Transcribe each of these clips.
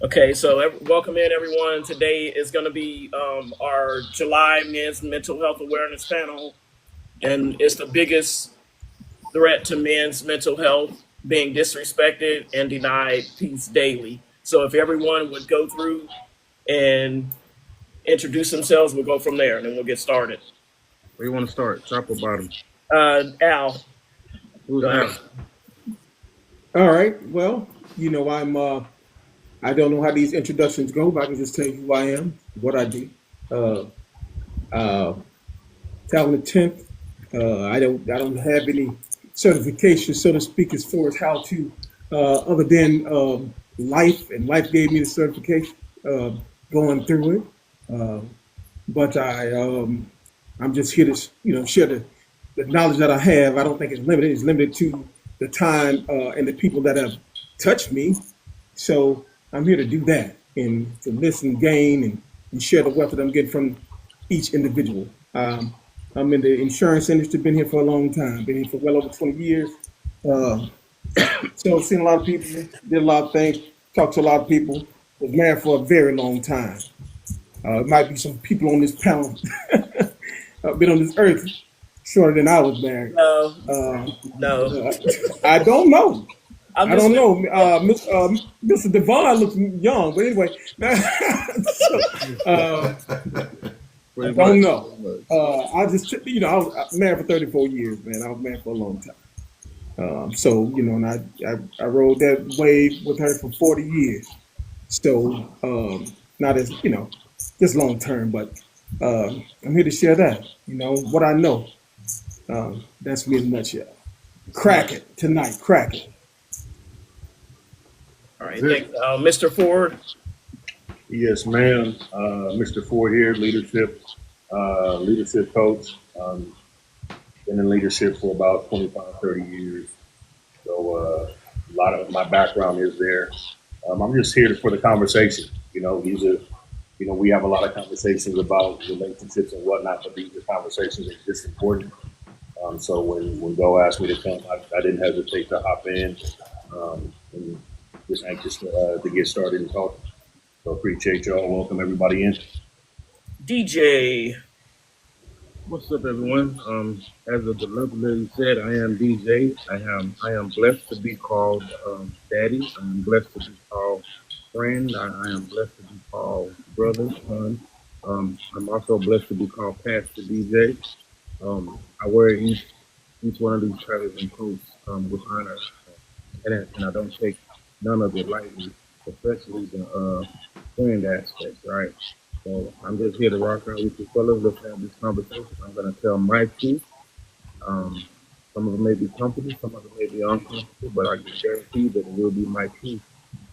Okay, so welcome in everyone. Today is going to be our July Men's Mental Health Awareness Panel, and it's the biggest threat to men's mental health being disrespected and denied peace daily. So if everyone would go through and introduce themselves, we'll go from there, and then we'll get started. Where you want to start? Top or bottom? Al, Who's go ahead. out? All right. Well, I don't know how these introductions go, but I can just tell you who I am, what I do. Uh, uh, Talent 10th. I don't have any certification, so to speak, as far as how to, other than life, and life gave me the certification. Uh, Going through it, uh, but I'm just here to share the knowledge that I have. I don't think it's limited. It's limited to the time and the people that have touched me. So I'm here to do that and to listen, gain, and share the wealth that I'm getting from each individual. I'm in the insurance industry, been here for a long time, been here for well over 20 years. Uh, so I've seen a lot of people, did a lot of things, talked to a lot of people, was married for a very long time. It might be some people on this panel been on this earth shorter than I was married. No, Uh, no, uh, I don't know. I'm I just. don't know. Mr. Devon looks young, but anyway, so, I Pretty don't much. know. Pretty much. I just, I was married for 34 years, man. I was married for a long time. So, and I rode that wave with her for 40 years. So, not as, just long term, but I'm here to share that, what I know. That's me in a nutshell. That's it. Crack it tonight. Crack it. All That's right, thanks, it. Mr. Ford. Yes, ma'am. Mr. Ford here, leadership coach. Been in leadership for about 25, 30 years. So a lot of my background is there. I'm just here for the conversation. We have a lot of conversations about relationships and whatnot, but these are conversations that are just important. So when Go asked me to come, I didn't hesitate to hop in, and just anxious to get started and talk. So appreciate y'all. Welcome everybody in. DJ. What's up, everyone? As the lovely lady said, I am DJ. I am blessed to be called daddy. I am blessed to be called friend. I am blessed to be called brother, son. I'm also blessed to be called Pastor DJ. I wear each one of these titles and coats with honor, and I don't take none of it lightly, especially the friend aspect, right? So I'm just here to rock out with you fellas. Let's have this conversation. I'm gonna tell my truth. Um, some of it may be comfortable, some of it may be uncomfortable, but I can guarantee that it will be my truth.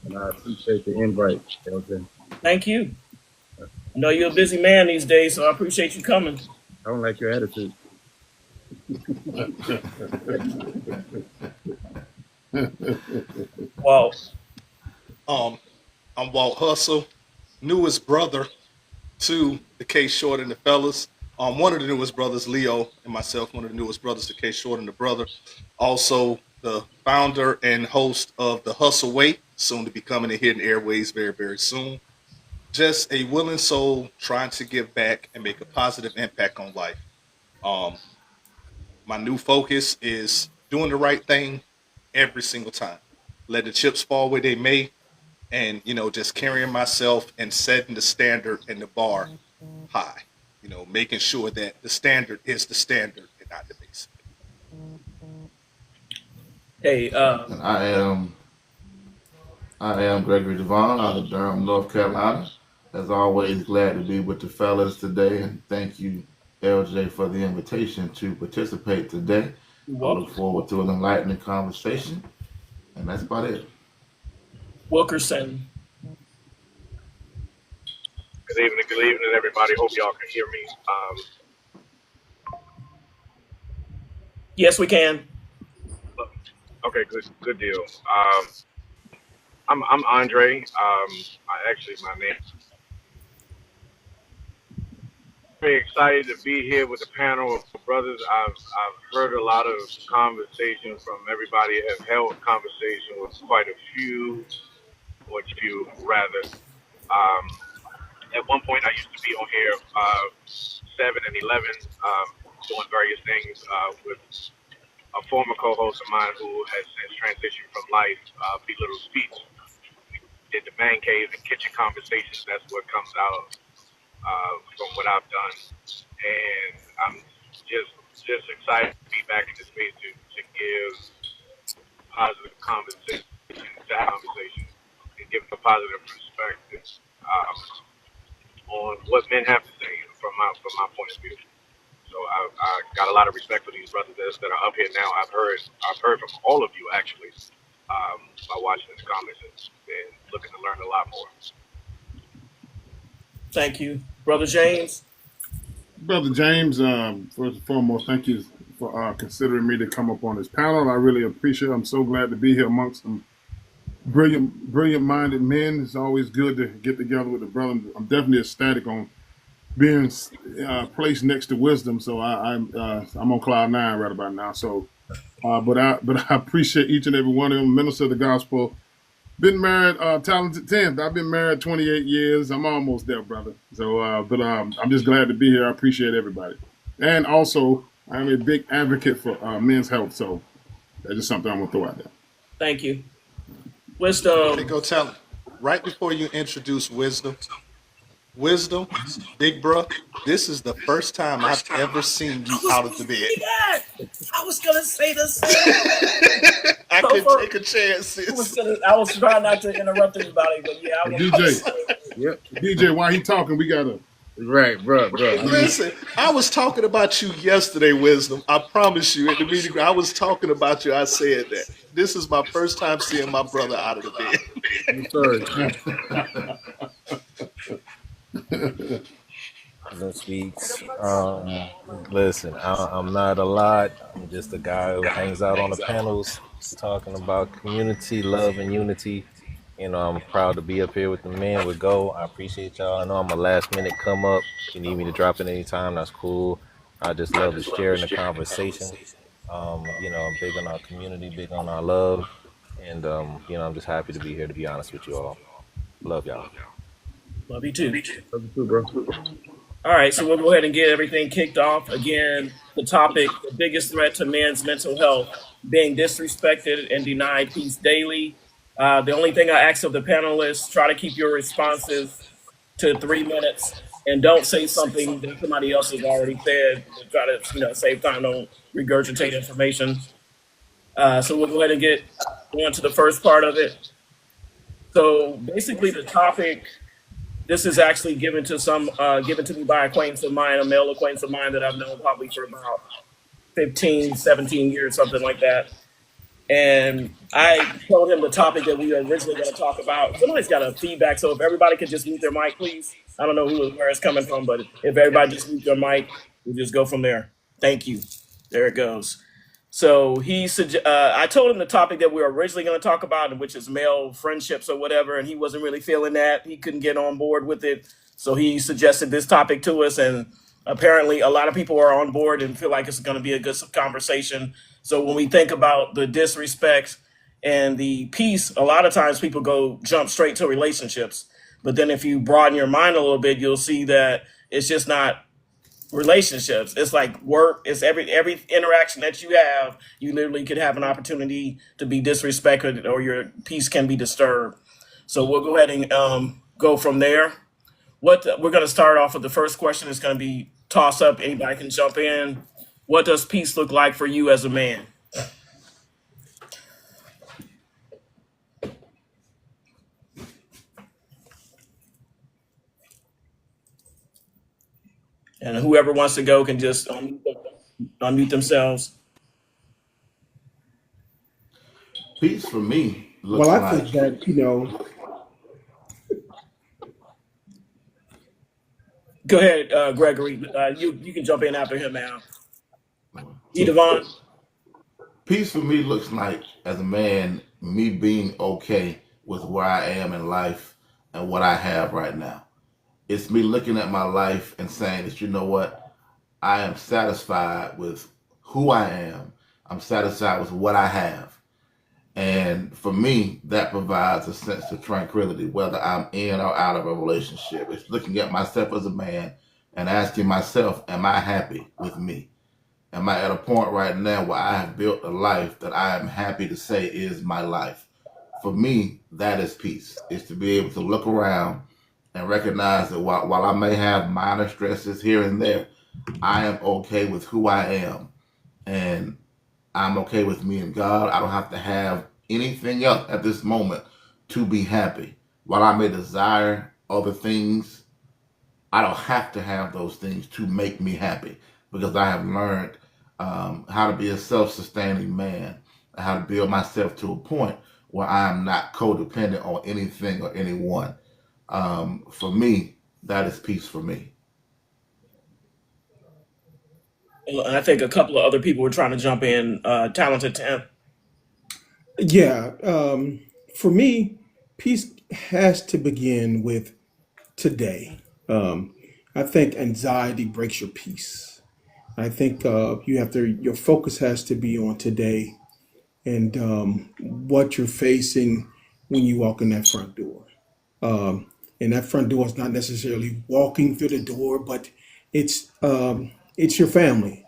And I appreciate the invite, Elton. Thank you. I know you're a busy man these days, so I appreciate you coming. I don't like your attitude. Well, Um, I'm Walt Hustle, newest brother to the K Short and the fellas. One of the newest brothers, Leo, and myself, one of the newest brothers to K Short and the brother. Also, the founder and host of the Hustle Way, soon to be coming to Hidden Airways very, very soon. Just a willing soul trying to give back and make a positive impact on life. Um, my new focus is doing the right thing every single time. Let the chips fall where they may, and just carrying myself and setting the standard and the bar high, making sure that the standard is the standard and not the basic. hey, And I am Gregory Devon out of Durham, North Carolina. As always, glad to be with the fellas today, and thank you, LJ, for the invitation to participate today. you're I look welcome. forward to an enlightening conversation, and that's about it. Wilkerson. Good evening, everybody. Hope y'all can hear me. Yes, we can. Okay, good deal. I'm Andre. My name. Very excited to be here with the panel of brothers. I've heard a lot of conversation from everybody. Have held conversation with quite a few. or two rather. Um, at one point, I used to be on here 7 and 11, doing various things with a former co-host of mine who has since transitioned from life, Belittle Speech. We did the man cave and kitchen conversations. That's what comes out from what I've done, and I'm just excited to be back in the space to give positive conversation to conversation and give a positive perspective on what men have to say from my point of view. So I got a lot of respect for these brothers that are up here now. I've heard from all of you actually by watching this comments and looking to learn a lot more. Thank you, Brother James. Brother James, first and foremost, thank you for considering me to come up on this panel. I really appreciate it. I'm so glad to be here amongst some brilliant-minded men. It's always good to get together with a brother. I'm definitely ecstatic on being placed next to wisdom. So I'm on cloud nine right about now. So, but I appreciate each and every one of them. Minister of the gospel. Been married, talented 10th. I've been married 28 years. I'm almost there, brother. So, I'm just glad to be here. I appreciate everybody. And also, I'm a big advocate for men's health. So that's just something I'm going to throw out there. Thank you. Okay, Wisdom. go tell him. Right before you introduce Wisdom, big bro, this is the first time I've ever seen you out of the bed. I was gonna say the same. I can take a chance, sis. I was trying not to interrupt anybody, but yeah, I was. DJ, Yep. DJ, while he talking, we got to. Right, bro. Listen, I was talking about you yesterday, Wisdom. I promise you, at the meeting, I was talking about you. I said that. This is my first time seeing my brother out of the bed. I'm sorry. Wisdom Speaks. Listen, I'm not a lot. I'm just a guy who hangs out on the panels talking about community, love, and unity. You know, I'm proud to be up here with the men with Go. I appreciate y'all. I know I'm a last minute come up. If you need me to drop in anytime, that's cool. I just love to share in the conversation. You know, I'm big on our community, big on our love. And, you know, I'm just happy to be here, to be honest with you all. Love y'all. Love you too. Love you too, bro. All right, so we'll go ahead and get everything kicked off. Again, the topic, the biggest threat to men's mental health, being disrespected and denied peace daily. The only thing I ask of the panelists, try to keep your responses to 3 minutes and don't say something that somebody else has already said. Try to, save time, don't regurgitate information. So we'll go ahead and get on to the first part of it. So basically the topic, this is actually given to me by an acquaintance of mine, a male acquaintance of mine that I've known probably for about 15, 17 years, something like that. And I told him the topic that we were originally going to talk about. Somebody's got a feedback, so if everybody could just mute their mic, please. I don't know where it's coming from, but if everybody just mute their mic, we'll just go from there. Thank you. There it goes. So I told him the topic that we were originally going to talk about, which is male friendships or whatever, and he wasn't really feeling that. He couldn't get on board with it. So he suggested this topic to us, and apparently a lot of people are on board and feel like it's going to be a good conversation. So when we think about the disrespect and the peace, a lot of times people jump straight to relationships. But then if you broaden your mind a little bit, you'll see that it's just not relationships. It's like work. It's every interaction that you have, you literally could have an opportunity to be disrespected or your peace can be disturbed. So we'll go ahead and go from there. We're going to start off with the first question. It's going to be toss up. Anybody can jump in. What does peace look like for you as a man? And whoever wants to go can just unmute themselves. Peace for me looks Well, I like think that, Go ahead, Gregory. You can jump in after him now. Devon. peace for me looks like, as a man, me being okay with where I am in life and what I have right now. It's me looking at my life and saying that, you know what, I am satisfied with who I am. I'm satisfied with what I have. And for me, that provides a sense of tranquility, whether I'm in or out of a relationship. It's looking at myself as a man and asking myself, am I happy with me? Am I at a point right now where I have built a life that I am happy to say is my life? For me, that is peace. Is to be able to look around and recognize that while I may have minor stresses here and there, I am okay with who I am. And I'm okay with me and God. I don't have to have anything else at this moment to be happy. While I may desire other things, I don't have to have those things to make me happy because I have learned how to be a self sustaining man, how to build myself to a point where I am not codependent on anything or anyone. For me, that is peace for me. And I think a couple of other people were trying to jump in. Talented Tim. Yeah, for me, peace has to begin with today. I think anxiety breaks your peace. I think your focus has to be on today and what you're facing when you walk in that front door. And that front door is not necessarily walking through the door, but it's your family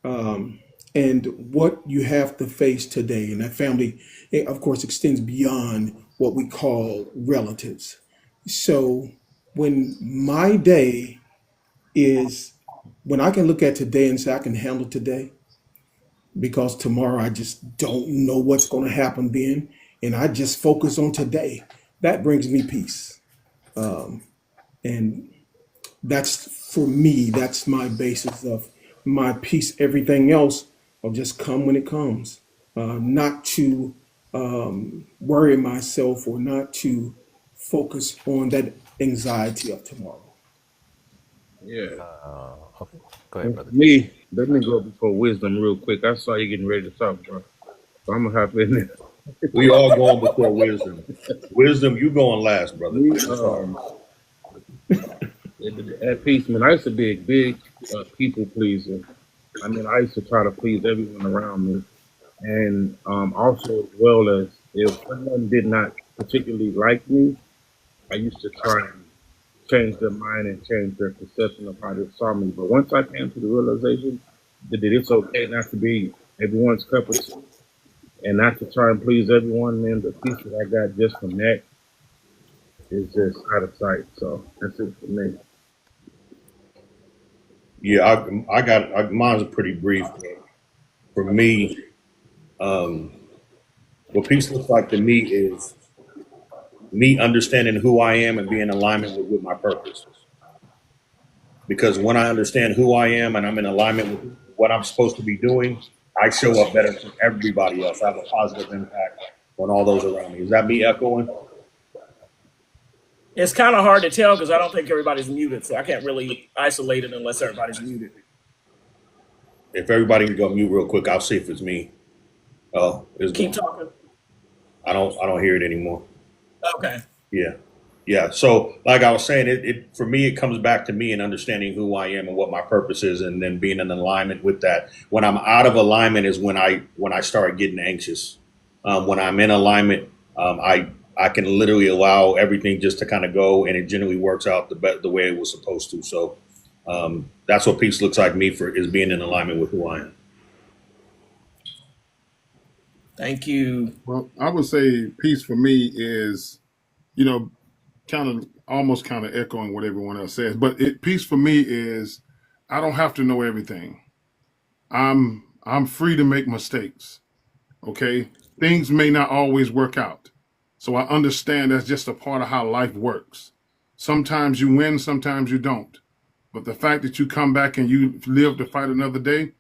and what you have to face today. And that family, of course, extends beyond what we call relatives. So when my day is, when I can look at today and say I can handle today, because tomorrow I just don't know what's going to happen then, and I just focus on today, that brings me peace. And that's for me, that's my basis of my peace. Everything else will just come when it comes. Not to worry myself or not to focus on that anxiety of tomorrow. Yeah. Okay. Go ahead, brother. Me, let me go before wisdom real quick. I saw you getting ready to talk, bro. So I'm gonna hop in there. We all going before wisdom. Wisdom, you going last, brother. Me, I'm sorry. at peace, man. I used to be a big people pleaser. I mean, I used to try to please everyone around me, and also as well as if someone did not particularly like me, I used to try and change their mind and change their perception of how they saw me. But once I came to the realization that it's okay not to be everyone's cup of tea and not to try and please everyone, man, the peace that I got just from that is just out of sight. So that's it for me. Yeah, mine's pretty brief. For me, what peace looks like to me is me understanding who I am and being in alignment with my purpose. Because when I understand who I am and I'm in alignment with what I'm supposed to be doing, I show up better for everybody else. I have a positive impact on all those around me. Is that me echoing? It's kind of hard to tell because I don't think everybody's muted, so I can't really isolate it unless everybody's muted. If everybody can go mute real quick, I'll see if it's me. Oh, it's Keep gone. talking. I don't hear it anymore. Okay. Yeah. So like I was saying, it for me, it comes back to me and understanding who I am and what my purpose is, and then being in alignment with that. When I'm out of alignment is when I start getting anxious. When I'm in alignment, I can literally allow everything just to kind of go, and it generally works out the way it was supposed to. So that's what peace looks like me is being in alignment with who I am. Thank you. Well, I would say peace for me is, almost kind of echoing what everyone else says. But peace for me is I don't have to know everything. I'm free to make mistakes. Okay, things may not always work out, so I understand that's just a part of how life works. Sometimes you win, sometimes you don't. But the fact that you come back and you live to fight another day,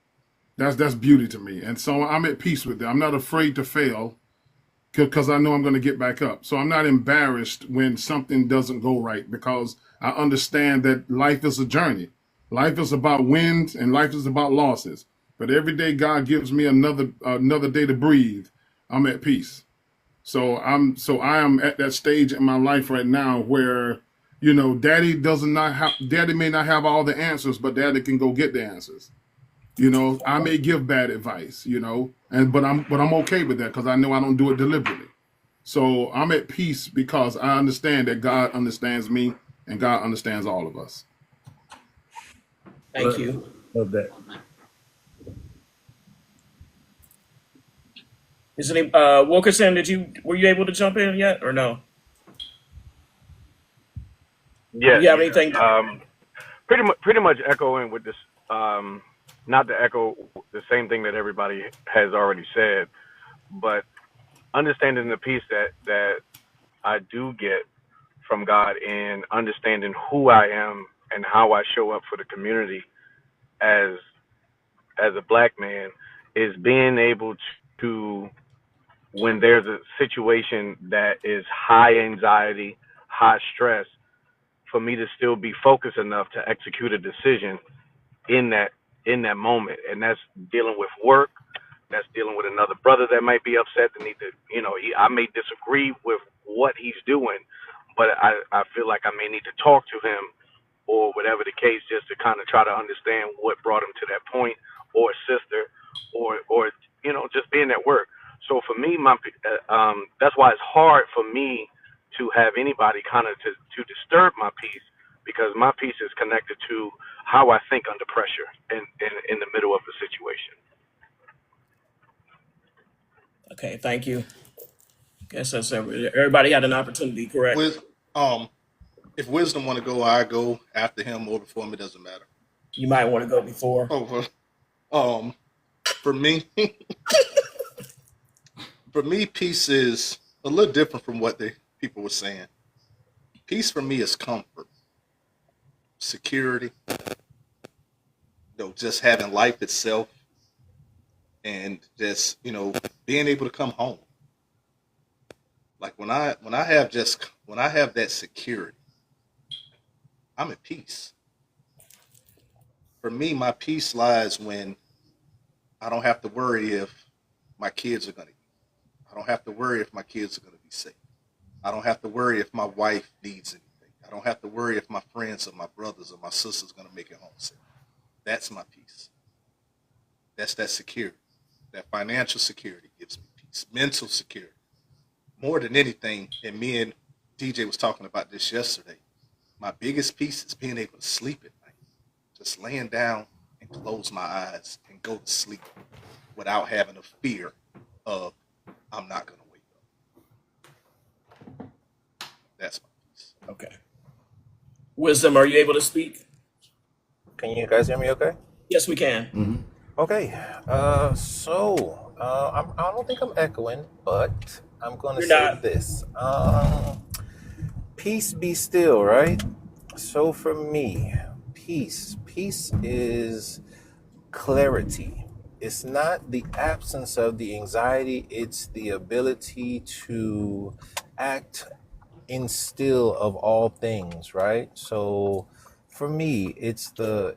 that's beauty to me. And so I'm at peace with it. I'm not afraid to fail because I know I'm going to get back up. So I'm not embarrassed when something doesn't go right because I understand that life is a journey. Life is about wins and life is about losses. But every day God gives me another day to breathe, I'm at peace. So I am at that stage in my life right now where, Daddy may not have all the answers, but Daddy can go get the answers. You know, I may give bad advice, you know, but I'm okay with that because I know I don't do it deliberately. So I'm at peace because I understand that God understands me and God understands all of us. Thank you. Love that. Is any Wilkerson? Were you able to jump in yet or no? Yeah, Do you have anything? pretty much echoing with this. Not to echo the same thing that everybody has already said, but understanding the peace that I do get from God in understanding who I am and how I show up for the community as a black man is being able to, when there's a situation that is high anxiety, high stress, for me to still be focused enough to execute a decision in that moment. And that's dealing with work, that's dealing with another brother that might be upset that need to, I may disagree with what he's doing, but I feel like I may need to talk to him or whatever the case, just to kind of try to understand what brought him to that point, or a sister, or just being at work. So for me, that's why it's hard for me to have anybody kind of to disturb my peace, because my peace is connected to how I think under pressure in the middle of a situation. Okay, thank you. Guess that's everybody had an opportunity, correct? With if Wisdom want to go, I go after him or before him. It doesn't matter. You might want to go before. For me, peace is a little different from what the people were saying. Peace for me is comfort, security, just having life itself, and just being able to come home. Like when I have that security, I'm at peace. For me, my peace lies when I don't have to worry if my kids are going to eat. I don't have to worry if my kids are going to be safe. I don't have to worry if my wife needs anything. I don't have to worry if my friends or my brothers or my sisters are going to make it home safe. That's my peace. That's that security. That financial security gives me peace. Mental security. More than anything, and me and DJ was talking about this yesterday, my biggest peace is being able to sleep at night. Just laying down and close my eyes and go to sleep without having a fear of I'm not going to wake up. That's my peace. Okay. Wisdom, are you able to speak? Can you guys hear me okay? Yes, we can. Okay. I don't think I'm echoing, but I'm going to You're say not. this. Peace be still, right? So for me, peace is clarity. It's not the absence of the anxiety, it's the ability to act in still of all things, right? So for me, it's the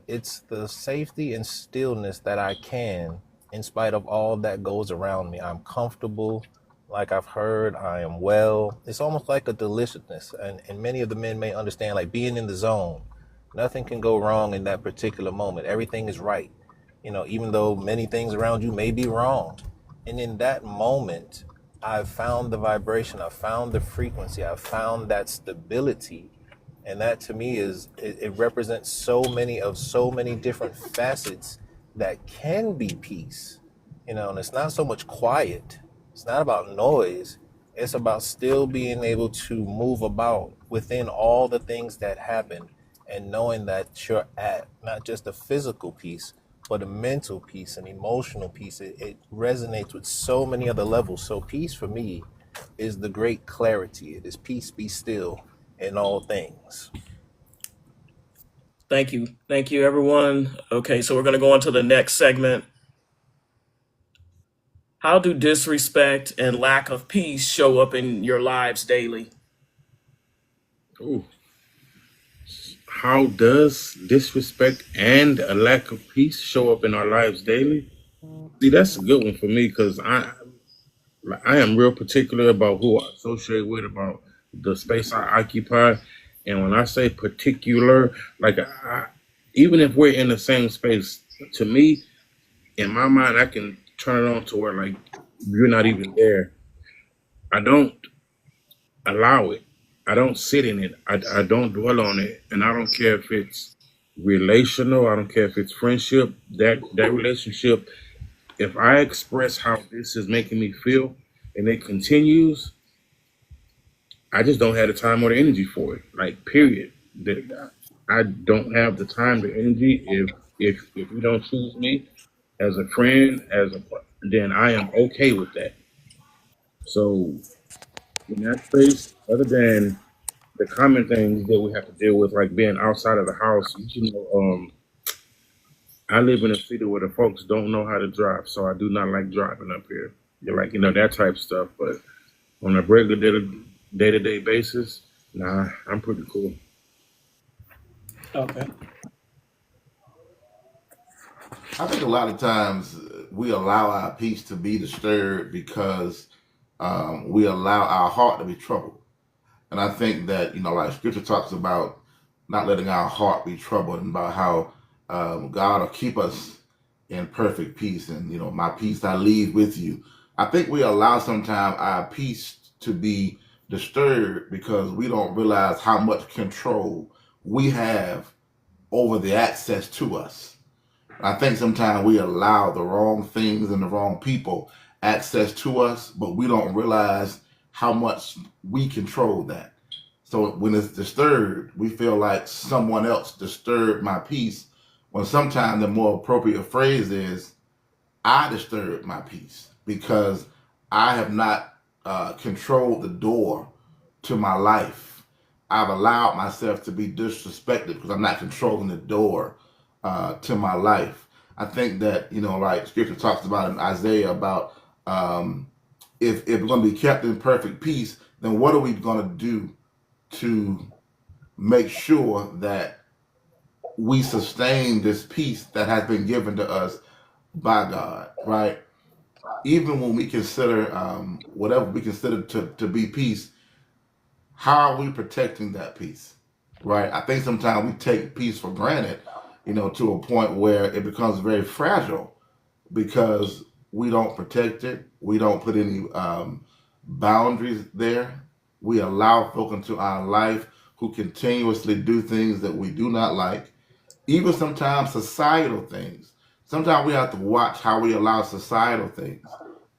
safety and stillness that I can, in spite of all that goes around me. I'm comfortable, like I've heard, I am well. It's almost like a deliciousness, and many of the men may understand, like being in the zone. Nothing can go wrong in that particular moment. Everything is right, even though many things around you may be wrong. And in that moment, I've found the vibration, I've found the frequency, I've found that stability. And that to me it represents so many different facets that can be peace. And it's not so much quiet. It's not about noise. It's about still being able to move about within all the things that happen, and knowing that you're at not just a physical peace, but a mental peace, an emotional peace. It resonates with so many other levels. So peace for me is the great clarity. It is peace be still in all things. Thank you. Thank you, everyone. Okay, so we're going to go on to the next segment. How do disrespect and lack of peace show up in your lives daily? Ooh. How does disrespect and a lack of peace show up in our lives daily? See, that's a good one for me because I am real particular about who I associate with, about the space I occupy. And when I say particular, like even if we're in the same space, to me, in my mind, I can turn it on to where like you're not even there. I don't allow it. I don't sit in it. I don't dwell on it. And I don't care if it's relational. I don't care if it's friendship. That relationship, if I express how this is making me feel and it continues, I just don't have the time or the energy for it. Like period. I don't have the time, the energy. If you don't choose me as a friend, then I am okay with that. So in that space, other than the common things that we have to deal with, like being outside of the house, I live in a city where the folks don't know how to drive, so I do not like driving up here. You're like, that type of stuff. But on a regular day-to-day basis, nah, I'm pretty cool. Okay. I think a lot of times we allow our peace to be disturbed because we allow our heart to be troubled. And I think that, like scripture talks about not letting our heart be troubled and about how God will keep us in perfect peace. And, my peace I leave with you. I think we allow sometimes our peace to be disturbed because we don't realize how much control we have over the access to us. I think sometimes we allow the wrong things and the wrong people access to us, but we don't realize how much we control that. So when it's disturbed, we feel like someone else disturbed my peace, when sometimes the more appropriate phrase is, I disturbed my peace because I have not controlled the door to my life. I've allowed myself to be disrespected because I'm not controlling the door to my life. I think that, like scripture talks about in Isaiah about if we're going to be kept in perfect peace, then what are we going to do to make sure that we sustain this peace that has been given to us by God, right? Even when we consider whatever we consider to be peace, how are we protecting that peace, right? I think sometimes we take peace for granted, to a point where it becomes very fragile because we don't protect it. We don't put any boundaries there. We allow folk into our life who continuously do things that we do not like, even sometimes societal things. Sometimes we have to watch how we allow societal things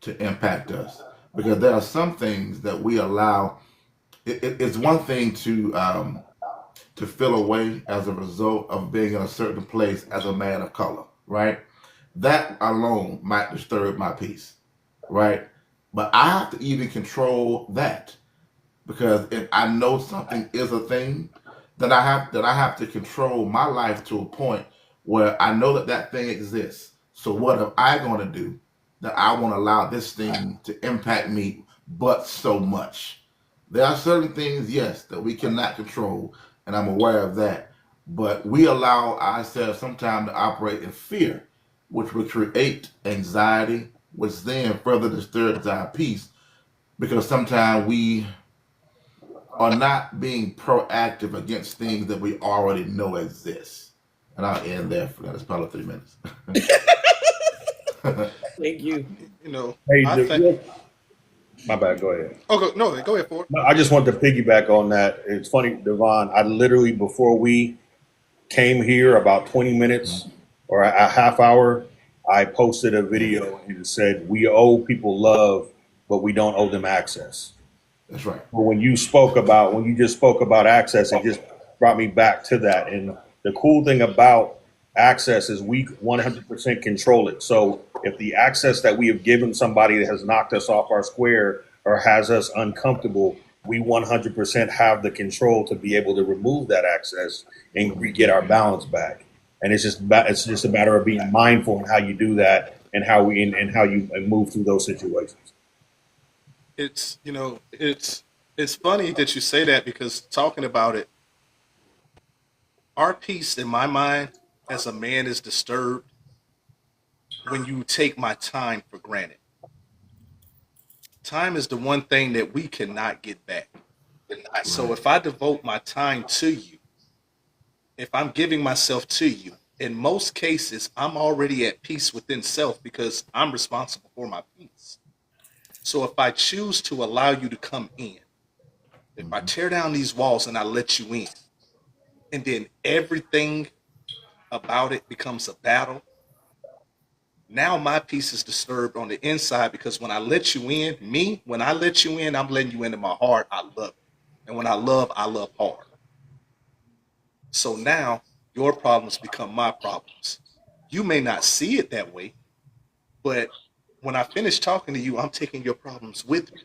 to impact us because there are some things that we allow. It's one thing to feel away as a result of being in a certain place as a man of color, right? That alone might disturb my peace, right? But I have to even control that because if I know something is a thing, then I have to control my life to a point where I know that thing exists. So what am I going to do that I won't allow this thing to impact me but so much? There are certain things, yes, that we cannot control, and I'm aware of that. But we allow ourselves sometimes to operate in fear, which will create anxiety, which then further disturbs our peace because sometimes we are not being proactive against things that we already know exist. And I'll end there for that. It's probably 3 minutes. Thank you. Hey, I think. my bad. Go ahead. Oh, no, go ahead for it. No, I just wanted to piggyback on that. It's funny, Devon. I literally, before we came here, about 20 minutes or a half hour, I posted a video and it said, "We owe people love, but we don't owe them access." That's right. But when you just spoke about access, it just brought me back to that. And the cool thing about access is we 100% control it. So if the access that we have given somebody that has knocked us off our square or has us uncomfortable, we 100% have the control to be able to remove that access and get our balance back. And it's just a matter of being mindful in how you do that and how you move through those situations. It's it's funny that you say that because talking about it, our peace in my mind as a man is disturbed when you take my time for granted. Time is the one thing that we cannot get back. So if I devote my time to you, if I'm giving myself to you In most cases, I'm already at peace within self because I'm responsible for my peace. So if I choose to allow you to come in, if I tear down these walls and I let you in, and then everything about it becomes a battle, now my peace is disturbed on the inside because when I let you in, when I let you in, I'm letting you into my heart. I love you. And when I love hard. So now your problems become my problems. You may not see it that way, but when I finish talking to you, I'm taking your problems with me.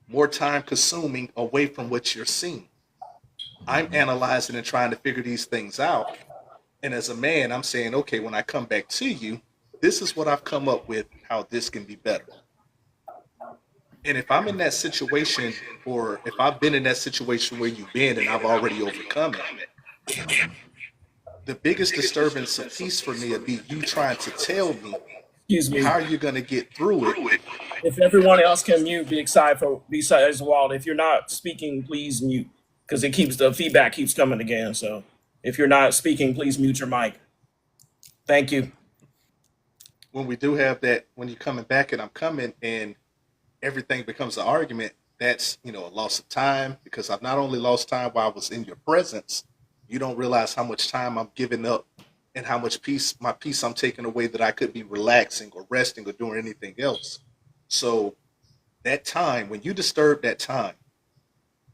More time consuming away from what you're seeing. I'm analyzing and trying to figure these things out. And as a man, I'm saying, okay, when I come back to you, this is what I've come up with, how this can be better. And if I'm in that situation, or if I've been in that situation where you've been and I've already overcome it, the biggest disturbance of peace for me would be you trying to tell me Excuse me. how you're going to get through it. If everyone else can mute, besides Walt. If you're not speaking, please mute because the feedback keeps coming again. So if you're not speaking, please mute your mic. Thank you. When we do have that, when you're coming back and I'm coming and everything becomes an argument, that's, a loss of time, because I've not only lost time while I was in your presence, you don't realize how much time I'm giving up and how much my peace I'm taking away that I could be relaxing or resting or doing anything else. So that time, when you disturb that time,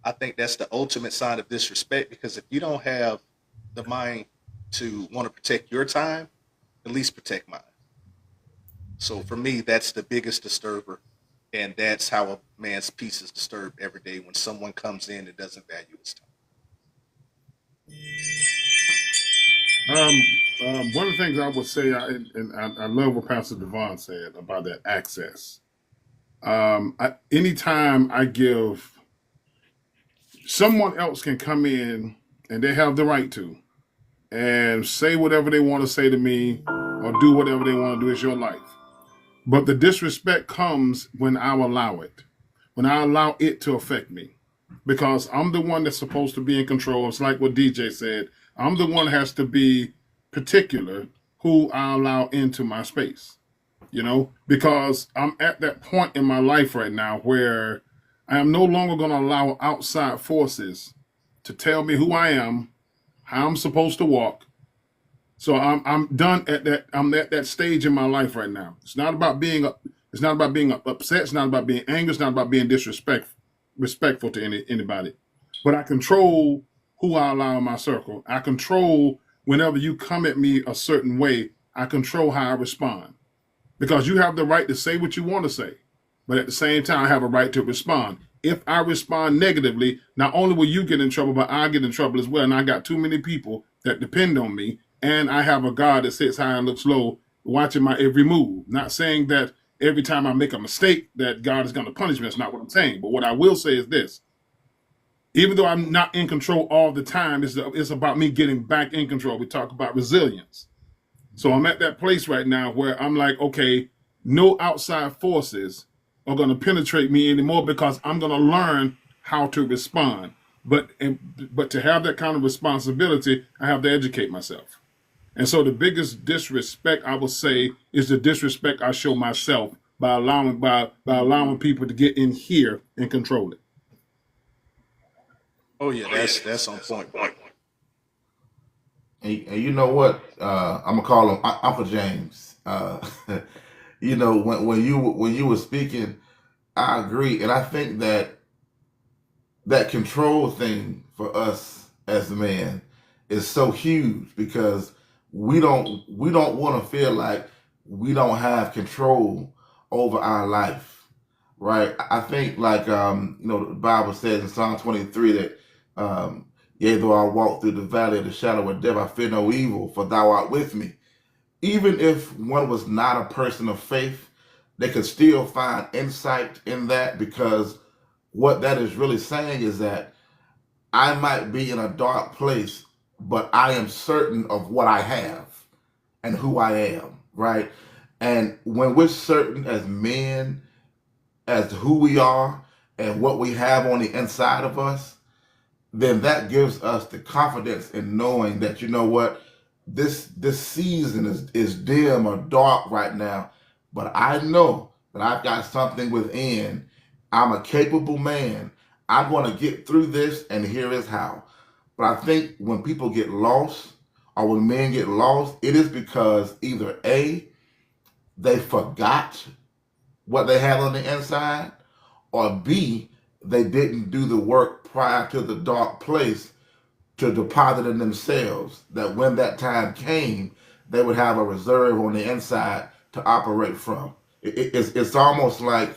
I think that's the ultimate sign of disrespect, because if you don't have the mind to want to protect your time, at least protect mine. So for me, that's the biggest disturber. And that's how a man's peace is disturbed every day, when someone comes in and doesn't value his time. One of the things I would say, I love what Pastor Devon said about that access. Anytime I give, someone else can come in and they have the right to, and say whatever they want to say to me or do whatever they want to do. It's your life. But the disrespect comes when I allow it, when I allow it to affect me, because I'm the one that's supposed to be in control. It's like what DJ said. I'm the one that has to be particular who I allow into my space, because I'm at that point in my life right now where I am no longer going to allow outside forces to tell me who I am, how I'm supposed to walk. So I'm done at that. I'm at that stage in my life right now. It's not about being upset. It's not about being angry. It's not about being respectful to anybody. But I control who I allow in my circle. I control whenever you come at me a certain way. I control how I respond, because you have the right to say what you want to say, but at the same time, I have a right to respond. If I respond negatively, not only will you get in trouble, but I get in trouble as well. And I got too many people that depend on me. And I have a God that sits high and looks low, watching my every move. Not saying that every time I make a mistake that God is going to punish me. That's not what I'm saying. But what I will say is this. Even though I'm not in control all the time, it's about me getting back in control. We talk about resilience. So I'm at that place right now where I'm like, okay, no outside forces are going to penetrate me anymore, because I'm going to learn how to respond. But to have that kind of responsibility, I have to educate myself. And so the biggest disrespect, I would say, is the disrespect I show myself by allowing people to get in here and control it. Oh yeah, that's on point. And you know what? I'm gonna call him Uncle James. When you were speaking, I agree, and I think that control thing for us as men is so huge, because we don't want to feel like we don't have control over our life, right? I think the Bible says in Psalm 23 that yea, though I walk through the valley of the shadow of death, I fear no evil, for thou art with me. Even if one was not a person of faith, they could still find insight in that, because what that is really saying is that I might be in a dark place, but I am certain of what I have and who I am, right? And when we're certain as men as to who we are and what we have on the inside of us, then that gives us the confidence in knowing that, you know what, this season is dim or dark right now, but I know that I've got something within. I'm a capable man. I'm going to get through this, and here is how. But I think when people get lost, or when men get lost, it is because either A, they forgot what they had on the inside, or B, they didn't do the work prior to the dark place to deposit in themselves that when that time came, they would have a reserve on the inside to operate from. It's almost like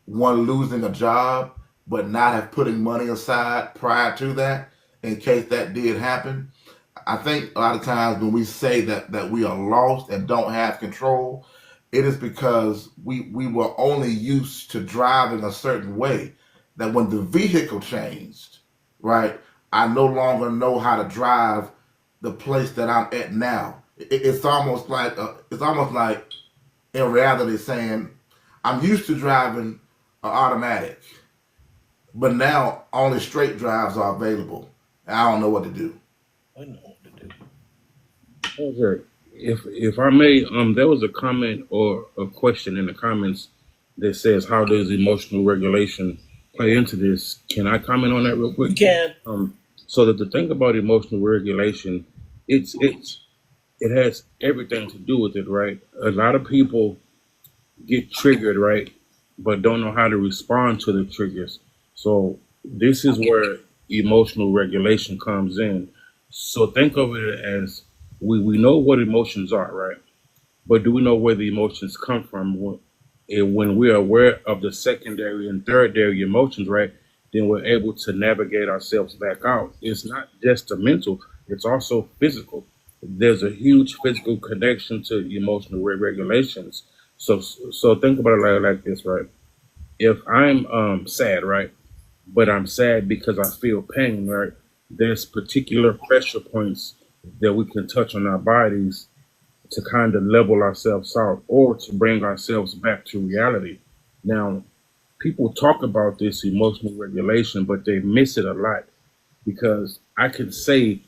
one losing a job, but not have putting money aside prior to that in case that did happen. I think a lot of times when we say that we are lost and don't have control, it is because we were only used to driving a certain way. That when the vehicle changed, right, I no longer know how to drive the place that I'm at now. It's almost like in reality saying I'm used to driving an automatic, but now only straight drives are available. I don't know what to do. I know what to do. Okay. If I may, there was a comment or a question in the comments that says, "How does emotional regulation play into this?" Can I comment on that real quick? You can. So that the thing about emotional regulation, it has everything to do with it, right? A lot of people get triggered, right, but don't know how to respond to the triggers. So this is where emotional regulation comes in. So think of it as we know what emotions are, right? But do we know where the emotions come from? When we are aware of the secondary and tertiary emotions, right, then we're able to navigate ourselves back out. It's not just the mental, it's also physical. There's a huge physical connection to emotional regulations. So think about it like this, right? If I'm sad, right, but I'm sad because I feel pain, right? There's particular pressure points that we can touch on our bodies to kind of level ourselves out or to bring ourselves back to reality. Now, people talk about this emotional regulation, but they miss it a lot because I can say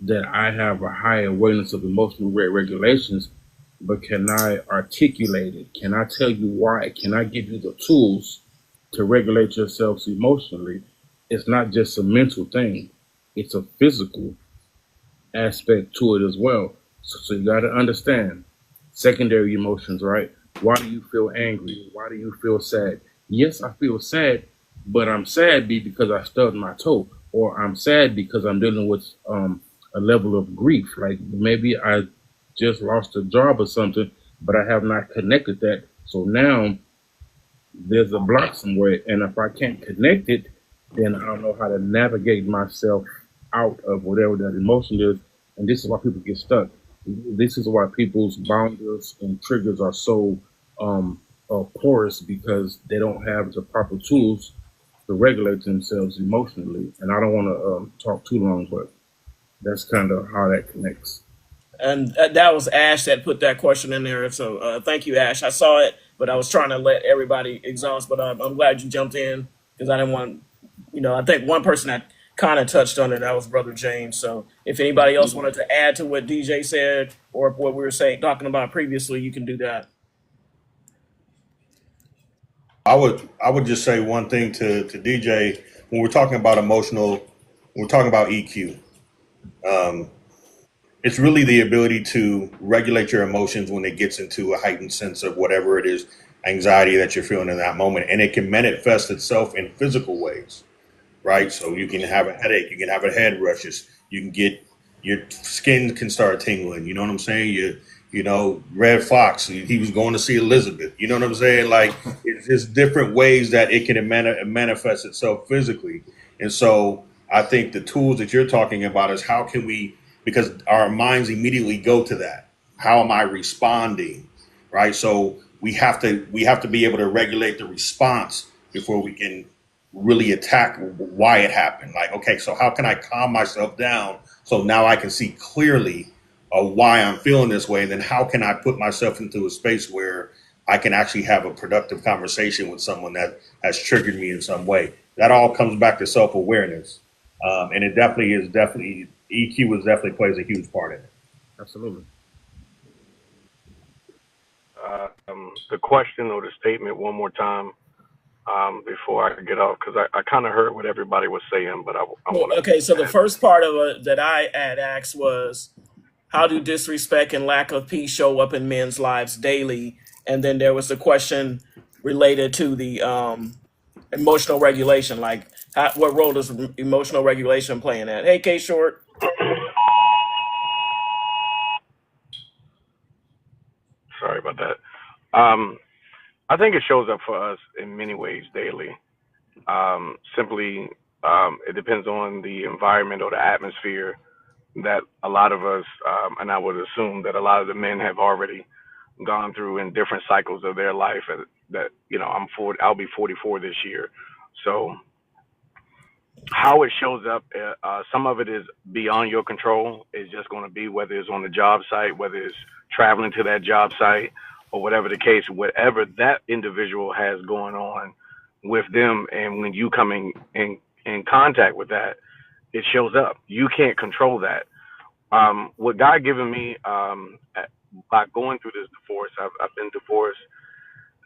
that I have a high awareness of emotional regulations, but can I articulate it? Can I tell you why? Can I give you the tools to regulate yourselves emotionally? It's not just a mental thing, it's a physical aspect to it as well. So you got to understand secondary emotions, right? Why do you feel angry? Why do you feel sad? Yes, I feel sad, but I'm sad because I stubbed my toe, or I'm sad because I'm dealing with a level of grief. Like maybe I just lost a job or something, but I have not connected that. So now there's a block somewhere, and if I can't connect it, then I don't know how to navigate myself out of whatever that emotion is. And this is why people get stuck. This is why people's boundaries and triggers are so porous, because they don't have the proper tools to regulate themselves emotionally. And I don't want to talk too long, but that's kind of how that connects. And that was Ash that put that question in there. So thank you, Ash. I saw it, but I was trying to let everybody exhaust. But I'm glad you jumped in because I didn't want, I think one person that kind of touched on it, that was Brother James. So if anybody else wanted to add to what DJ said or what we were talking about previously, you can do that. I would just say one thing to DJ when we're talking about when we're talking about EQ. It's really the ability to regulate your emotions when it gets into a heightened sense of whatever it is, anxiety that you're feeling in that moment. And it can manifest itself in physical ways, right? So you can have a headache, you can have a head rushes, you can get, your skin can start tingling. You know what I'm saying? Red Fox, he was going to see Elizabeth. You know what I'm saying? Like, it's just different ways that it can manifest itself physically. And so I think the tools that you're talking about is how can we, because our minds immediately go to that. How am I responding? Right. So we have to be able to regulate the response before we can really attack why it happened. Like, okay, so how can I calm myself down so now I can see clearly why I'm feeling this way? And then how can I put myself into a space where I can actually have a productive conversation with someone that has triggered me in some way? That all comes back to self-awareness. And it definitely EQ definitely plays a huge part in it. Absolutely. The question or the statement one more time before I could get off because I kind of heard what everybody was saying, but I Well, want okay, so to the add. first part of it that I had asked was, how do disrespect and lack of peace show up in men's lives daily? And then there was the question related to the emotional regulation, like what role does emotional regulation play in that? Hey, K Short. Sorry about that. I think it shows up for us in many ways daily. Simply, it depends on the environment or the atmosphere that a lot of us, and I would assume that a lot of the men have already gone through in different cycles of their life. And that I'm 40, I'll be 44 this year, so how it shows up, some of it is beyond your control. It's just going to be whether it's on the job site, whether it's traveling to that job site, or whatever the case, whatever that individual has going on with them. And when you come in contact with that, it shows up. You can't control that. What God given me by going through this divorce, I've been divorced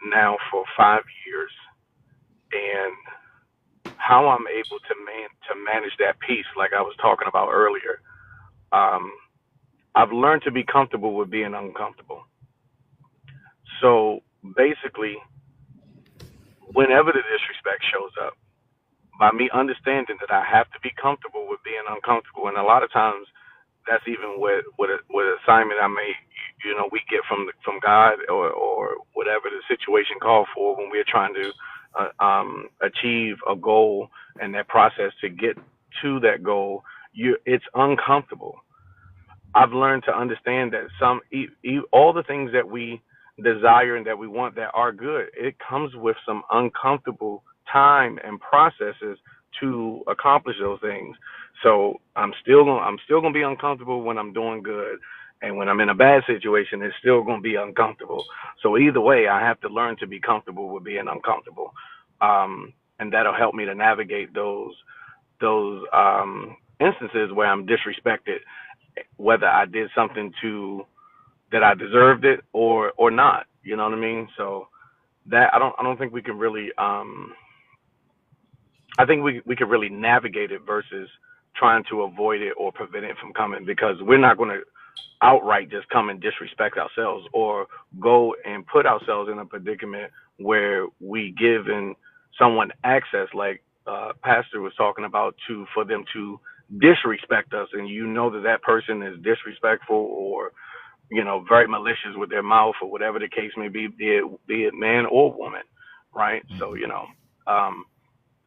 now for 5 years, and how I'm able to manage that peace, like I was talking about earlier. Um, I've learned to be comfortable with being uncomfortable. So basically, whenever the disrespect shows up, by me understanding that I have to be comfortable with being uncomfortable, and a lot of times that's even what assignment I may, we get from God, or whatever the situation called for when we're trying to achieve a goal, and that process to get to that goal, it's uncomfortable. I've learned to understand that all the things that we desire and that we want that are good, it comes with some uncomfortable time and processes to accomplish those things. So I'm still gonna be uncomfortable when I'm doing good, and when I'm in a bad situation, it's still gonna be uncomfortable. So either way, I have to learn to be comfortable with being uncomfortable, and that'll help me to navigate those instances where I'm disrespected, whether I did something to that I deserved it or not. You know what I mean? So that I don't think we can really I think we could really navigate it versus trying to avoid it or prevent it from coming, because we're not going to outright just come and disrespect ourselves or go and put ourselves in a predicament where we give in someone access, like Pastor was talking about, to for them to disrespect us, and that person is disrespectful or very malicious with their mouth or whatever the case may be it man or woman, right? So um,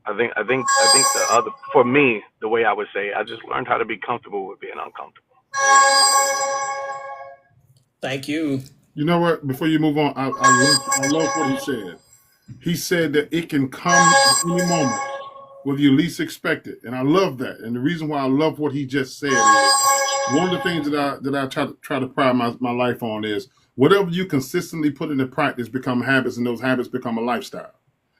I think the other, for me, the way I would say, I just learned how to be comfortable with being uncomfortable. Thank you. You know what? Before you move on, I love what he said. He said that it can come at any moment, whether you least expect it, and I love that. And the reason why I love what he just said is one of the things that I try to pride my life on is whatever you consistently put into practice become habits, and those habits become a lifestyle.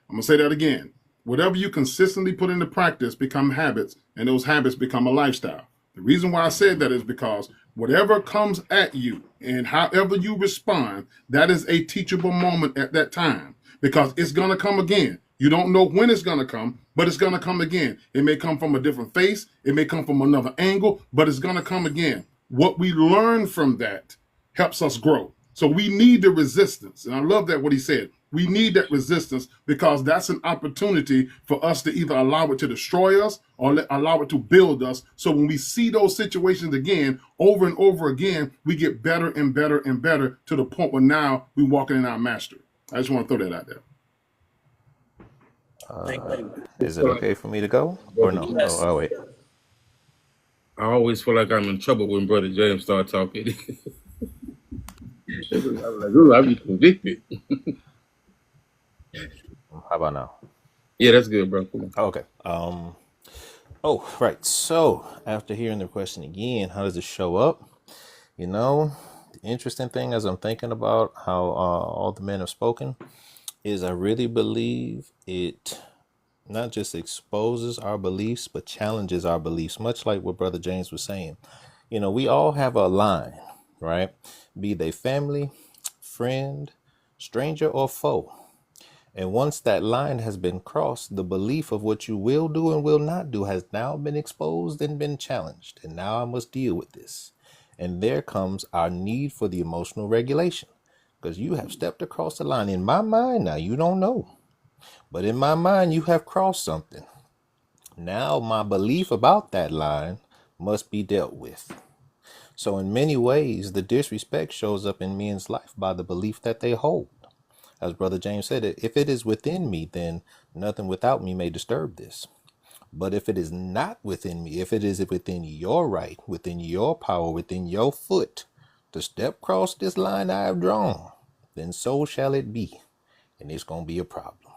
I'm gonna say that again. Whatever you consistently put into practice become habits, and those habits become a lifestyle. The reason why I said that is because whatever comes at you and however you respond, that is a teachable moment at that time, because it's gonna come again. You don't know when it's gonna come, but it's gonna come again. It may come from a different face, it may come from another angle, but it's gonna come again. What we learn from that helps us grow. So we need the resistance. And I love that what he said. We need that resistance, because that's an opportunity for us to either allow it to destroy us or allow it to build us. So when we see those situations again, over and over again, we get better and better and better to the point where now we're walking in our mastery. I just want to throw that out there. Thank you. Is it okay for me to go or no? Yes. Oh, wait. I always feel like I'm in trouble when Brother James start talking. I'm like, ooh, I be convicted. How about now? Yeah, that's good, bro. Come on. Okay. Oh, right. So after hearing the question again, how does it show up? The interesting thing, as I'm thinking about how all the men have spoken, is I really believe it not just exposes our beliefs, but challenges our beliefs, much like what Brother James was saying. We all have a line, right? Be they family, friend, stranger, or foe. And once that line has been crossed, the belief of what you will do and will not do has now been exposed and been challenged. And now I must deal with this. And there comes our need for the emotional regulation. Because you have stepped across the line. In my mind, now you don't know. But in my mind, you have crossed something. Now my belief about that line must be dealt with. So in many ways, the disrespect shows up in men's life by the belief that they hold. As Brother James said, if it is within me, then nothing without me may disturb this. But if it is not within me, if it is within your right, within your power, within your foot, to step across this line I have drawn, then so shall it be. And it's going to be a problem.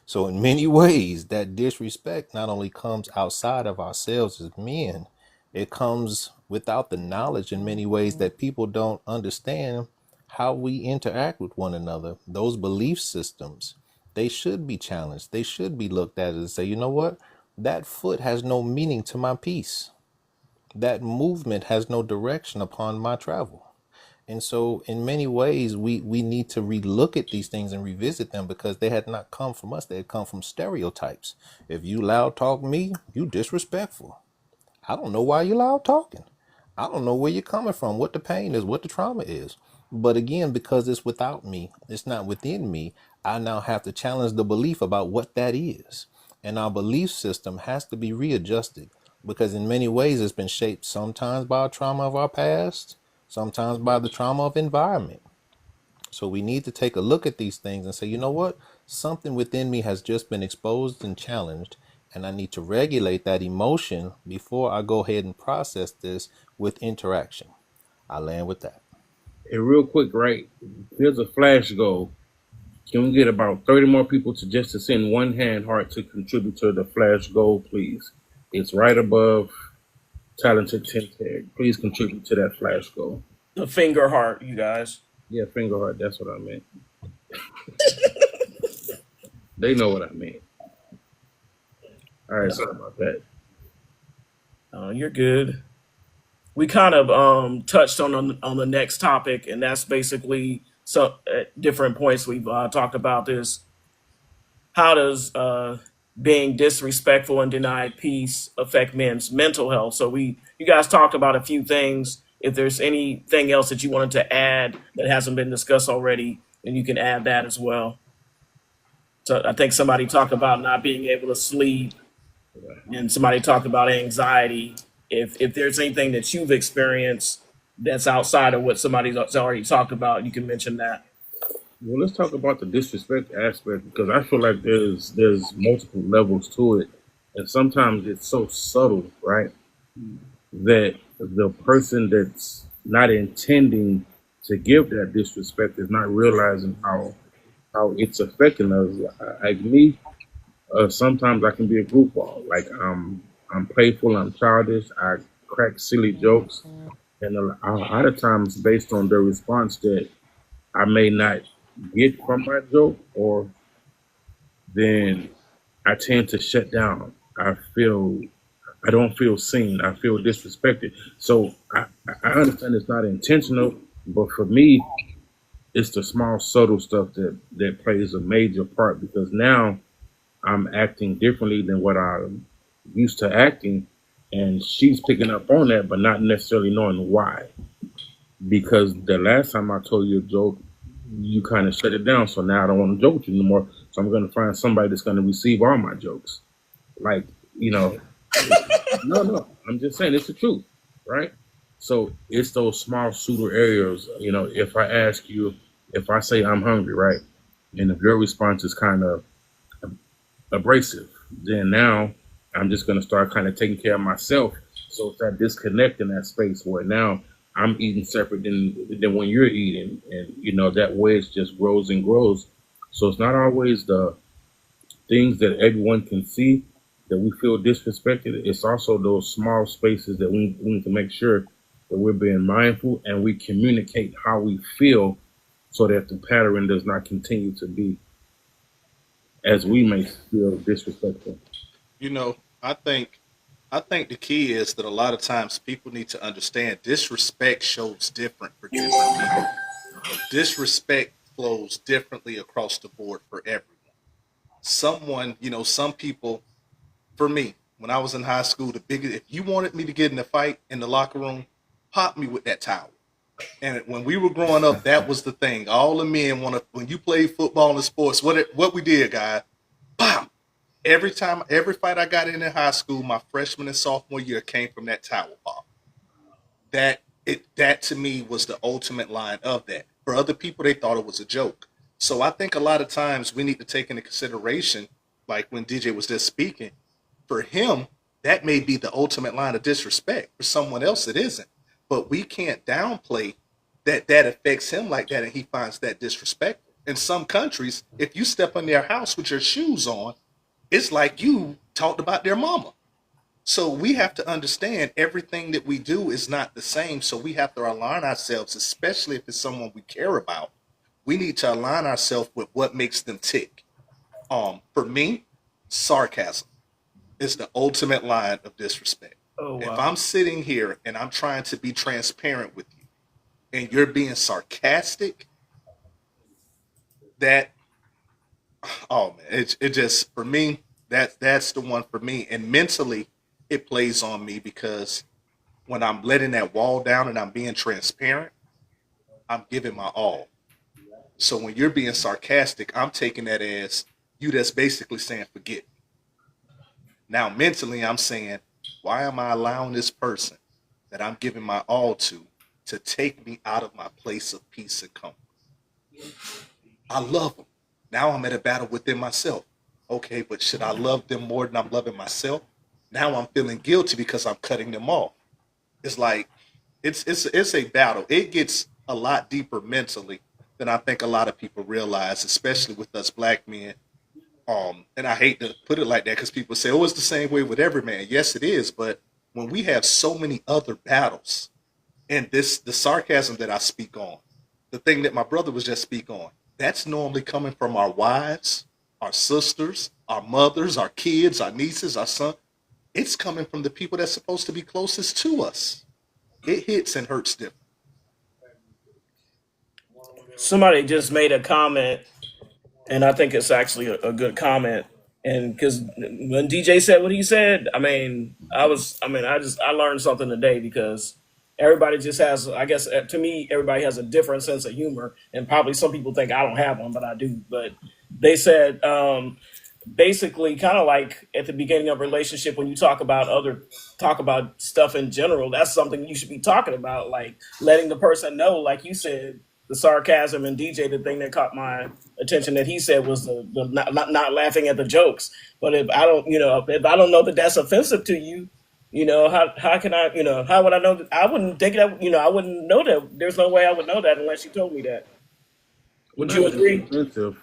So in many ways, that disrespect not only comes outside of ourselves as men, it comes without the knowledge in many ways that people don't understand how we interact with one another. Those belief systems, they should be challenged. They should be looked at and say, you know what? That foot has no meaning to my peace. That movement has no direction upon my travel. And so in many ways, we need to relook at these things and revisit them because they had not come from us. They had come from stereotypes. If you loud talk me, you disrespectful. I don't know why you loud talking. I don't know where you're coming from, what the pain is, what the trauma is. But again, because it's without me, it's not within me, I now have to challenge the belief about what that is. And our belief system has to be readjusted because in many ways it's been shaped sometimes by trauma of our past, sometimes by the trauma of environment. So we need to take a look at these things and say, you know what? Something within me has just been exposed and challenged, and I need to regulate that emotion before I go ahead and process this with interaction. I land with that. Hey, real quick, right? Here's a flash goal. Can we get about 30 more people to send one hand heart to contribute to the flash goal, please? It's right above Talented Tin Tag. Please contribute to that flash goal. The finger heart, you guys. Yeah, finger heart. That's what I meant. They know what I mean. All right, sorry about that. You're good. We kind of touched on the next topic, and that's basically some at different points we've talked about this. How does being disrespectful and denied peace affect men's mental health? So you guys talked about a few things. If there's anything else that you wanted to add that hasn't been discussed already, then you can add that as well. So I think somebody talked about not being able to sleep, and somebody talked about anxiety. If there's anything that you've experienced that's outside of what somebody's already talked about, you can mention that. Well, let's talk about the disrespect aspect because I feel like there's multiple levels to it, and sometimes it's so subtle, right? That the person that's not intending to give that disrespect is not realizing how it's affecting us. Like me, sometimes I can be a goofball. Like I'm playful, I'm childish, I crack silly jokes, and a lot of times based on the response that I may not get from my joke, or then I tend to shut down. I don't feel seen. I feel disrespected. So I understand it's not intentional, but for me, it's the small, subtle stuff that plays a major part because now I'm acting differently than what I'm used to acting, and she's picking up on that, but not necessarily knowing why. Because the last time I told you a joke, you kind of shut it down. So now I don't want to joke with you anymore. So I'm going to find somebody that's going to receive all my jokes. Like, no, I'm just saying it's the truth, right? So it's those small pseudo areas. If I ask you, if I say I'm hungry, right? And if your response is kind of abrasive, then now I'm just going to start kind of taking care of myself. So it's that disconnect in that space where now I'm eating separate than when you're eating. And, that wedge just grows and grows. So it's not always the things that everyone can see that we feel disrespected. It's also those small spaces that we need to make sure that we're being mindful and we communicate how we feel so that the pattern does not continue to be as we may feel disrespectful. I think I think the key is that a lot of times people need to understand disrespect shows different for different people. Disrespect flows differently across the board for everyone. Someone, some people, for me, when I was in high school, the biggest, if you wanted me to get in a fight in the locker room, pop me with that towel. And when we were growing up, that was the thing. All the men want to, when you play football and sports, what we did, guys, pop. Every fight I got in high school, my freshman and sophomore year came from that towel pop. That to me was the ultimate line of that. For other people, they thought it was a joke. So I think a lot of times we need to take into consideration, like when DJ was just speaking, for him, that may be the ultimate line of disrespect. For someone else, it isn't. But we can't downplay that affects him like that and he finds that disrespectful. In some countries, if you step in their house with your shoes on, it's like you talked about their mama. So we have to understand everything that we do is not the same. So we have to align ourselves, especially if it's someone we care about. We need to align ourselves with what makes them tick. For me, sarcasm is the ultimate line of disrespect. Oh If wow. I'm sitting here and I'm trying to be transparent with you and you're being sarcastic, that oh man, it just for me, that's the one for me. And mentally it plays on me because when I'm letting that wall down and I'm being transparent, I'm giving my all. So when you're being sarcastic, I'm taking that as you that's basically saying forget me. Now mentally I'm saying, why am I allowing this person that I'm giving my all to take me out of my place of peace and comfort? I love them. Now I'm at a battle within myself. Okay, but should I love them more than I'm loving myself? Now I'm feeling guilty because I'm cutting them off. It's like it's a battle. It gets a lot deeper mentally than I think a lot of people realize, especially with us black men. And I hate to put it like that because people say, "Oh, it's the same way with every man." Yes, it is. But when we have so many other battles, and the sarcasm that I speak on, the thing that my brother was just speak on, that's normally coming from our wives, our sisters, our mothers, our kids, our nieces, our son. It's coming from the people that's supposed to be closest to us. It hits and hurts different. Somebody just made a comment, and I think it's actually a good comment. And because when DJ said what he said, I learned something today because everybody just has, I guess, to me, everybody has a different sense of humor, and probably some people think I don't have one, but I do. But they said, basically, kind of like at the beginning of a relationship, when you talk about stuff in general, that's something you should be talking about, like letting the person know, like you said, the sarcasm. And DJ, the thing that caught my attention that he said was the not laughing at the jokes. But if I don't, if I don't know that that's offensive to you, how can I, how would I know that? I wouldn't think that, I wouldn't know that. There's no way I would know that unless you told me that. Would you Not agree? offensive.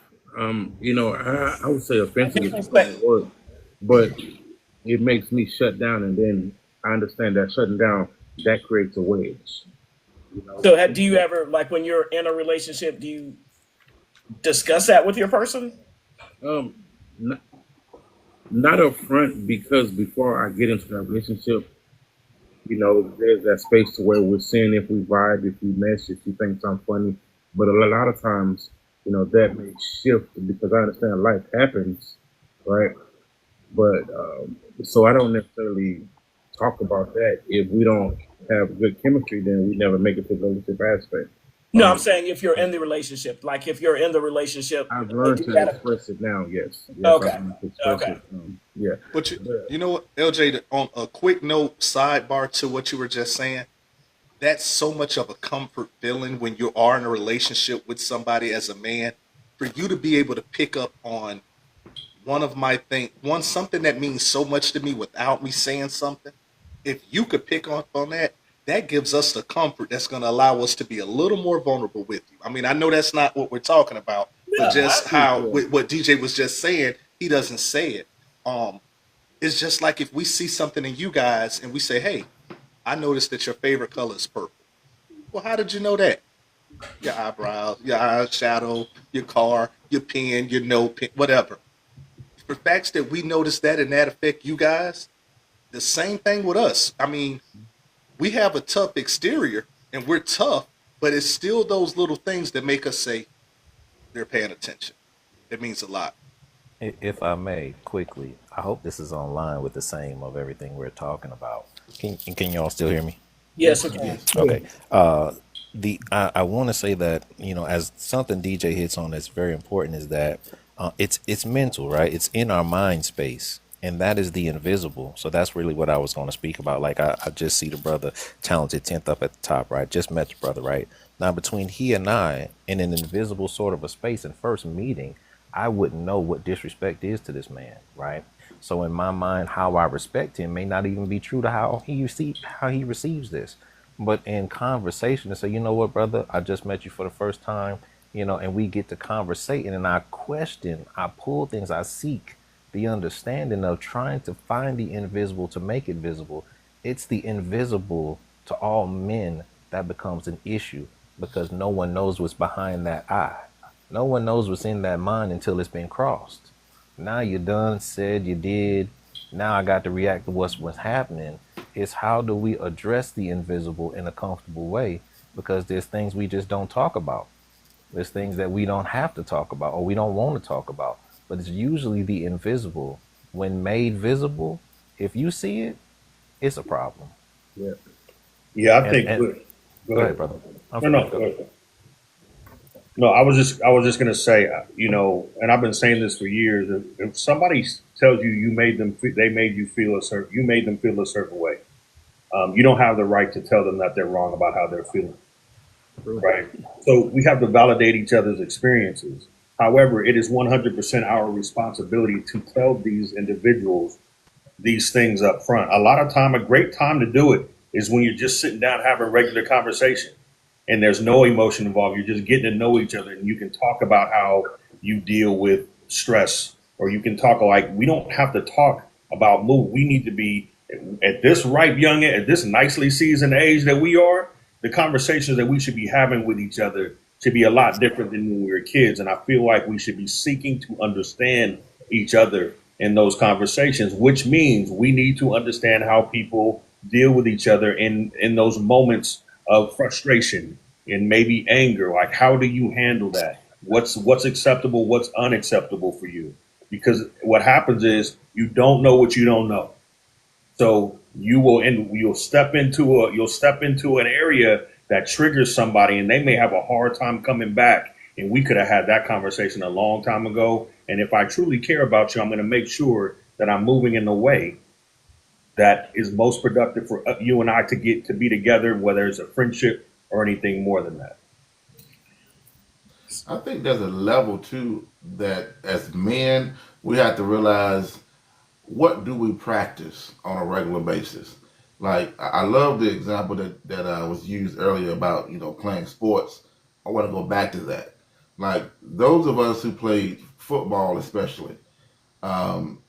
I would say offensive is the Disrespect. wrong word, but it makes me shut down, and then I understand that shutting down that creates a wedge. You know, So do you ever, like when you're in a relationship, do you discuss that with your person? um, not, not up front because before I get into that relationship, there's that space to where we're seeing if we vibe, if we mesh, if you think I'm funny. But a lot of times, that may shift because I understand life happens, right? But so I don't necessarily talk about that. If we don't have good chemistry, then we never make it to the relationship aspect. No, I'm Um, saying if you're in the relationship, like if you're in the relationship I've and learned you to gotta, express it now. Yes, I've okay, learned to express okay. it. Yeah, But you, but you know what, LJ, on a quick note, sidebar to what you were just saying, that's so much of a comfort feeling when you are in a relationship with somebody as a man, for you to be able to pick up on something that means so much to me without me saying something. If you could pick up on that, that gives us the comfort that's going to allow us to be a little more vulnerable with you. I mean, I know that's not what we're talking about, but Yeah, just how yeah. with what DJ was just saying, he doesn't say it. Um, it's just like if we see something in you guys and we say, "Hey, I noticed that your favorite color is purple." Well, how did you know that? Your eyebrows, your eyeshadow, your car, your pen, your nose pen, whatever. The facts that we noticed that and that affect you guys, The same thing with us. I mean, we have a tough exterior and we're tough, but it's still those little things that make us say they're paying attention. It means a lot. If I may, quickly, I hope this is online with the same of everything we're talking about. Can y'all still hear me? Yes, okay. Yes. Okay. I want to say that, as something DJ hits on that's very important is that it's mental, right? It's in our mind space, and that is the invisible. So that's really what I was going to speak about. Like I just see the brother talented 10th up at the top, right? Just met the brother, right? Now between he and I in an invisible sort of a space and first meeting, I wouldn't know what disrespect is to this man, right? So in my mind, how I respect him may not even be true to how he receives this. But in conversation, to say, you know what, brother, I just met you for the first time, and we get to conversating, and I question, I pull things, I seek the understanding of trying to find the invisible to make it visible. It's the invisible to all men that becomes an issue because no one knows what's behind that eye. No one knows what's in that mind until it's been crossed. Now you're done, said you did. Now I got to react to what's happening. It's how do we address the invisible in a comfortable way? Because there's things we just don't talk about. There's things that we don't have to talk about or we don't want to talk about. But it's usually the invisible. When made visible, if you see it, it's a problem. Yeah, I And, think. and Go go ahead, ahead. brother. I'm No, finished. go Go. ahead. No, I was just gonna say, and I've been saying this for years. If somebody tells you they made you feel you made them feel a certain way, you don't have the right to tell them that they're wrong about how they're feeling, right? So we have to validate each other's experiences. However, it is 100% our responsibility to tell these individuals these things up front. A lot of time, a great time to do it is when you're just sitting down having regular conversation and there's no emotion involved. You're just getting to know each other and you can talk about how you deal with stress, or you can talk like, we don't have to talk about mood. We need to be at this ripe young, at this nicely seasoned age that we are, the conversations that we should be having with each other should be a lot different than when we were kids. And I feel like we should be seeking to understand each other in those conversations, which means we need to understand how people deal with each other in those moments of frustration and maybe anger. Like, how do you handle that? What's acceptable? What's unacceptable for you? Because what happens is you don't know what you don't know. So you'll step into an area that triggers somebody, and they may have a hard time coming back. And we could have had that conversation a long time ago. And if I truly care about you, I'm going to make sure that I'm moving in the way that is most productive for you and I to get to be together, whether it's a friendship or anything more than that. I think there's a level too that as men we have to realize, what do we practice on a regular basis? Like I love the example that was used earlier about playing sports. I want to go back to that. Like those of us who played football, especially,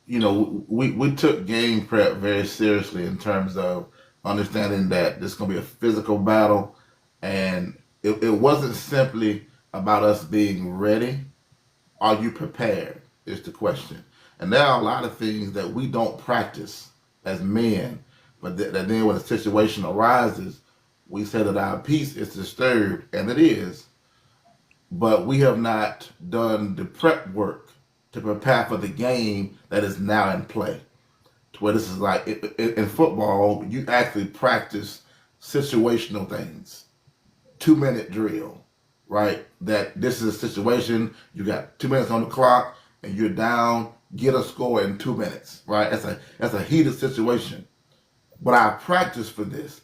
we took game prep very seriously in terms of understanding that this is going to be a physical battle, and it wasn't simply about us being ready. Are you prepared? Is the question. And there are a lot of things that we don't practice as men, but that then when a situation arises, we say that our peace is disturbed, and it is, but we have not done the prep work to prepare for the game that is now in play. To where this is like in football, you actually practice situational things. 2-minute drill, right? That this is a situation, you got 2 minutes on the clock and you're down, get a score in 2 minutes, right? That's a heated situation. But I practice for this.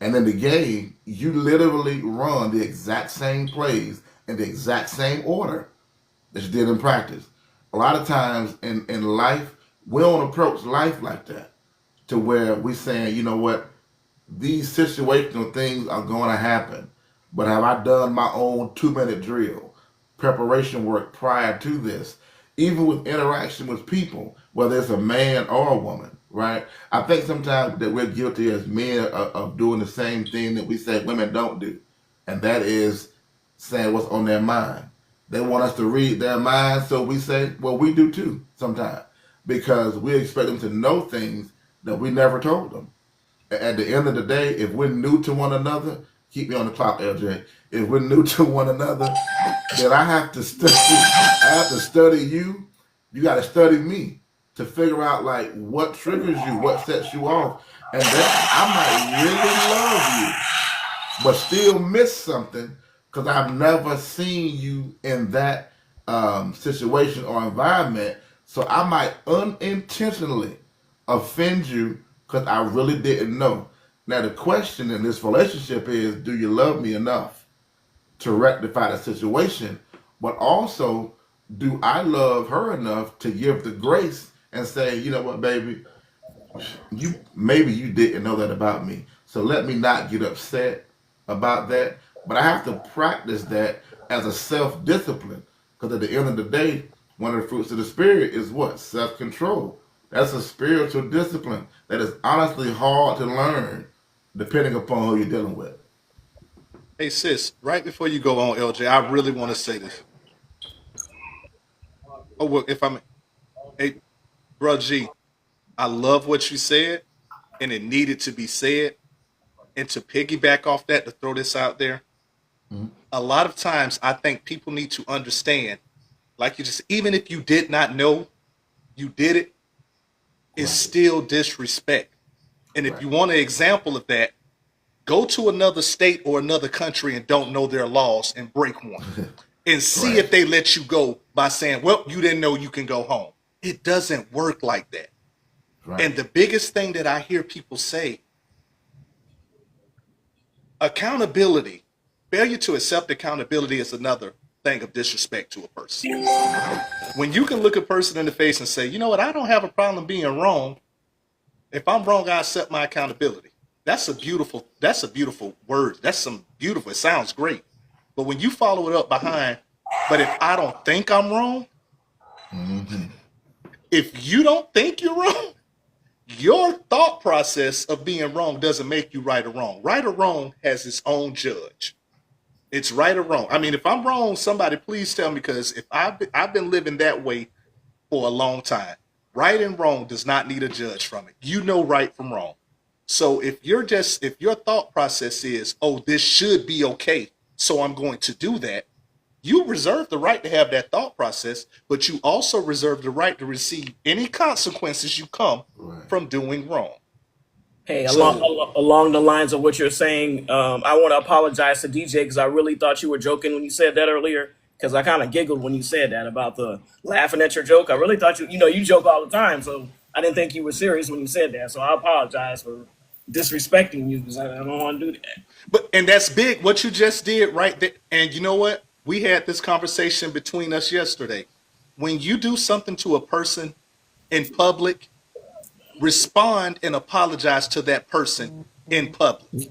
And in the game, you literally run the exact same plays in the exact same order that you did in practice. A lot of times in life, we don't approach life like that, to where we're saying, you know what, these situational things are going to happen, but have I done my own 2-minute drill, preparation work prior to this, even with interaction with people, whether it's a man or a woman, right? I think sometimes that we're guilty as men of doing the same thing that we say women don't do, and that is saying what's on their mind. They want us to read their minds, so we say, well, we do too sometimes, because we expect them to know things that we never told them. At the end of the day, if we're new to one another, keep me on the clock, LJ. If we're new to one another, then I have to study. I have to study you. You got to study me to figure out like what triggers you, what sets you off, and then I might really love you, but still miss something because I've never seen you in that situation or environment. So I might unintentionally offend you because I really didn't know. Now the question in this relationship is, do you love me enough to rectify the situation? But also, do I love her enough to give the grace and say, you know what, baby, maybe you didn't know that about me. So let me not get upset about that. But I have to practice that as a self-discipline. Because at the end of the day, one of the fruits of the spirit is what? Self-control. That's a spiritual discipline that is honestly hard to learn depending upon who you're dealing with. Hey, sis, right before you go on, LJ, I really want to say this. Oh, well, if I'm, hey, bro, G, I love what you said, and it needed to be said. And to piggyback off that, to throw this out there, a lot of times I think people need to understand, like you just, even if you did not know you did it, it's still disrespect. And if you want an example of that, go to another state or another country and don't know their laws and break one. And see if they let you go by saying, well, you didn't know you can go home. It doesn't work like that. And the biggest thing that I hear people say, accountability, failure to accept accountability is another thing of disrespect to a person. When you can look a person in the face and say, you know what, I don't have a problem being wrong. If I'm wrong, I accept my accountability. That's a beautiful word. That's some beautiful, it sounds great. But when you follow it up behind, but if I don't think I'm wrong, if you don't think you're wrong, your thought process of being wrong doesn't make you right or wrong. Right or wrong has its own judge. It's right or wrong. I mean, if I'm wrong, somebody please tell me, because if I've been living that way for a long time. Right and wrong does not need a judge from it. You know right from wrong. So if your thought process is, oh, this should be okay, so I'm going to do that, you reserve the right to have that thought process, but you also reserve the right to receive any consequences you come from doing wrong. Hey, along the lines of what you're saying, I want to apologize to DJ because I really thought you were joking when you said that earlier. Because I kind of giggled when you said that about the laughing at your joke. I really thought you joke all the time, so I didn't think you were serious when you said that. So I apologize for disrespecting you because I don't want to do that. And that's big what you just did right there. And you know what? We had this conversation between us yesterday. When you do something to a person in public, respond and apologize to that person in public.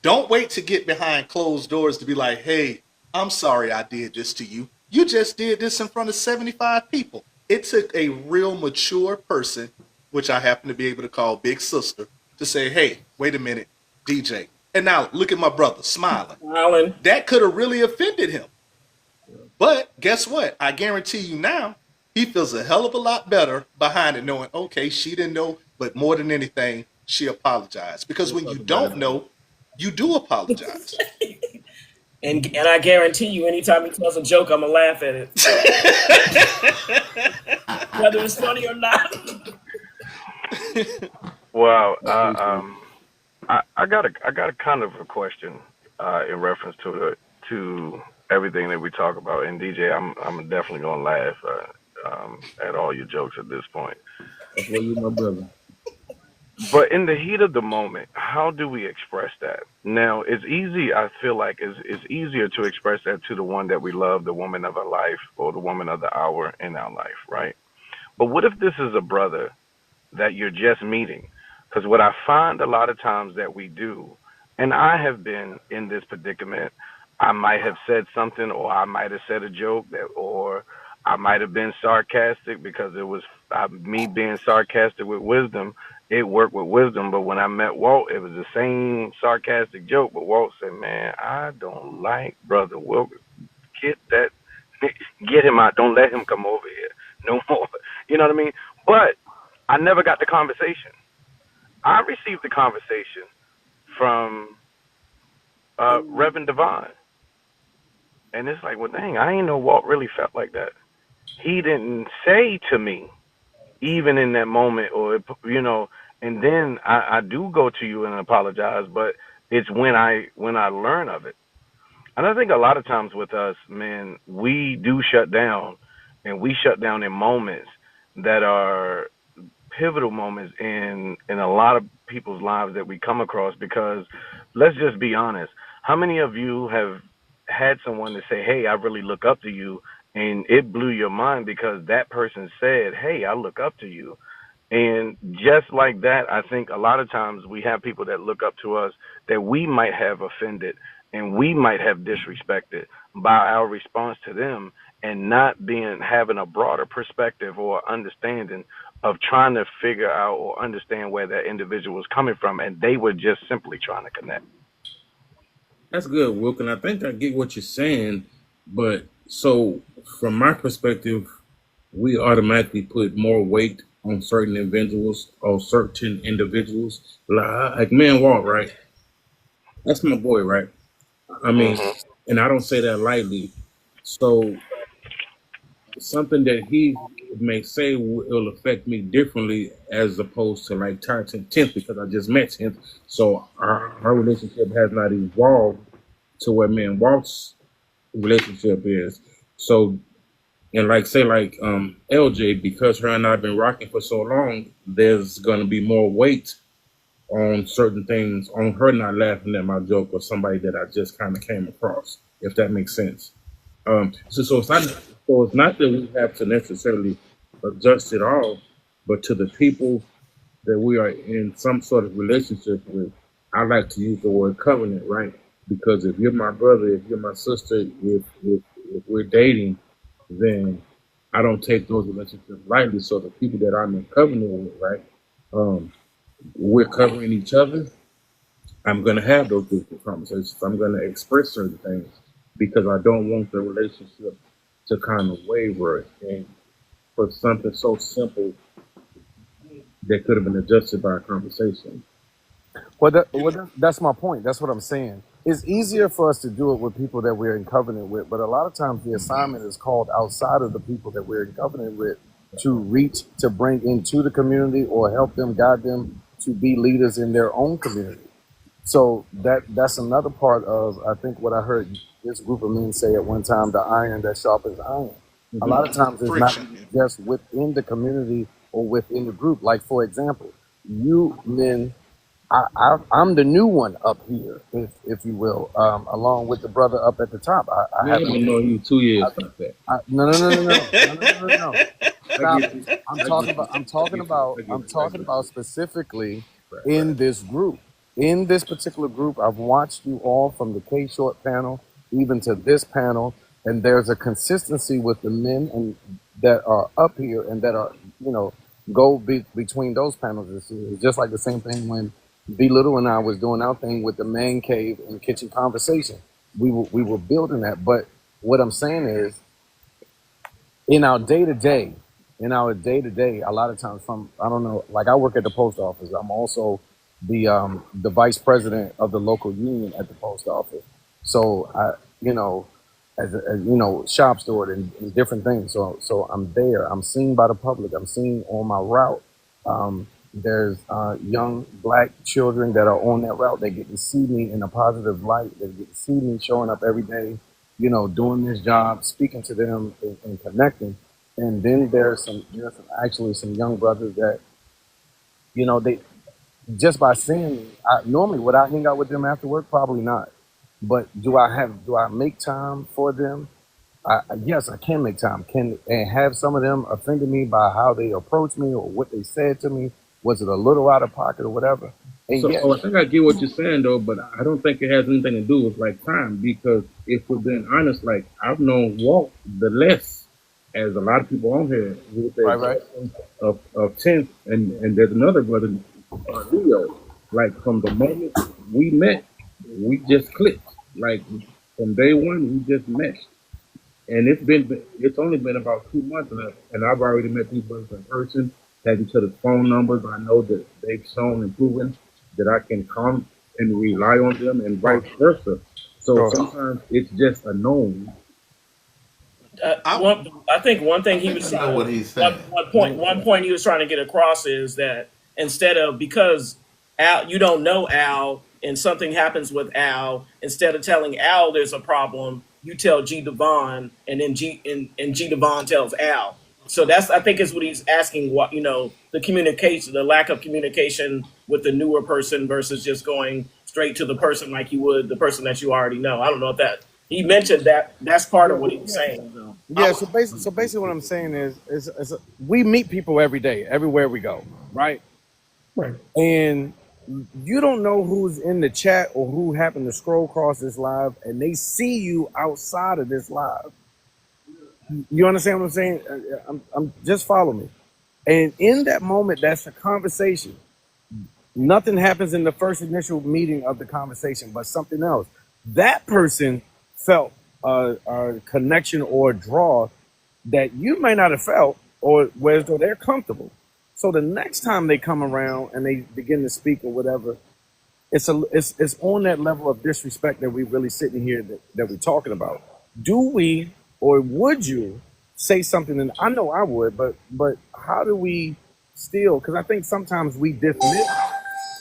Don't wait to get behind closed doors to be like, hey, I'm sorry I did this to you. You just did this in front of 75 people. It took a real mature person, which I happen to be able to call Big Sister, to say, hey, wait a minute, DJ. And now look at my brother smiling. That could have really offended him. But guess what? I guarantee you now, he feels a hell of a lot better behind it, knowing, okay, she didn't know, but more than anything, she apologized. Because when you don't know, you do apologize. And I guarantee you, anytime he tells a joke, I'm gonna laugh at it, whether it's funny or not. Well, I got a kind of a question in reference to everything that we talk about. And DJ, I'm definitely gonna laugh at all your jokes at this point. That's why you're my brother. But in the heat of the moment, how do we express that? Now, it's easy. I feel like it's easier to express that to the one that we love, the woman of our life, or the woman of the hour in our life, right? But what if this is a brother that you're just meeting? Because what I find a lot of times that we do, and I have been in this predicament, I might have said something, or I might have said a joke, or I might have been sarcastic because it was me being sarcastic with wisdom. It worked with wisdom, but when I met Walt, it was the same sarcastic joke. But Walt said, man, I don't like Brother Wilkins. Get him out. Don't let him come over here no more. You know what I mean? But I never got the conversation. I received the conversation from Reverend Devon, and it's like, well, dang, I ain't know Walt really felt like that. He didn't say to me, even in that moment, or and then I do go to you and apologize, but it's when I learn of it. And I think a lot of times with us, man, we do shut down, and we shut down in moments that are pivotal moments in a lot of people's lives that we come across. Because let's just be honest, how many of you have had someone to say, "Hey, I really look up to you," and it blew your mind because that person said, "Hey, I look up to you." And just like that, I think a lot of times we have people that look up to us that we might have offended and we might have disrespected by our response to them, and not being having a broader perspective or understanding of trying to figure out or understand where that individual was coming from, and they were just simply trying to connect. That's good, Wilk, and I think I get what you're saying. But so, from my perspective, we automatically put more weight on certain individuals or certain individuals. Like Man Walt, right? That's my boy, right? I mean, Hmm. and I don't say that lightly. So something that he may say will affect me differently as opposed to like Tarleton 10th, because I just met 10th. So our relationship has not evolved to where me and Walt's relationship is. So, and like say like LJ, because her and I have been rocking for so long, there's gonna be more weight on certain things, on her not laughing at my joke or somebody that I just kind of came across, if that makes sense. So it's not that we have to necessarily adjust it all, but to the people that we are in some sort of relationship with, I like to use the word covenant, right? Because if you're my brother, if you're my sister, if we're dating, then I don't take those relationships lightly. So the people that I'm in covenant with, right? Um, we're covering each other. I'm going to have those difficult conversations. I'm going to express certain things because I don't want the relationship to kind of waver and for something so simple that could have been adjusted by a conversation. That's my point. That's what I'm saying. It's easier for us to do it with people that we're in covenant with, but a lot of times the assignment is called outside of the people that we're in covenant with to reach, to bring into the community or help them, guide them to be leaders in their own community. So that's another part of, I think, what I heard this group of men say at one time: the iron that sharpens iron. A lot of times it's not Friction. just within the community or within the group. Like, for example, you men, I'm the new one up here, if you will, along with the brother up at the top. I Man, I've been haven't. knowing you 2 years like that. No, no, no, no, no, no, no, no, no, no. I Stop get it. you. I get you. I get I'm you. I talking get about you. specifically Right, in right. this group. In this particular group, I've watched you all from the K Short panel even to this panel, and there's a consistency with the men and that are up here and that are, you know, between those panels. It's just like the same thing when B Little and I was doing our thing with the man cave and kitchen conversation. We were building that, but what I'm saying is, in our day to day, a lot of times, from, I don't know, like, I work at the post office. I'm also the vice president of the local union at the post office. So I, as shop steward and different things. So I'm there. I'm seen by the public. I'm seen on my route. There's young black children that are on that route. They get to see me in a positive light. They get to see me showing up every day, doing this job, speaking to them and connecting. And then actually some young brothers that, they just by seeing me, normally would I hang out with them after work? Probably not. But do I make time for them? Yes, I can make time. And have some of them offended me by how they approached me or what they said to me? Was it a little out of pocket or whatever? And So yet, I think I get what you're saying though, but I don't think it has anything to do with like time, because if we're being honest, like I've known Walt the less, as a lot of people on here, with the right. exception of 10th, and there's another brother, Leo. Like from the moment we met, we just clicked. Like from day one, we just meshed. And it's only been about 2 months, and I've already met these brothers in person. have each other's phone numbers. I know that they've shown and proven that I can come and rely on them, and vice versa. So Sure. sometimes it's just a known. I I think one thing I he think was I know trying what to he's saying. one point he was trying to get across is that instead of, because Al, you don't know Al and something happens with Al, instead of telling Al there's a problem, you tell G Devon, and then G Devon tells Al. So that's, I think, is what he's asking, what, the communication, the lack of communication with the newer person versus just going straight to the person like you would the person that you already know. I don't know if that, he mentioned that that's part of what he was saying. So Yeah. So basically, what I'm saying is we meet people every day, everywhere we go, right? Right. And you don't know who's in the chat or who happened to scroll across this live, and they see you outside of this live. You understand what I'm saying? I'm just follow me. And in that moment, that's a conversation. Nothing happens in the first initial meeting of the conversation, but something else. That person felt a connection or a draw that you may not have felt, or whereas though they're comfortable. So the next time they come around and they begin to speak or whatever, it's on that level of disrespect that we really sitting here that we're talking about. Do we, or would you say something? And I know I would, but how do we still? Because I think sometimes we dismiss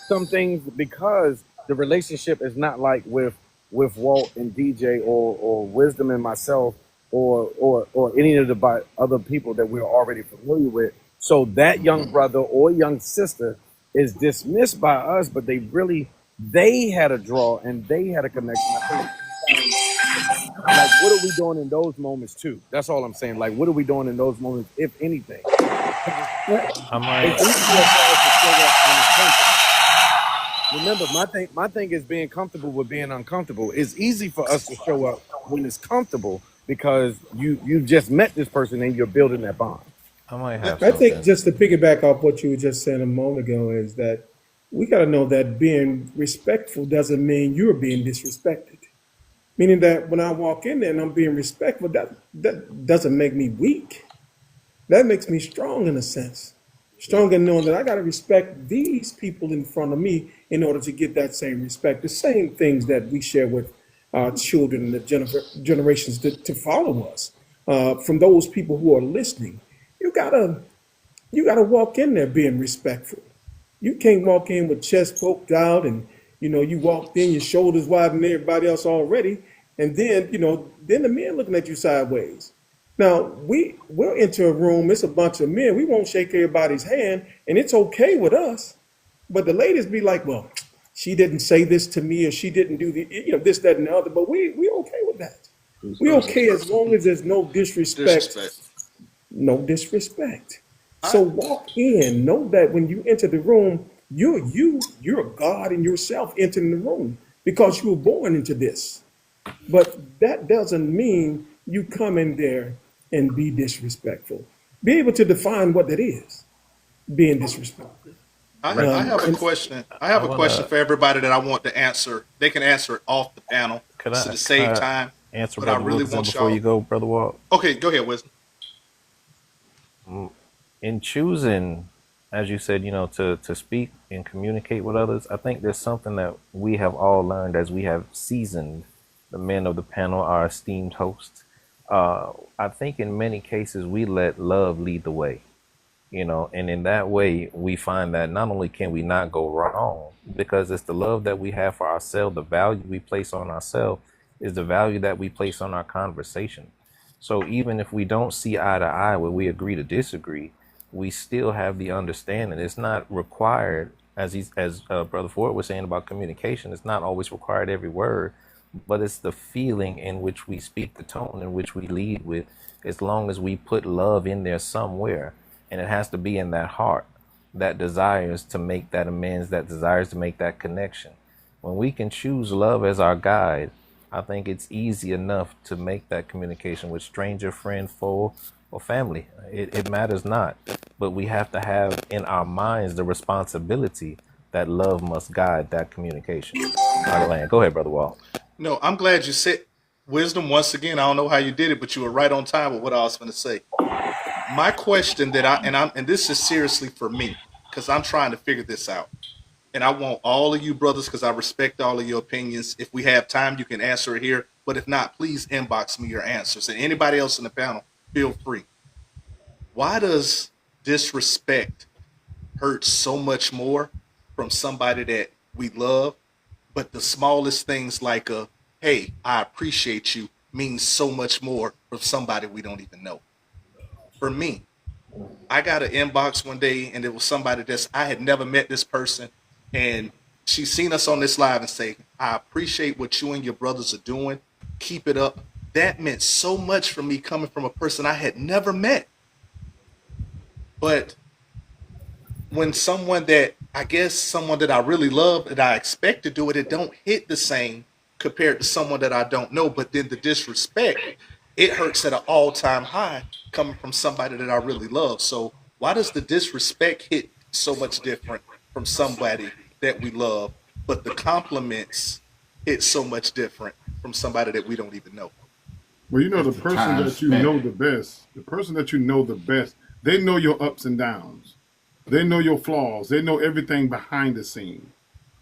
some things because the relationship is not like with Walt and DJ or Wisdom and myself or any of the other people that we're already familiar with. So that young brother or young sister is dismissed by us, but they had a draw and they had a connection. I think, like, what are we doing in those moments too? That's all I'm saying. Like, what are we doing in those moments, if anything? I It's might. easier for us to show up when it's comfortable. Remember, my thing is being comfortable with being uncomfortable. It's easy for us to show up when it's comfortable because you just met this person and you're building that bond. I might have I think something. just to piggyback off what you were just saying a moment ago is that we got to know that being respectful doesn't mean you're being disrespected. Meaning that when I walk in there and I'm being respectful, that doesn't make me weak. That makes me strong in a sense. Strong in knowing that I got to respect these people in front of me in order to get that same respect. The same things that we share with our children and the generations to follow us. From those people who are listening, you gotta walk in there being respectful. You can't walk in with chest poked out and you walked in, your shoulders wide than everybody else already, and then the men looking at you sideways. Now we'll enter a room, it's a bunch of men, we won't shake everybody's hand, and it's okay with us. But the ladies be like, well, she didn't say this to me, or she didn't do this, that, and the other. But we okay with that. We okay as long as there's no disrespect. No disrespect. So walk in. Know that when you enter the room, you're God in yourself entering the room because you were born into this. But that doesn't mean you come in there and be disrespectful. Be able to define what that is, being disrespectful. I have a And question. I have I a question wanna. for everybody that I want to answer. They can answer it off the panel Could to I? Could save I time. answer But I Brother really Wilkinson want before you y'all. go, Brother Walt? Okay, go ahead, Wisdom. In choosing, as you said, to speak and communicate with others, I think there's something that we have all learned as we have seasoned the men of the panel, our esteemed hosts. I think in many cases we let love lead the way, and in that way we find that not only can we not go wrong because it's the love that we have for ourselves, the value we place on ourselves is the value that we place on our conversation. So even if we don't see eye to eye where we agree to disagree, we still have the understanding. It's not required, as Brother Ford was saying about communication. It's not always required every word, but it's the feeling in which we speak, the tone in which we lead with. As long as we put love in there somewhere, and it has to be in that heart that desires to make that amends, that desires to make that connection. When we can choose love as our guide, I think it's easy enough to make that communication with stranger, friend, foe, or family. It matters not. But we have to have in our minds the responsibility that love must guide that communication. All right, land. Go ahead, Brother Walt. No, I'm glad you said Wisdom once again. I don't know how you did it, but you were right on time with what I was going to say. My question that and this is seriously for me because I'm trying to figure this out. And I want all of you brothers, because I respect all of your opinions. If we have time, you can answer it here. But if not, please inbox me your answers. And anybody else in the panel, feel free. Why does disrespect hurt so much more from somebody that we love, but the smallest things like a, hey, I appreciate you, means so much more from somebody we don't even know? For me, I got an inbox one day and it was somebody I had never met this person. And she seen us on this live and say, I appreciate what you and your brothers are doing. Keep it up. That meant so much for me coming from a person I had never met. But when someone that I really love that I expect to do it, it don't hit the same compared to someone that I don't know. But then the disrespect, it hurts at an all-time high coming from somebody that I really love. So why does the disrespect hit so much different from somebody that we love, but the compliments hit so much different from somebody that we don't even know? Well, you know, the It's the person time that you spent. know the best, they know your ups and downs. They know your flaws. They know everything behind the scene.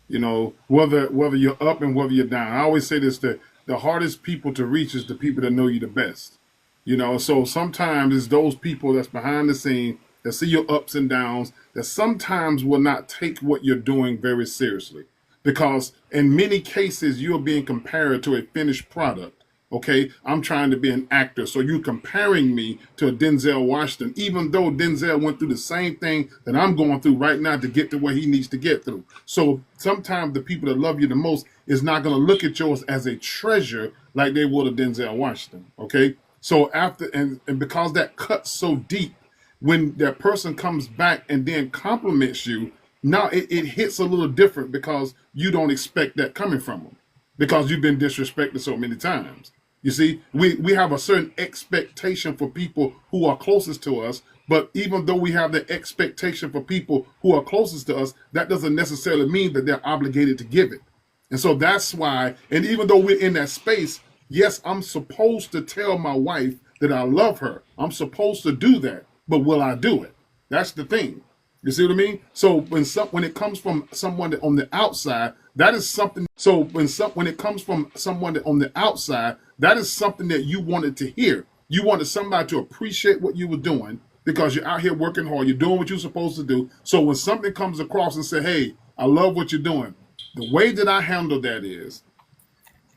You know, whether you're up and whether you're down. I always say this, that the hardest people to reach is the people that know you the best. You know, so sometimes it's those people that's behind the scene that see your ups and downs that sometimes will not take what you're doing very seriously. Because in many cases, you're being compared to a finished product. Okay, I'm trying to be an actor, so you're comparing me to a Denzel Washington, even though Denzel went through the same thing that I'm going through right now to get to where he needs to get through. So sometimes the people that love you the most is not going to look at yours as a treasure like they would a Denzel Washington. Okay, so after and because that cuts so deep, when that person comes back and then compliments you, now it hits a little different because you don't expect that coming from them because you've been disrespected so many times. You see, we have a certain expectation for people who are closest to us, but even though we have the expectation for people who are closest to us, that doesn't necessarily mean that they're obligated to give it. And so that's why, and even though we're in that space, yes, I'm supposed to tell my wife that I love her. I'm supposed to do that, but will I do it? That's the thing. You see what I mean? So when it comes from someone that on the outside, that is something. So when it comes from someone that on the outside, that is something that you wanted to hear. You wanted somebody to appreciate what you were doing because you're out here working hard. You're doing what you're supposed to do. So when something comes across and say, "Hey, I love what you're doing," the way that I handle that is,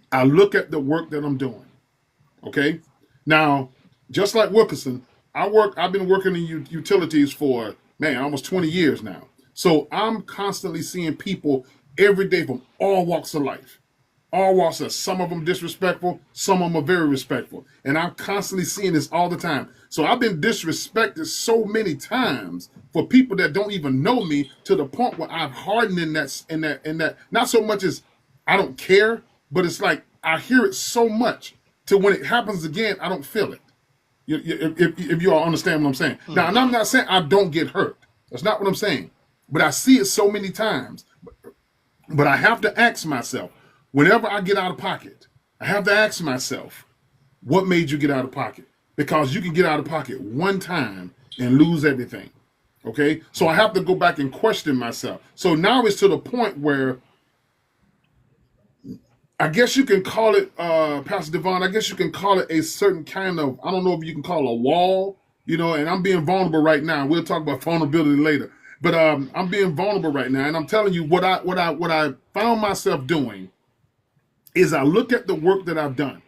I look at the work that I'm doing. Okay. Now, just like Wilkerson, I've been working in utilities for almost 20 years now. So I'm constantly seeing people every day from all walks of life. All walks of, some of them disrespectful, some of them are very respectful. And I'm constantly seeing this all the time. So I've been disrespected so many times for people that don't even know me to the point where I've hardened in that, not so much as I don't care, but it's like I hear it so much till when it happens again, I don't feel it. If you all understand what I'm saying. Now, and I'm not saying I don't get hurt. That's not what I'm saying. But I see it so many times. But I have to ask myself, whenever I get out of pocket, I have to ask myself, what made you get out of pocket? Because you can get out of pocket one time and lose everything. Okay? So I have to go back and question myself. So now it's to the point where I guess you can call it, Pastor Devon, I guess you can call it a certain kind of, I don't know if you can call it a wall, and I'm being vulnerable right now. We'll talk about vulnerability later. But I'm being vulnerable right now, and I'm telling you what I found myself doing is I look at the work that I've done,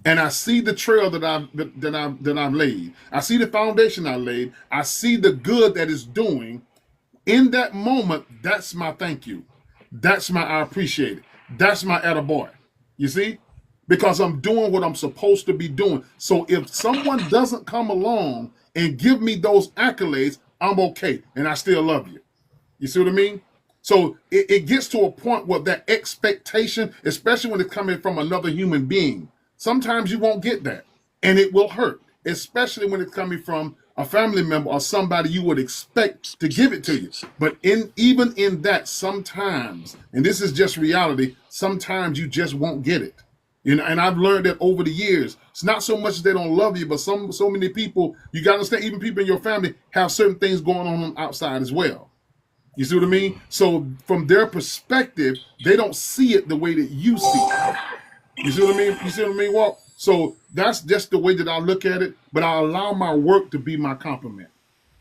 and I see the trail that I've laid. I see the foundation I laid. I see the good that it's doing. In that moment, that's my thank you. That's my I appreciate it. That's my attaboy. You see? Because I'm doing what I'm supposed to be doing. So if someone doesn't come along and give me those accolades, I'm okay. And I still love you. You see what I mean? So it gets to a point where that expectation, especially when it's coming from another human being, sometimes you won't get that. And it will hurt, especially when it's coming from a family member or somebody you would expect to give it to you. But even in that, sometimes, and this is just reality, sometimes you just won't get it. You know, and I've learned that over the years. It's not so much they don't love you, but so many people, you got to understand, even people in your family have certain things going on outside as well. You see what I mean? So from their perspective, they don't see it the way that you see it. You see what I mean? You see what I mean, Walt? So that's just the way that I look at it, but I allow my work to be my compliment.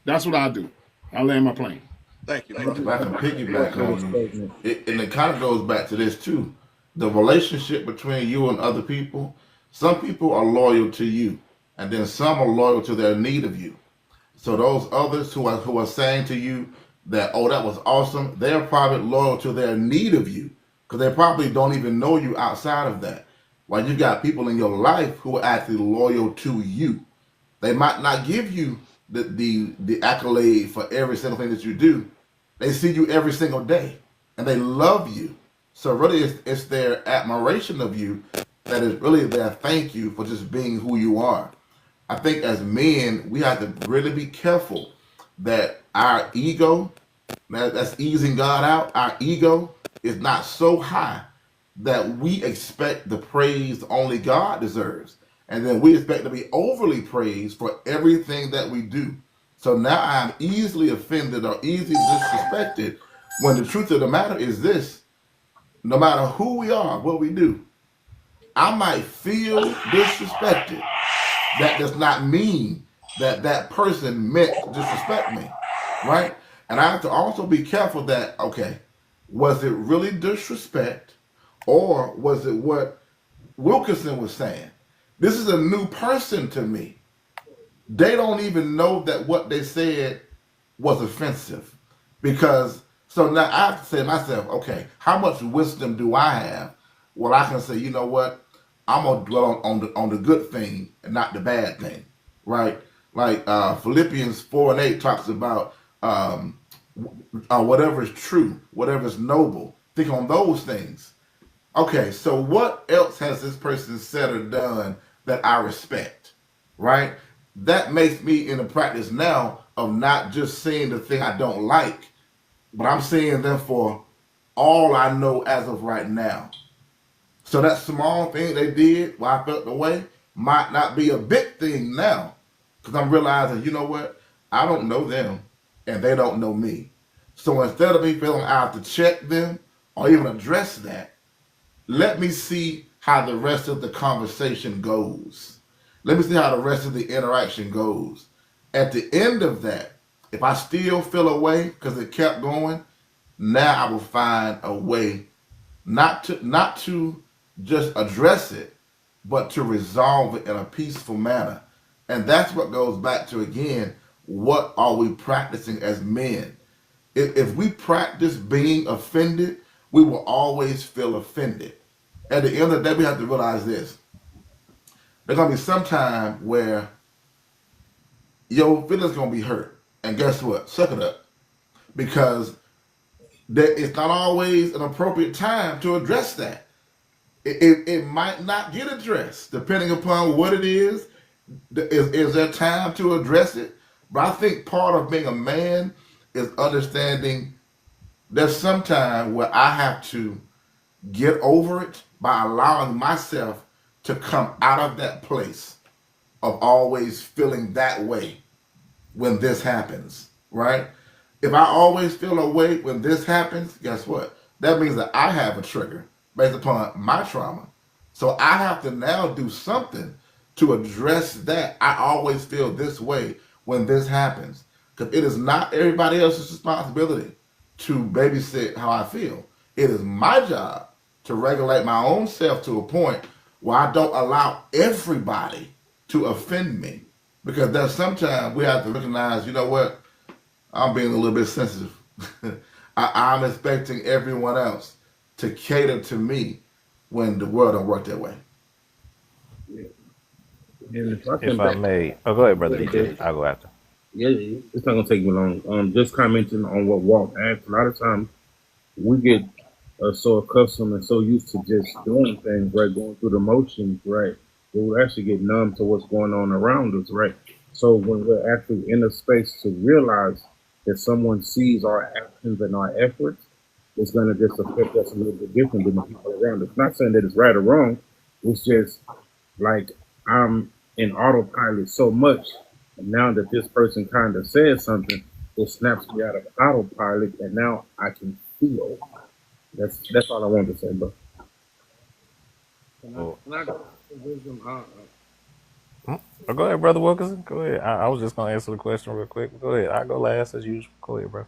That's what I do. I land my plane. Thank you, If brother. I can piggyback Good on you, statement. and it kind of goes back to this too. The relationship between you and other people, some people are loyal to you, and then some are loyal to their need of you. So those others who are saying to you that, oh, that was awesome, they're probably loyal to their need of you because they probably don't even know you outside of that. While you got people in your life who are actually loyal to you. They might not give you the accolade for every single thing that you do. They see you every single day, and they love you. So really, it's their admiration of you that is really their thank you for just being who you are. I think as men, we have to really be careful that our ego, that's easing God out, our ego is not so high that we expect the praise only God deserves. And then we expect to be overly praised for everything that we do. So now I'm easily offended or easily disrespected when the truth of the matter is this: no matter who we are, what we do, I might feel disrespected. That does not mean that that person meant to disrespect me, right? And I have to also be careful that, okay, was it really disrespect or was it what Wilkerson was saying? This is a new person to me. They don't even know that what they said was offensive. Because, so now I have to say to myself, okay, how much wisdom do I have? Well, I can say, you know what? I'm going to dwell on the good thing and not the bad thing, right? Like Philippians 4:8 talks about whatever is true, whatever is noble. Think on those things. Okay, so what else has this person said or done that I respect, right? That makes me in the practice now of not just seeing the thing I don't like, but I'm seeing them for all I know as of right now. So that small thing they did while I felt the way might not be a big thing now, because I'm realizing, you know what? I don't know them, and they don't know me. So instead of me feeling I have to check them or even address that, let me see how the rest of the conversation goes. Let me see how the rest of the interaction goes. At the end of that, if I still feel a way because it kept going, now I will find a way not to just address it, but to resolve it in a peaceful manner. And that's what goes back to, again, what are we practicing as men? If we practice being offended, we will always feel offended. At the end of the day, we have to realize this. There's going to be some time where your feelings going to be hurt. And guess what? Suck it up. Because it's not always an appropriate time to address that. It might not get addressed, depending upon what it is. Is there time to address it? But I think part of being a man is understanding there's some time where I have to get over it by allowing myself to come out of that place of always feeling that way when this happens, right? If I always feel a way when this happens, guess what? That means that I have a trigger based upon my trauma. So I have to now do something to address that. I always feel this way when this happens, because it is not everybody else's responsibility to babysit how I feel. It is my job to regulate my own self to a point where I don't allow everybody to offend me. Because there's sometimes we have to recognize, you know what, I'm being a little bit sensitive. I'm expecting everyone else to cater to me when the world don't work that way. Yeah. And if I If come I back, may, oh, go ahead, brother DJ. I'll go after. yeah, it's not gonna take me long. Just commenting on what Walt asked. A lot of times we get so accustomed and so used to just doing things, right, going through the motions, right, that we actually get numb to what's going on around us, right. So when we're actually in a space to realize that someone sees our actions and our efforts, it's going to just affect us a little bit different than the people around us. Not saying that it's right or wrong, It's just like I'm in autopilot so much, and now that this person kind of says something, it snaps me out of autopilot, and now I can feel. That's all I wanted to say, bro. Oh, Can I go to wisdom? oh, go ahead, brother Wilkerson. Go ahead. I was just gonna answer the question real quick. Go ahead. I go last as usual. Go ahead, bro.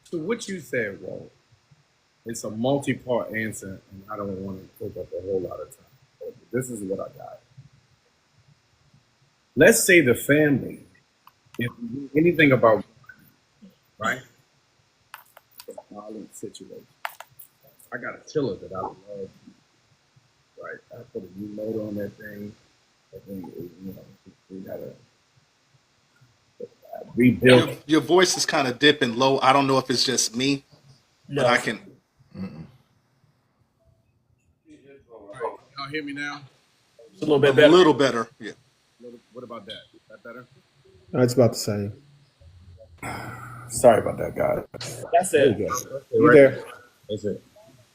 So what you said, Walt, it's a multi-part answer, and I don't want to take up a whole lot of time. But this is what I got. Let's say the family, if you knew anything about, right, a violent situation. I got a tiller that I love, right? I put a new motor on that thing. I think, we got to rebuild Your it. your voice is kind of dipping low. I don't know if it's just me, but No, I can. Y'all hear me now? it's a little A bit better. little better. Yeah. What about that? Is that better? It's about the same. Sorry about that, guys. That's There you it. go. You there? That's it.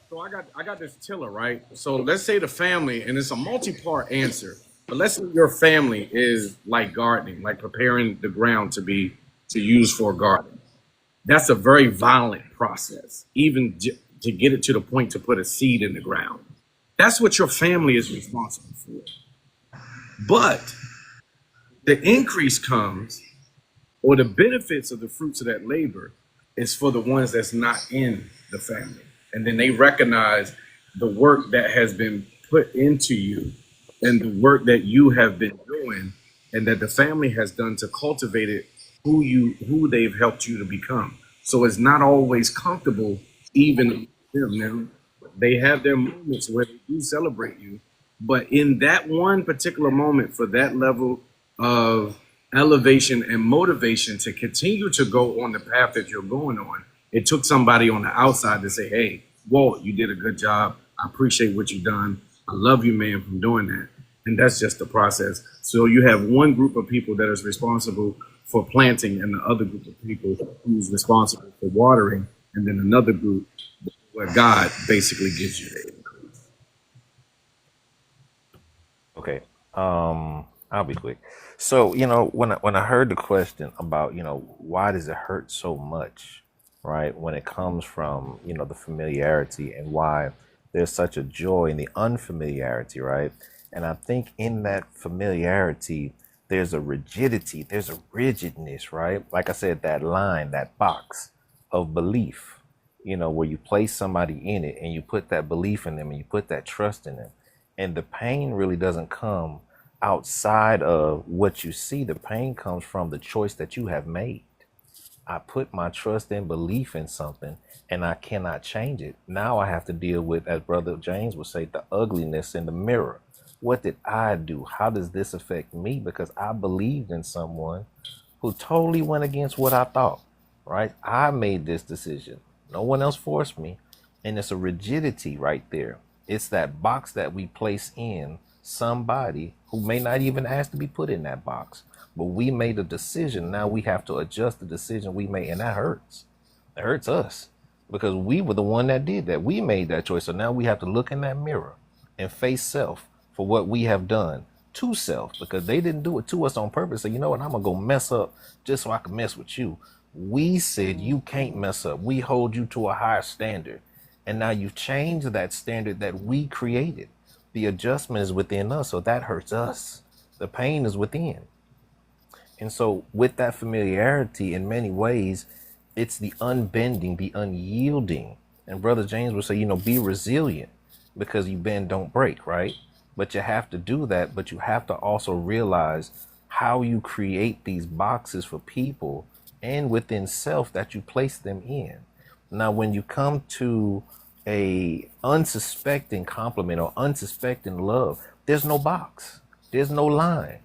So I got this tiller, right? So let's say the family, and it's a multi-part answer, but let's say your family is like gardening, like preparing the ground to use for gardening. That's a very violent process, even to get it to the point to put a seed in the ground. That's what your family is responsible for. But the increase comes, or the benefits of the fruits of that labor is for the ones that's not in the family. And then they recognize the work that has been put into you and the work that you have been doing and that the family has done to cultivate it, who they've helped you to become. So it's not always comfortable, even them. Now, they have their moments where they do celebrate you, but in that one particular moment, for that level of elevation and motivation to continue to go on the path that you're going on, it took somebody on the outside to say, hey, Walt, you did a good job. I appreciate what you've done. I love you, man, for doing that. And that's just the process. So you have one group of people that is responsible for planting and the other group of people who's responsible for watering, and then another group where God basically gives you the increase. Okay. I'll be quick. So, when I heard the question about, why does it hurt so much, right? When it comes from, the familiarity, and why there's such a joy in the unfamiliarity, right? And I think in that familiarity, there's a rigidity, there's a rigidness, right? Like I said, that line, that box of belief, where you place somebody in it and you put that belief in them and you put that trust in them. And the pain really doesn't come outside of what you see. The pain comes from the choice that you have made. I put my trust and belief in something and I cannot change it. Now I have to deal with, as Brother James would say, the ugliness in the mirror. What did I do? How does this affect me? Because I believed in someone who totally went against what I thought, right? I made this decision. No one else forced me. And it's a rigidity right there. It's that box that we place in somebody who may not even ask to be put in that box. But we made a decision. Now we have to adjust the decision we made. And that hurts. It hurts us because we were the one that did that. We made that choice. So now we have to look in that mirror and face self for what we have done to self, because they didn't do it to us on purpose. So you know what? I'm going to go mess up just so I can mess with you. We said you can't mess up. We hold you to a higher standard. And now you've changed that standard that we created. The adjustment is within us. So that hurts us. The pain is within. And so with that familiarity, in many ways, it's the unbending, the unyielding. And Brother James would say, be resilient, because you bend, don't break, right? But you have to do that. But you have to also realize how you create these boxes for people and within self that you place them in. Now, when you come to a unsuspecting compliment or unsuspecting love, there's no box. There's no line.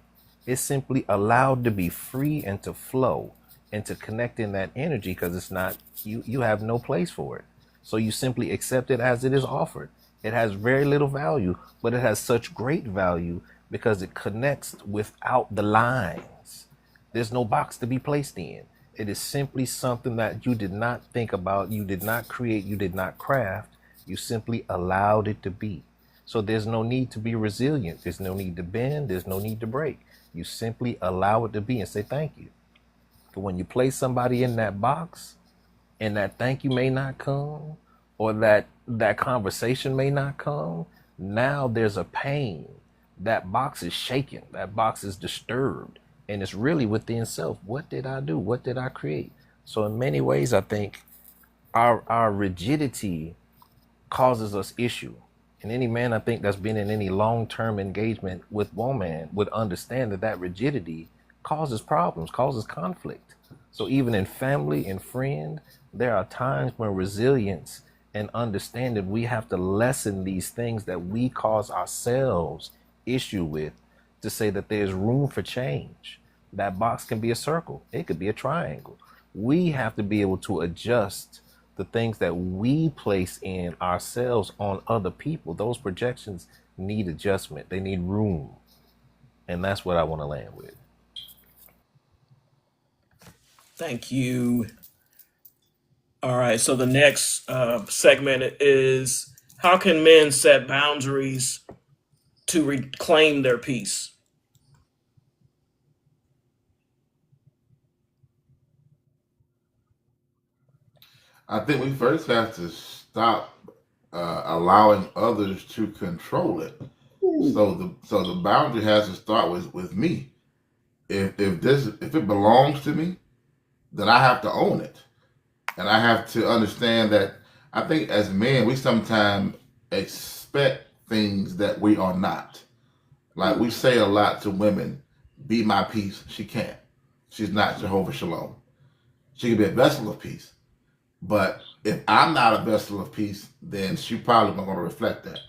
It's simply allowed to be free and to flow and to connect in that energy, because it's not, you have no place for it. So you simply accept it as it is offered. It has very little value, but it has such great value because it connects without the lines. There's no box to be placed in. It is simply something that you did not think about, you did not create, you did not craft. You simply allowed it to be. So there's no need to be resilient. There's no need to bend. There's no need to break. You simply allow it to be and say thank you. But when you place somebody in that box and that thank you may not come, or that conversation may not come, now there's a pain. That box is shaken. That box is disturbed. And it's really within self. What did I do? What did I create? So in many ways, I think our rigidity causes us issue. And any man, I think, that's been in any long-term engagement with woman would understand that rigidity causes problems, causes conflict. So even in family and friend, there are times when resilience and understanding, we have to lessen these things that we cause ourselves issue with, to say that there's room for change. That box can be a circle. It could be a triangle. We have to be able to adjust the things that we place in ourselves on other people. Those projections need adjustment. They need room. And that's what I want to land with. Thank you. All right. So the next segment is, how can men set boundaries to reclaim their peace? I think we first have to stop allowing others to control it. So the boundary has to start with me. If it belongs to me, then I have to own it, and I have to understand that. I think as men, we sometimes expect things that we are not. Like we say a lot to women, "Be my peace." She can't. She's not Jehovah Shalom. She can be a vessel of peace. But if I'm not a vessel of peace, then she probably not going to reflect that.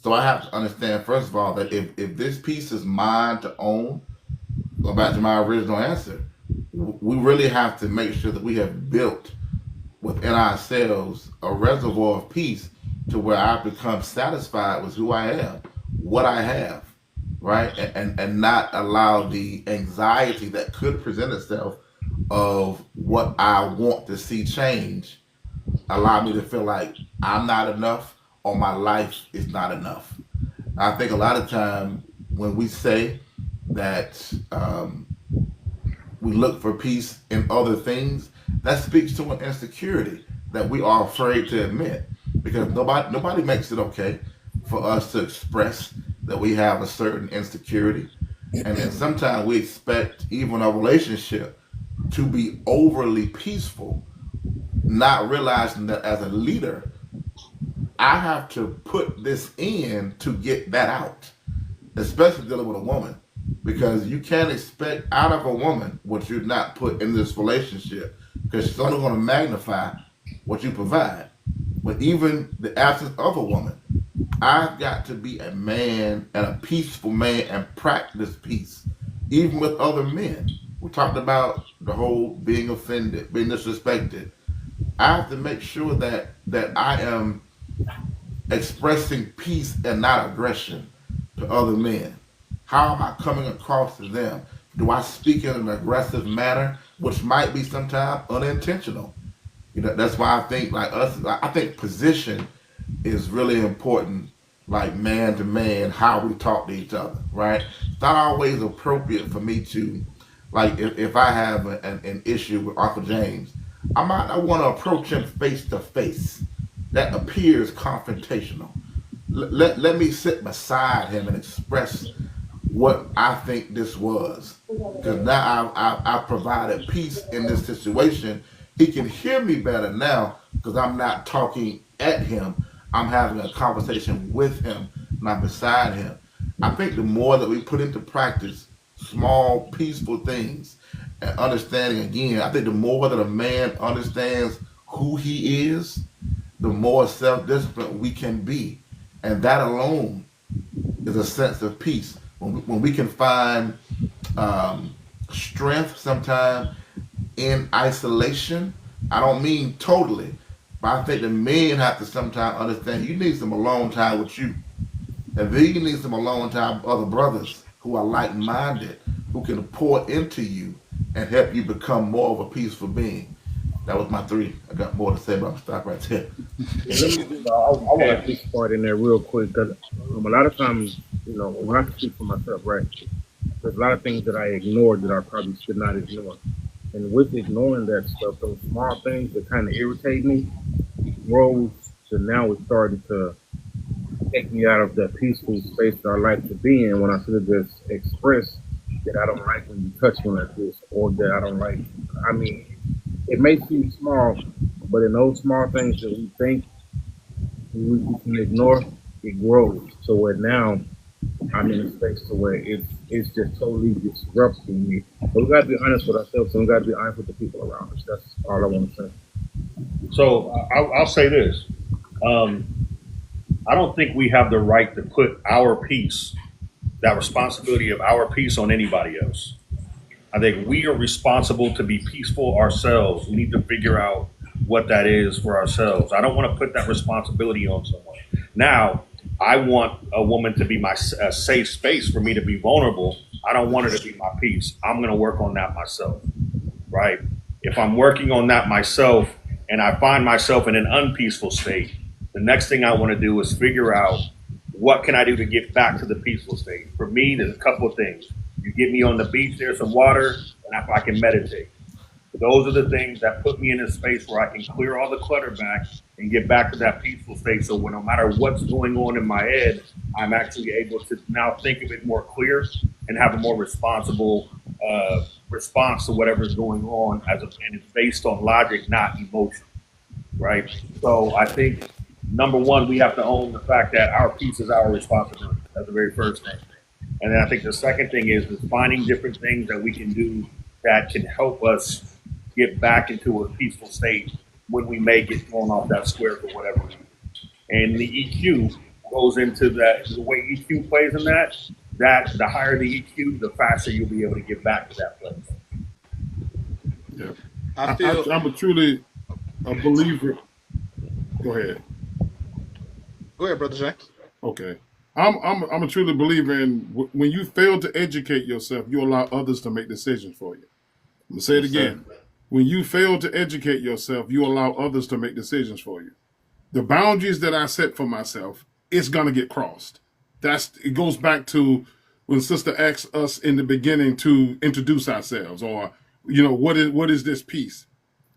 So I have to understand, first of all, that if this piece is mine to own, go back to my original answer, we really have to make sure that we have built within ourselves a reservoir of peace to where I become satisfied with who I am, what I have, right? And not allow the anxiety that could present itself of what I want to see change allow me to feel like I'm not enough or my life is not enough. I think a lot of time when we say that we look for peace in other things, that speaks to an insecurity that we are afraid to admit, because nobody makes it okay for us to express that we have a certain insecurity. And then sometimes we expect even a relationship to be overly peaceful, not realizing that as a leader, I have to put this in to get that out, especially dealing with a woman, because you can't expect out of a woman what you're not put in this relationship, because she's only going to magnify what you provide. But even the absence of a woman, I've got to be a man and a peaceful man and practice peace, even with other men. We talked about the whole being offended, being disrespected. I have to make sure that I am expressing peace and not aggression to other men. How am I coming across to them? Do I speak in an aggressive manner, which might be sometimes unintentional? You know, that's why I think I think position is really important, like man to man, how we talk to each other, right? It's not always appropriate for me to, like, if I have an issue with Uncle James, I might not want to approach him face to face. That appears confrontational. Let me sit beside him and express what I think this was. Because now I've provided peace in this situation. He can hear me better now because I'm not talking at him. I'm having a conversation with him, not beside him. I think the more that we put into practice small, peaceful things and understanding, again, I think the more that a man understands who he is, the more self-disciplined we can be. And that alone is a sense of peace. When we can find strength sometimes in isolation, I don't mean totally, but I think the men have to sometimes understand you need some alone time with you. And then you need some alone time with other brothers who are like-minded, who can pour into you and help you become more of a peaceful being. That was my three. I got more to say, but I'm stop right there. Yeah, let me just, I want to just start in there real quick because a lot of times, when I speak for myself, right, there's a lot of things that I ignored that I probably should not ignore. And with ignoring that stuff, those small things that kind of irritate me, grows to now it's starting to take me out of the peaceful space that I like to be in when I should have just expressed that I don't like when you touch me like this or that I don't like. I mean, it may seem small, but in those small things that we think we can ignore, it grows. So where now I'm in a space to where it's just totally disrupting me. But we gotta be honest with ourselves and we gotta be honest with the people around us. That's all I want to say. So I'll say this. I don't think we have the right to put our peace, that responsibility of our peace, on anybody else. I think we are responsible to be peaceful ourselves. We need to figure out what that is for ourselves. I don't want to put that responsibility on someone. Now, I want a woman to be my safe space for me to be vulnerable. I don't want her to be my peace. I'm going to work on that myself, right? If I'm working on that myself and I find myself in an unpeaceful state, the next thing I want to do is figure out what can I do to get back to the peaceful state. For me, there's a couple of things. You get me on the beach, there's some water, and I can meditate. Those are the things that put me in a space where I can clear all the clutter back and get back to that peaceful state. So when no matter what's going on in my head, I'm actually able to now think of it more clear and have a more responsible response to whatever's going on, and it's based on logic, not emotion, right? So I think, number one, we have to own the fact that our peace is our responsibility. That's the very first thing. And then I think the second thing is finding different things that we can do that can help us get back into a peaceful state when we may get thrown off that square for whatever reason. And the EQ goes into that. The way EQ plays in that the higher the EQ, the faster you'll be able to get back to that place. Yeah. I feel. I'm a truly a believer. Go ahead. Go ahead, Brother James. Okay. I'm a truly believer in when you fail to educate yourself, you allow others to make decisions for you. I'm gonna say it again. When you fail to educate yourself, you allow others to make decisions for you. The boundaries that I set for myself, it's gonna get crossed. It goes back to when Sister asked us in the beginning to introduce ourselves, or what is this peace?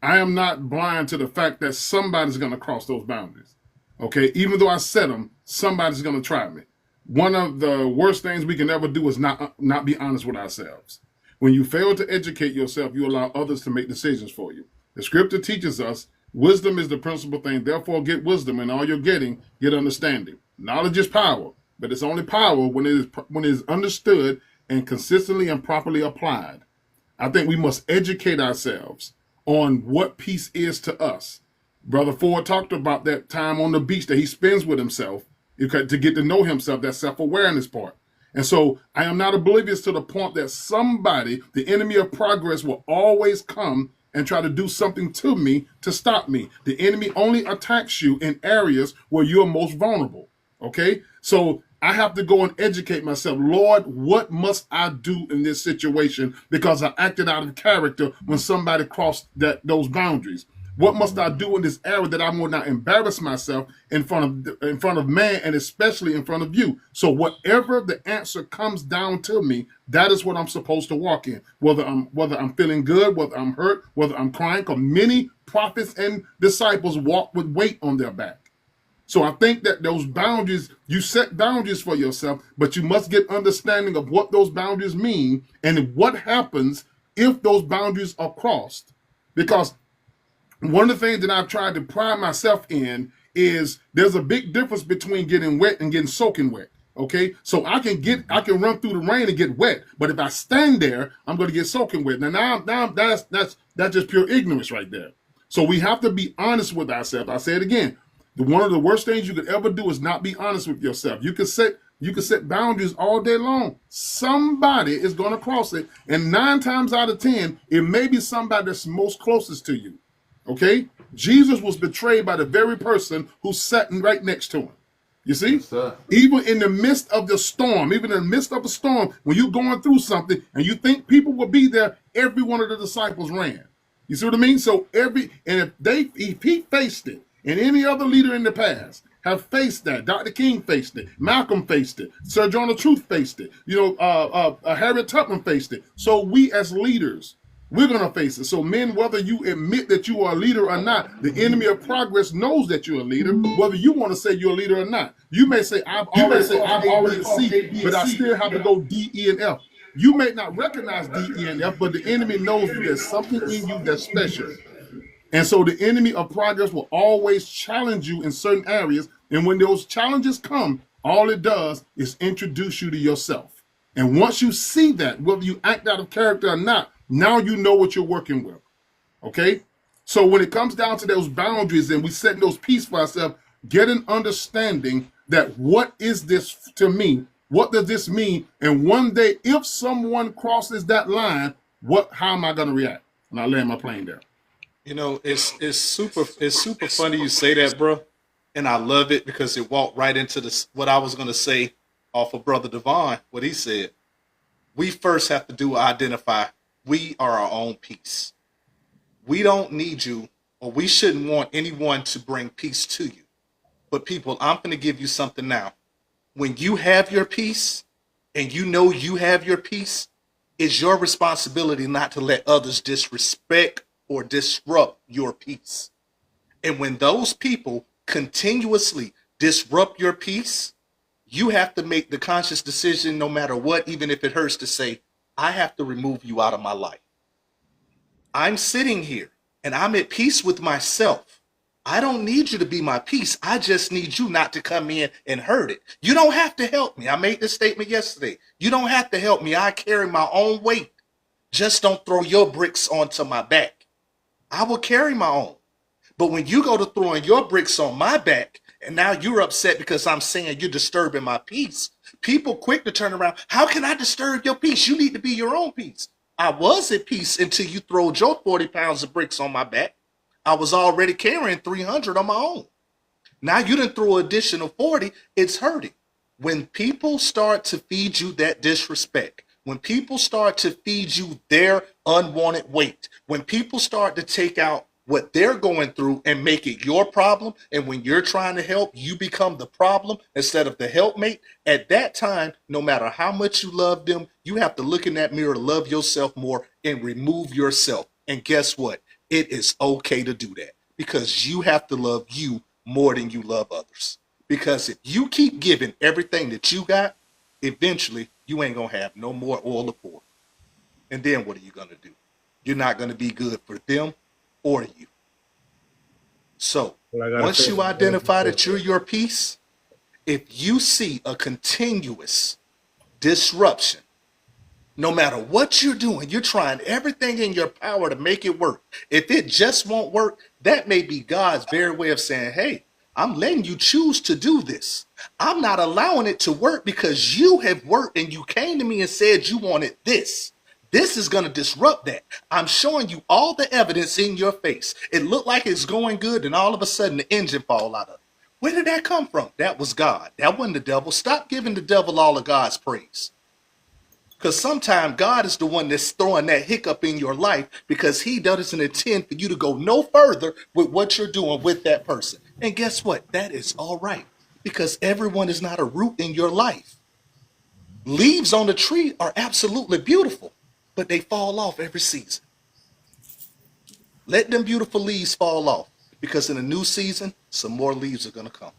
I am not blind to the fact that somebody's gonna cross those boundaries. Okay, even though I set them, somebody's going to try me. One of the worst things we can ever do is not be honest with ourselves. When you fail to educate yourself, you allow others to make decisions for you. The scripture teaches us wisdom is the principal thing. Therefore, get wisdom, and all you're getting, get understanding. Knowledge is power, but it's only power when it is understood and consistently and properly applied. I think we must educate ourselves on what peace is to us. Brother Ford talked about that time on the beach that he spends with himself to get to know himself, that self-awareness part. And so I am not oblivious to the point that somebody, the enemy of progress, will always come and try to do something to me to stop me. The enemy only attacks you in areas where you're most vulnerable. Okay? So I have to go and educate myself. Lord, what must I do in this situation because I acted out of character when somebody crossed those boundaries? What must I do in this area that I will not embarrass myself in front of man, and especially in front of you? So whatever the answer comes down to me, that is what I'm supposed to walk in. Whether I'm feeling good, whether I'm hurt, whether I'm crying, because many prophets and disciples walk with weight on their back. So I think that those boundaries, you set boundaries for yourself, but you must get understanding of what those boundaries mean and what happens if those boundaries are crossed. Because one of the things that I've tried to pride myself in is there's a big difference between getting wet and getting soaking wet. Okay, so I can run through the rain and get wet, but if I stand there, I'm going to get soaking wet. Now that's just pure ignorance right there. So we have to be honest with ourselves. I say it again. One of the worst things you could ever do is not be honest with yourself. You can set boundaries all day long. Somebody is going to cross it, and 9 times out of 10, it may be somebody that's most closest to you. Okay, Jesus was betrayed by the very person who's sitting right next to him. You see, even in the midst of the storm, when you're going through something and you think people will be there, every one of the disciples ran. You see what I mean? So if he faced it, and any other leader in the past have faced that, Dr. King faced it, Malcolm faced it, Sir Jonah Truth faced it, Harriet Tubman faced it. So we as leaders, we're gonna face it. So men, whether you admit that you are a leader or not, the enemy of progress knows that you're a leader, whether you want to say you're a leader or not. You may say, I've already C, but I still have to go D, E, and F. You may not recognize D, E, and F, but the enemy knows that there's something in you that's special. And so the enemy of progress will always challenge you in certain areas. And when those challenges come, all it does is introduce you to yourself. And once you see that, whether you act out of character or not, now you know what you're working with. Okay? So when it comes down to those boundaries and we set those pieces for ourselves, get an understanding that what is this to me? What does this mean? And one day, if someone crosses that line, how am I going to react? And I land my plane there. You know, it's super funny you say that, bro, and I love it because it walked right into what I was gonna say off of Brother Devon, what he said. We first have to identify we are our own peace. We don't need you, or we shouldn't want anyone to bring peace to you. But people, I'm gonna give you something now. When you have your peace, and you know you have your peace, it's your responsibility not to let others disrespect or disrupt your peace. And when those people continuously disrupt your peace, you have to make the conscious decision, no matter what, even if it hurts, to say, I have to remove you out of my life. I'm sitting here and I'm at peace with myself. I don't need you to be my peace. I just need you not to come in and hurt it. You don't have to help me. I made this statement yesterday. You don't have to help me. I carry my own weight. Just don't throw your bricks onto my back. I will carry my own. But when you go to throwing your bricks on my back, and now you're upset because I'm saying you're disturbing my peace, people quick to turn around. How can I disturb your peace? You need to be your own peace. I was at peace until you throwed your 40 pounds of bricks on my back. I was already carrying 300 on my own. Now you didn't throw an additional 40. It's hurting. When people start to feed you that disrespect, when people start to feed you their unwanted weight, when people start to take out what they're going through and make it your problem, and when you're trying to help, you become the problem instead of the helpmate, at that time, no matter how much you love them, you have to look in that mirror, love yourself more, and remove yourself. And guess what? It is okay to do that because you have to love you more than you love others. Because if you keep giving everything that you got, eventually you ain't gonna have no more oil to pour. And then what are you gonna do? You're not gonna be good for them or you. So once you identify that you're your peace, if you see a continuous disruption, no matter what you're doing, you're trying everything in your power to make it work. If it just won't work, that may be God's very way of saying, hey, I'm letting you choose to do this. I'm not allowing it to work because you have worked and you came to me and said you wanted this. This is going to disrupt that. I'm showing you all the evidence in your face. It looked like it's going good, and all of a sudden the engine fall out of it. Where did that come from? That was God. That wasn't the devil. Stop giving the devil all of God's praise. Because sometimes God is the one that's throwing that hiccup in your life because he doesn't intend for you to go no further with what you're doing with that person. And guess what? That is all right because everyone is not a root in your life. Leaves on the tree are absolutely beautiful, but they fall off every season. Let them beautiful leaves fall off because in a new season, some more leaves are going to come.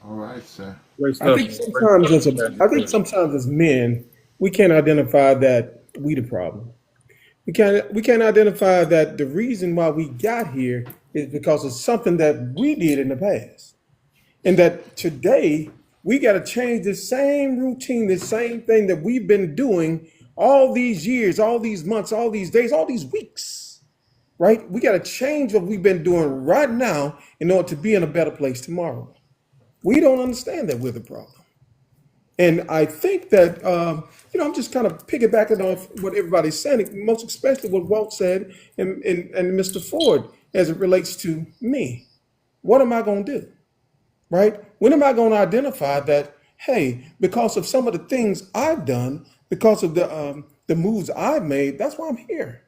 All right, sir. I think sometimes as men, we can't identify that we the problem. We can't identify that the reason why we got here is because of something that we did in the past. And that today we got to change the same routine, the same thing that we've been doing all these years, all these months, all these days, all these weeks, right? We got to change what we've been doing right now in order to be in a better place tomorrow. We don't understand that we're the problem. And I think that, I'm just kind of piggybacking off what everybody's saying, most especially what Walt said and Mr. Ford as it relates to me. What am I going to do, right? When am I going to identify that, hey, because of some of the things I've done, because of the moves I've made, that's why I'm here.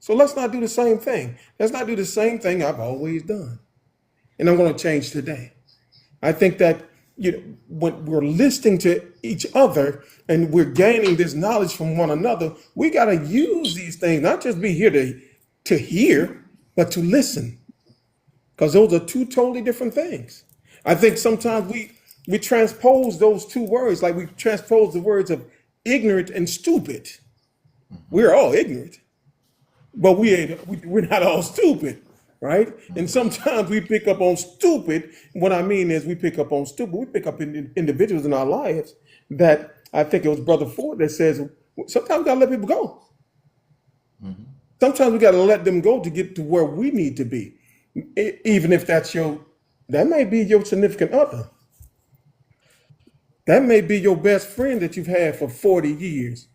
So let's not do the same thing. Let's not do the same thing I've always done. And I'm going to change today. I think that when we're listening to each other and we're gaining this knowledge from one another, we got to use these things, not just be here to hear, but to listen, because those are two totally different things. I think sometimes we transpose those two words, like we transpose the words of ignorant and stupid. We're all ignorant, but we're not all stupid, right? And sometimes we pick up on stupid. What I mean is we pick up on stupid. We pick up in individuals in our lives that I think it was Brother Ford that says sometimes we gotta let people go. Sometimes we gotta let them go to get to where we need to be, even if that may be your significant other. That may be your best friend that you've had for 40 years.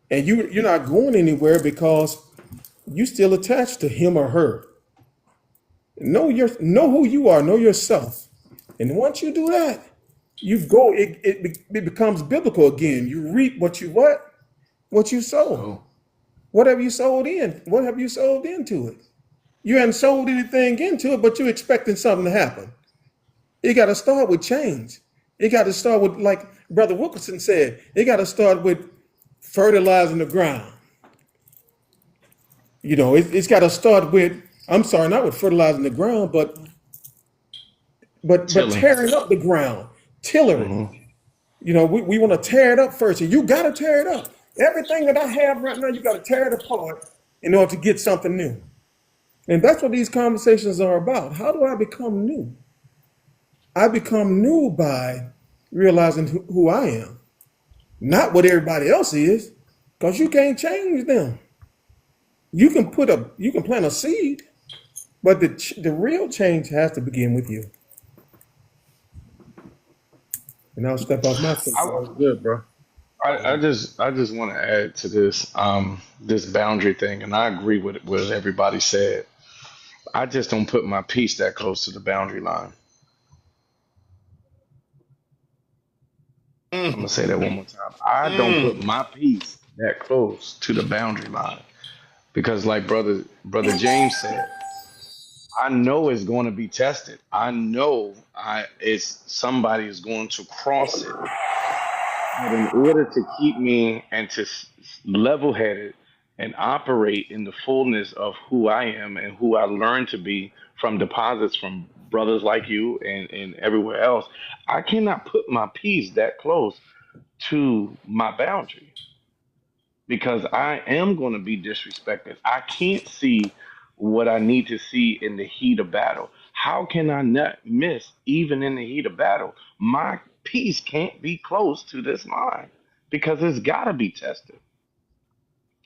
And you're not going anywhere because you still attached to him or her. Know who you are, know yourself. And once you do that, it becomes biblical again. You reap what you sow. What have you sold in? What have you sold into it? You hadn't sold anything into it, but you're expecting something to happen. It got to start with change. It got to start with, like Brother Wilkerson said, it got to start with fertilizing the ground. It's got to start with, I'm sorry, not with fertilizing the ground, but tearing up the ground, tillering. We want to tear it up first, and you got to tear it up. Everything that I have right now, you got to tear it apart in order to get something new. And that's what these conversations are about. How do I become new? I become new by realizing who I am, not what everybody else is, because you can't change them. You can plant a seed, but the real change has to begin with you. And I'll step off my feet. That was good, bro. I just want to add to this this boundary thing, and I agree with what everybody said. I just don't put my piece that close to the boundary line. I'm gonna say that one more time. I don't put my piece that close to the boundary line because, like brother James said, I know it's going to be tested. I know somebody is going to cross it. But in order to keep me and to level headed and operate in the fullness of who I am and who I learned to be from deposits from brothers like you and everywhere else, I cannot put my piece that close to my boundary because I am going to be disrespected. I can't see what I need to see in the heat of battle. How can I not miss even in the heat of battle? My piece can't be close to this line because it's got to be tested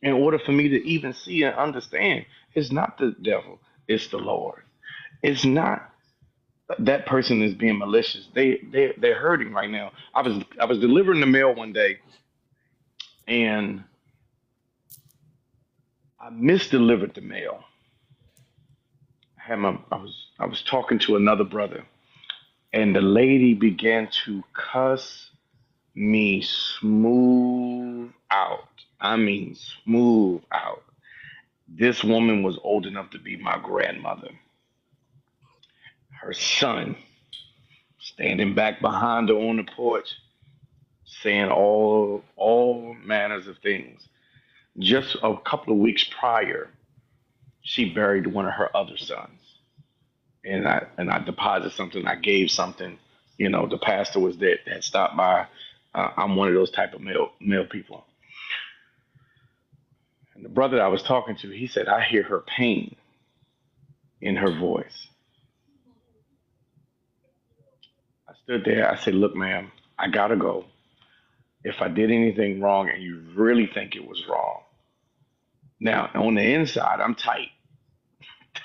in order for me to even see and understand. It's not the devil, it's the Lord. It's not that person is being malicious. They're hurting right now. I was delivering the mail one day and I misdelivered the mail. I was talking to another brother, and the lady began to cuss me smooth out. I mean, smooth out. This woman was old enough to be my grandmother. Her son standing back behind her on the porch, saying all manners of things. Just a couple of weeks prior, she buried one of her other sons. And I deposited something, I gave something, the pastor was there, had stopped by. I'm one of those type of male people. And the brother I was talking to, he said, I hear her pain in her voice. I stood there, I said, look, ma'am, I gotta go. If I did anything wrong and you really think it was wrong. Now, on the inside, I'm tight.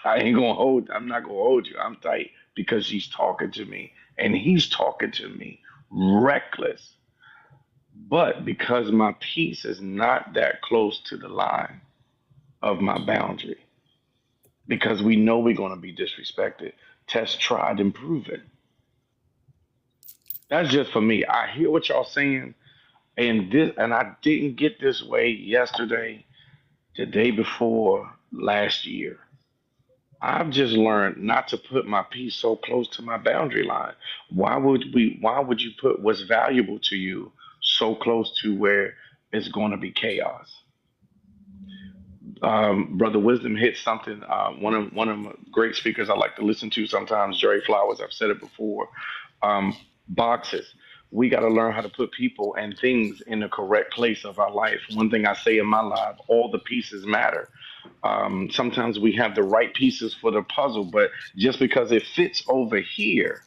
I'm not gonna hold you. I'm tight because she's talking to me and he's talking to me reckless. But because my piece is not that close to the line of my boundary, because we know we're gonna be disrespected, test, tried, and proven. That's just for me. I hear what y'all saying, and I didn't get this way yesterday, the day before, last year. I've just learned not to put my piece so close to my boundary line. Why would you put what's valuable to you so close to where it's going to be chaos? Brother Wisdom hit something. One of the great speakers I like to listen to sometimes, Jerry Flowers. I've said it before. Boxes. We got to learn how to put people and things in the correct place of our life. One thing I say in my life: all the pieces matter. Sometimes we have the right pieces for the puzzle, but just because it fits over here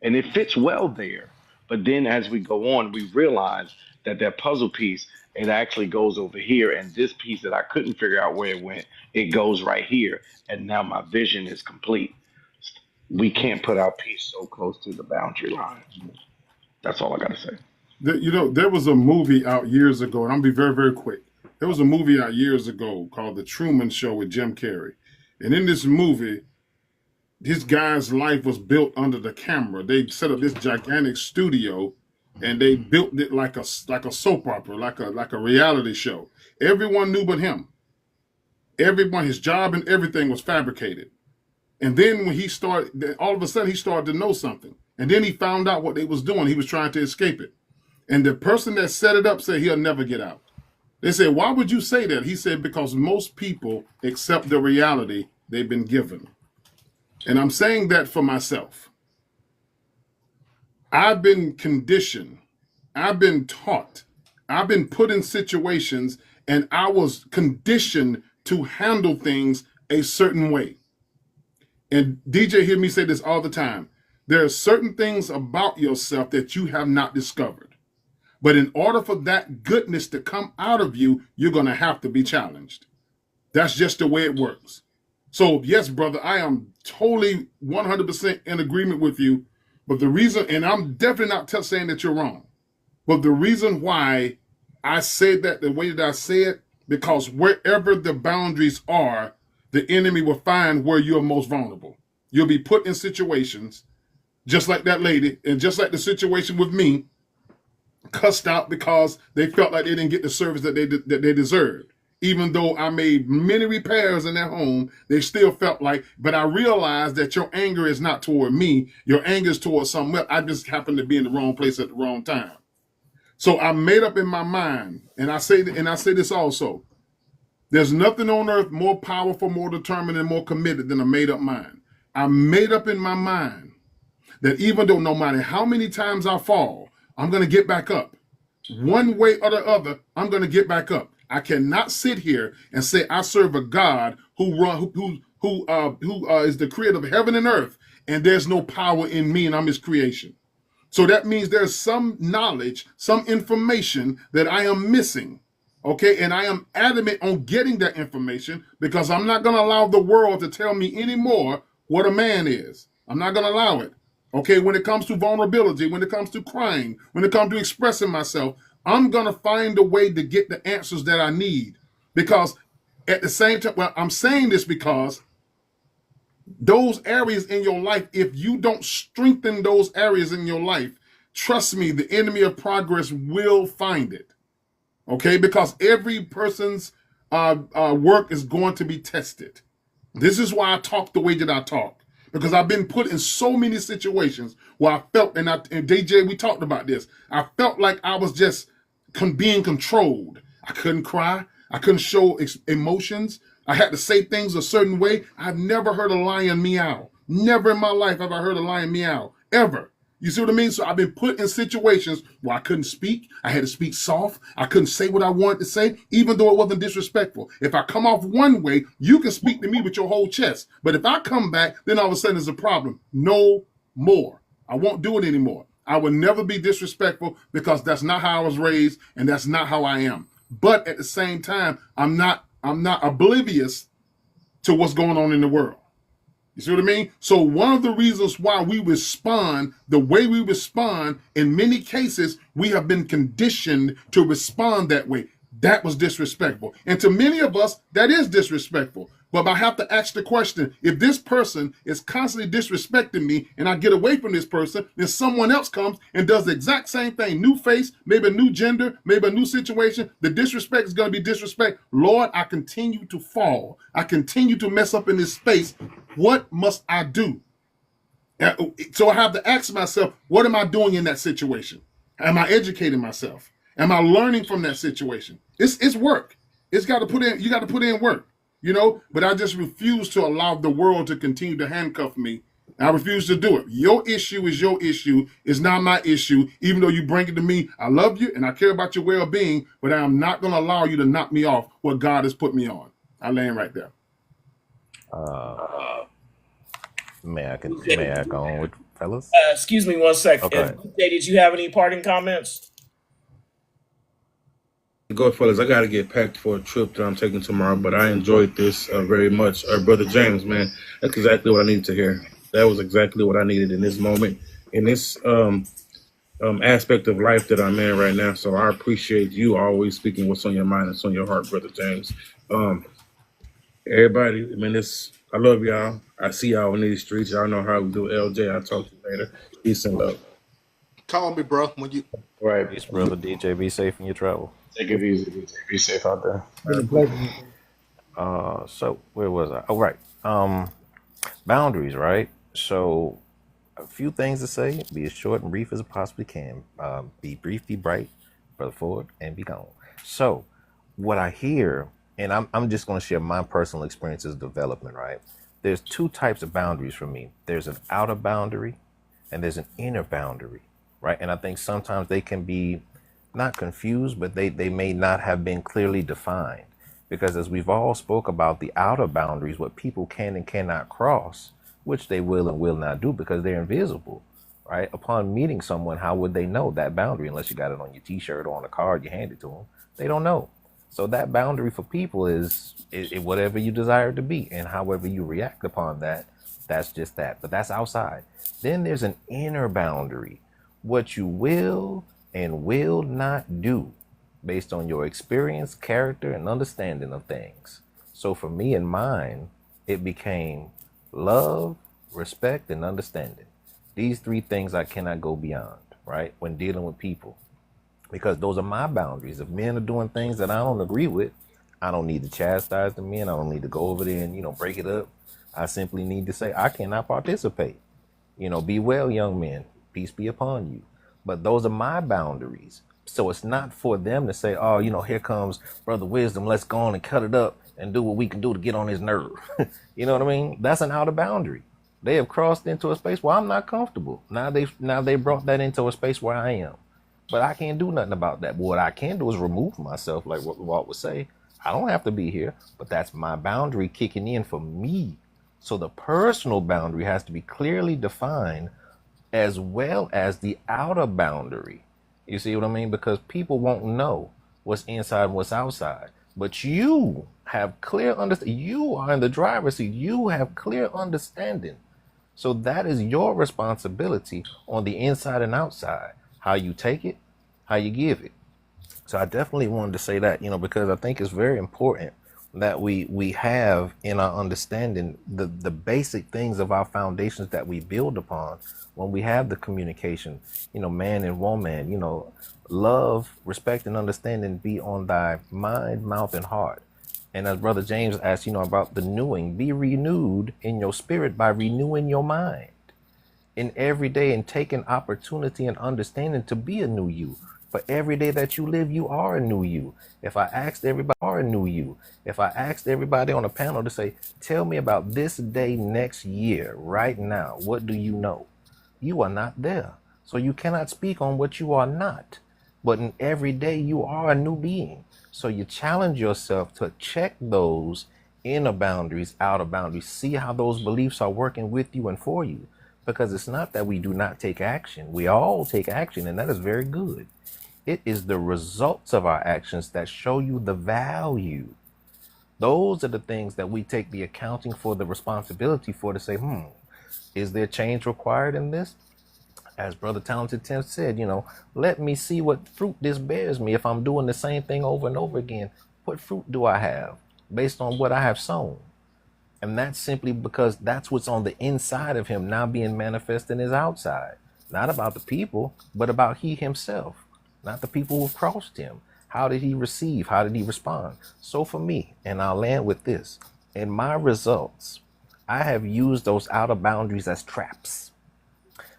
and it fits well there, but then as we go on, we realize that that puzzle piece, it actually goes over here, and this piece that I couldn't figure out where it went, it goes right here, and now my vision is complete. We can't put our piece so close to the boundary line. That's all I got to say. There was a movie out years ago, and I'm gonna be very, very quick. There was a movie out years ago called The Truman Show with Jim Carrey. And in this movie, this guy's life was built under the camera. They set up this gigantic studio and they built it like a soap opera, like a reality show. Everyone knew but him. Everyone, his job and everything was fabricated. And then when all of a sudden he started to know something. And then he found out what they was doing. He was trying to escape it. And the person that set it up said he'll never get out. They said, why would you say that? He said, because most people accept the reality they've been given. And I'm saying that for myself. I've been conditioned. I've been taught. I've been put in situations, and I was conditioned to handle things a certain way. And DJ hear me say this all the time. There are certain things about yourself that you have not discovered. But in order for that goodness to come out of you, you're going to have to be challenged. That's just the way it works. So, yes, brother, I am totally 100% in agreement with you. But the reason, and I'm definitely not saying that you're wrong, but the reason why I say that the way that I say it, because wherever the boundaries are, the enemy will find where you're most vulnerable. You'll be put in situations just like that lady, and just like the situation with me, cussed out because they felt like they didn't get the service that they deserved. Even though I made many repairs in their home, they still felt like, but I realized that your anger is not toward me. Your anger is toward someone else. I just happened to be in the wrong place at the wrong time. So I made up in my mind, and I say this also. There's nothing on earth more powerful, more determined, and more committed than a made up mind. I made up in my mind that even though no matter how many times I fall, I'm going to get back up. One way or the other, I'm going to get back up. I cannot sit here and say I serve a God who is the creator of heaven and earth, and there's no power in me, and I'm his creation. So that means there's some knowledge, some information that I am missing. Okay, and I am adamant on getting that information because I'm not going to allow the world to tell me anymore what a man is. I'm not going to allow it. Okay, when it comes to vulnerability, when it comes to crying, when it comes to expressing myself, I'm going to find a way to get the answers that I need. Because at the same time, well, I'm saying this because those areas in your life, if you don't strengthen those areas in your life, trust me, the enemy of progress will find it. Okay, because every person's work is going to be tested. This is why I talk the way that I talk. Because I've been put in so many situations where I felt, and DJ, we talked about this, I felt like I was just being controlled. I couldn't cry. I couldn't show emotions. I had to say things a certain way. I've never heard a lion meow. Never in my life have I heard a lion meow, ever. You see what I mean? So I've been put in situations where I couldn't speak. I had to speak soft. I couldn't say what I wanted to say, even though it wasn't disrespectful. If I come off one way, you can speak to me with your whole chest. But if I come back, then all of a sudden there's a problem. No more. I won't do it anymore. I will never be disrespectful because that's not how I was raised and that's not how I am. But at the same time, I'm not oblivious to what's going on in the world. You see what I mean? So one of the reasons why we respond the way we respond, in many cases, we have been conditioned to respond that way. That was disrespectful. And to many of us, that is disrespectful. But I have to ask the question, if this person is constantly disrespecting me and I get away from this person, then someone else comes and does the exact same thing. New face, maybe a new gender, maybe a new situation. The disrespect is going to be disrespect. Lord, I continue to fall. I continue to mess up in this space. What must I do? So I have to ask myself, what am I doing in that situation? Am I educating myself? Am I learning from that situation? It's work. It's got to put in. You got to put in work. But I just refuse to allow the world to continue to handcuff me. I refuse to do it. Your issue is your issue. It's not my issue. Even though you bring it to me, I love you and I care about your well-being, but I am not going to allow you to knock me off what God has put me on. I land right there. May I go on with fellas? Excuse me 1 second. Okay. DJ, did you have any parting comments? Go, fellas. I got to get packed for a trip that I'm taking tomorrow, but I enjoyed this very much. Brother James, man, that's exactly what I needed to hear. That was exactly what I needed in this moment, in this aspect of life that I'm in right now. So I appreciate you always speaking what's on your mind, what's on your heart, Brother James. Everybody, I love y'all. I see y'all in these streets. Y'all know how we do. LJ, I'll talk to you later. Peace and love. Call me, bro, when you. Right. Peace, brother DJ. Be safe in your travel. Take it easy. DJ. Be safe out there. Been a pleasure. So where was I? Oh, right. Boundaries, right? So a few things to say. Be as short and brief as it possibly can. Be brief, be bright, brother Ford, and be gone. So what I hear, and I'm just going to share my personal experiences of development, right? There's two types of boundaries for me. There's an outer boundary and there's an inner boundary, right? And I think sometimes they can be not confused, but they may not have been clearly defined. Because as we've all spoke about the outer boundaries, what people can and cannot cross, which they will and will not do because they're invisible, right? Upon meeting someone, how would they know that boundary unless you got it on your t-shirt or on a card you hand it to them? They don't know. So that boundary for people is whatever you desire it to be, and however you react upon that, that's just that. But that's outside. Then there's an inner boundary, what you will and will not do based on your experience, character, and understanding of things. So for me and mine, it became love, respect, and understanding. These three things I cannot go beyond, right? When dealing with people. Because those are my boundaries. If men are doing things that I don't agree with, I don't need to chastise the men. I don't need to go over there and, break it up. I simply need to say, I cannot participate. Be well, young men. Peace be upon you. But those are my boundaries. So it's not for them to say, oh, here comes Brother Wisdom. Let's go on and cut it up and do what we can do to get on his nerve. You know what I mean? That's an outer boundary. They have crossed into a space where I'm not comfortable. Now they brought that into a space where I am. But I can't do nothing about that. What I can do is remove myself, like what Walt would say. I don't have to be here, but that's my boundary kicking in for me. So the personal boundary has to be clearly defined as well as the outer boundary. You see what I mean? Because people won't know what's inside and what's outside. But you have clear understanding. You are in the driver's seat. You have clear understanding. So that is your responsibility on the inside and outside. How you take it, how you give it. So I definitely wanted to say that, because I think it's very important that we have in our understanding the basic things of our foundations that we build upon when we have the communication, man and woman, love, respect, and understanding be on thy mind, mouth, and heart. And as Brother James asked, about the renewing, be renewed in your spirit by renewing your mind. In every day and taking opportunity and understanding to be a new you. For every day that you live, you are a new you. If I asked everybody, are a new you. If I asked everybody on a panel to say, tell me about this day next year, right now, what do you know? You are not there. So you cannot speak on what you are not. But in every day, you are a new being. So you challenge yourself to check those inner boundaries, outer boundaries, see how those beliefs are working with you and for you. Because it's not that we do not take action. We all take action, and that is very good. It is the results of our actions that show you the value. Those are the things that we take the accounting for, the responsibility for, to say, is there change required in this? As Brother Talented Tim said, let me see what fruit this bears me. If I'm doing the same thing over and over again, what fruit do I have based on what I have sown? And that's simply because that's what's on the inside of him now being manifest in his outside. Not about the people, but about he himself, not the people who've crossed him. How did he receive? How did he respond? So for me, and I'll land with this, in my results, I have used those outer boundaries as traps,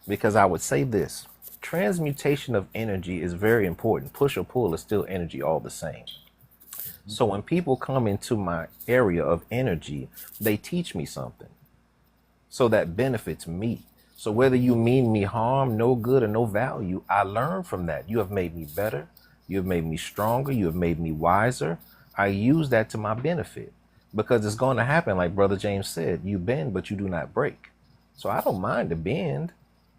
because I would say this: transmutation of energy is very important. Push or pull is still energy all the same. So when people come into my area of energy, they teach me something. So that benefits me. So whether you mean me harm, no good, or no value, I learn from that. You have made me better. You have made me stronger. You have made me wiser. I use that to my benefit, because it's going to happen. Like Brother James said, you bend, but you do not break. So I don't mind the bend.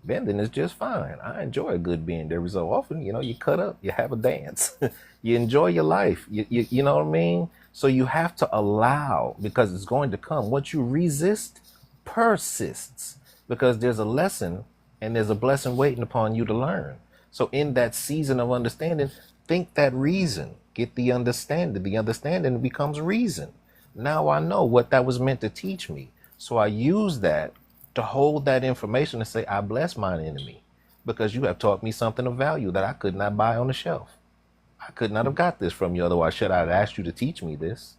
Bending is just fine. I enjoy a good bend every so often. You cut up, you have a dance, you enjoy your life. You know what I mean? So you have to allow, because it's going to come. What you resist persists, because there's a lesson and there's a blessing waiting upon you to learn. So in that season of understanding, think that reason, get the understanding. The understanding becomes reason. Now I know what that was meant to teach me. So I use that to hold that information and say, I bless mine enemy, because you have taught me something of value that I could not buy on the shelf. I could not have got this from you. Otherwise, should I have asked you to teach me this?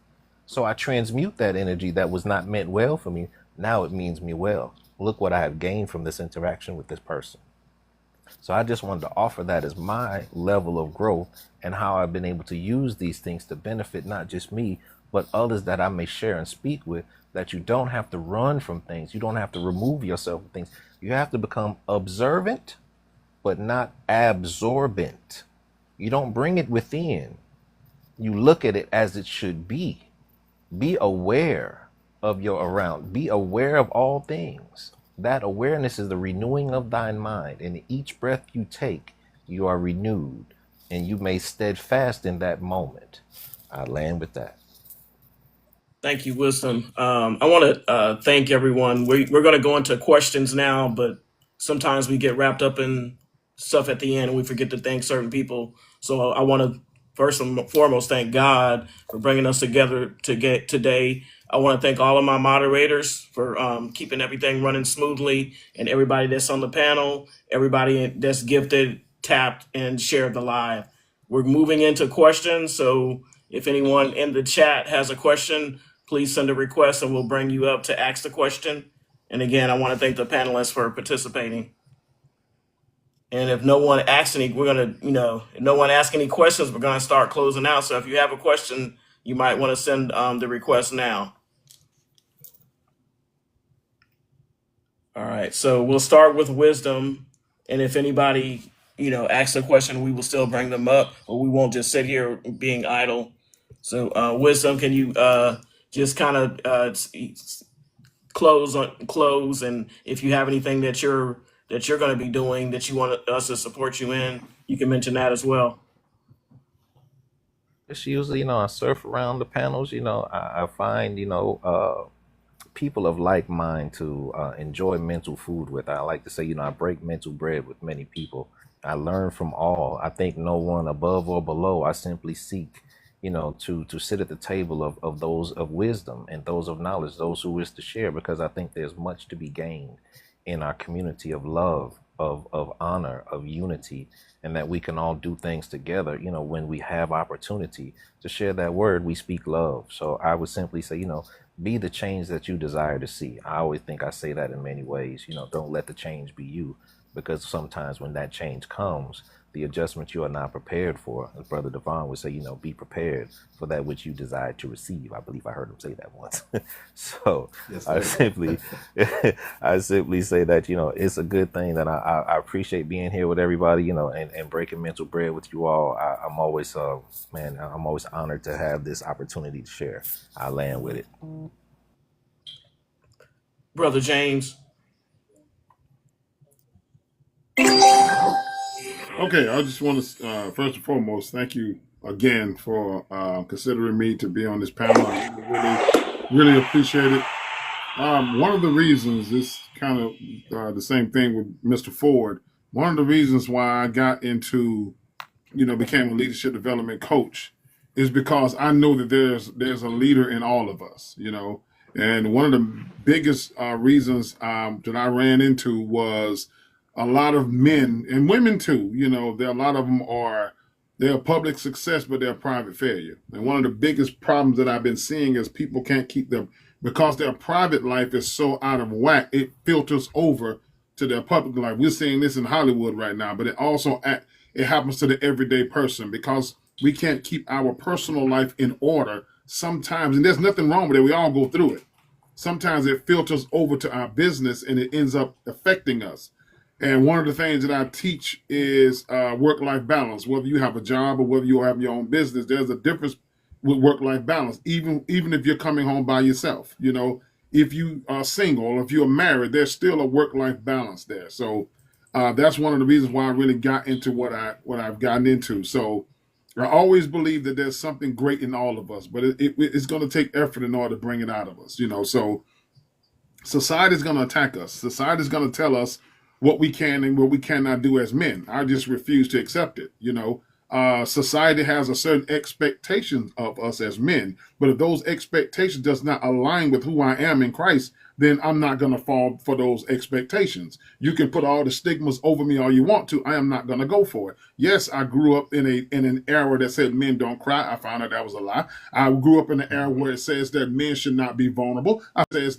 So I transmute that energy that was not meant well for me. Now it means me well. Look what I have gained from this interaction with this person. So I just wanted to offer that as my level of growth and how I've been able to use these things to benefit not just me, but others that I may share and speak with, that you don't have to run from things. You don't have to remove yourself from things. You have to become observant, but not absorbent. You don't bring it within. You look at it as it should be. Be aware of your around. Be aware of all things. That awareness is the renewing of thine mind. And each breath you take, you are renewed, and you may steadfast in that moment. I land with that. Thank you, Wisdom. I want to thank everyone. We're going to go into questions now, but sometimes we get wrapped up in stuff at the end and we forget to thank certain people. So I want to first and foremost thank God for bringing us together to get today. I want to thank all of my moderators for keeping everything running smoothly, and everybody that's on the panel, everybody that's gifted, tapped, and shared the live. We're moving into questions, so if anyone in the chat has a question, please send a request and we'll bring you up to ask the question. And again, I want to thank the panelists for participating. And if no one asks any, if no one asks any questions, we're going to start closing out. So if you have a question, you might want to send the request now. All right, so we'll start with Wisdom. And if anybody, asks a question, we will still bring them up, or we won't just sit here being idle. So Wisdom, can you just kind of close, and if you have anything that you're going to be doing that you want us to support you in, you can mention that as well. It's usually, I surf around the panels, I find, people of like mind to enjoy mental food with. I like to say, I break mental bread with many people. I learn from all. I think no one above or below. I simply seek, to sit at the table of those of wisdom and those of knowledge, those who wish to share, because I think there's much to be gained in our community of love, of honor, of unity, and that we can all do things together, when we have opportunity to share that word, we speak love. So I would simply say, be the change that you desire to see. I always think I say that in many ways, don't let the change be you, because sometimes when that change comes, the adjustment you are not prepared for, as Brother Devon would say, be prepared for that which you desire to receive. I believe I heard him say that once. So Yes, I sir. simply say that, it's a good thing that I appreciate being here with everybody, and breaking mental bread with you all. I'm always, I'm always honored to have this opportunity to share. I land with it. Brother James. Okay, I just want to first and foremost thank you again for considering me to be on this panel. I really appreciate it. One of the reasons, this kind of the same thing with Mr. Ford. One of the reasons why I got into, became a leadership development coach, is because I know that there's a leader in all of us, And one of the biggest reasons that I ran into was a lot of men and women too. You know, there a lot of them are they're a public success, but they're a private failure. And one of the biggest problems that I've been seeing is people can't keep them because their private life is so out of whack. It filters over to their public life. We're seeing this in Hollywood right now, but it happens to the everyday person because we can't keep our personal life in order sometimes. And there's nothing wrong with it. We all go through it. Sometimes it filters over to our business and it ends up affecting us. And one of the things that I teach is work-life balance. Whether you have a job or whether you have your own business, there's a difference with work-life balance. Even if you're coming home by yourself, you know, if you are single or if you're married, there's still a work-life balance there. So that's one of the reasons why I really got into what I've gotten into. So I always believe that there's something great in all of us, but it's going to take effort in order to bring it out of us, you know. So society is going to attack us. Society is going to tell us what we can and what we cannot do as men. I just refuse to accept it. You know, society has a certain expectation of us as men, but if those expectations does not align with who I am in Christ, then I'm not going to fall for those expectations. You can put all the stigmas over me all you want to. I am not going to go for it. Yes, I grew up in an era that said men don't cry. I found out that was a lie. I grew up in an era where it says that men should not be vulnerable. I found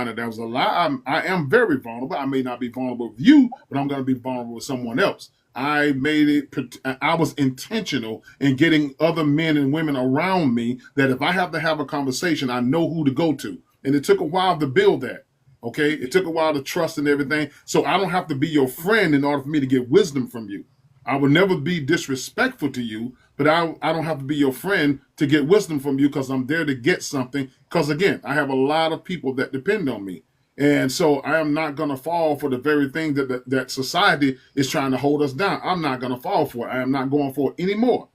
out that was a lie. I am very vulnerable. I may not be vulnerable with you, but I'm going to be vulnerable with someone else. I was intentional in getting other men and women around me that if I have to have a conversation, I know who to go to. And it took a while to build that. Okay. It took a while to trust and everything. So I don't have to be your friend in order for me to get wisdom from you. I will never be disrespectful to you, but I don't have to be your friend to get wisdom from you because I'm there to get something. Because again, I have a lot of people that depend on me. And so I am not going to fall for the very thing that society is trying to hold us down. I'm not going to fall for it. I am not going for it anymore.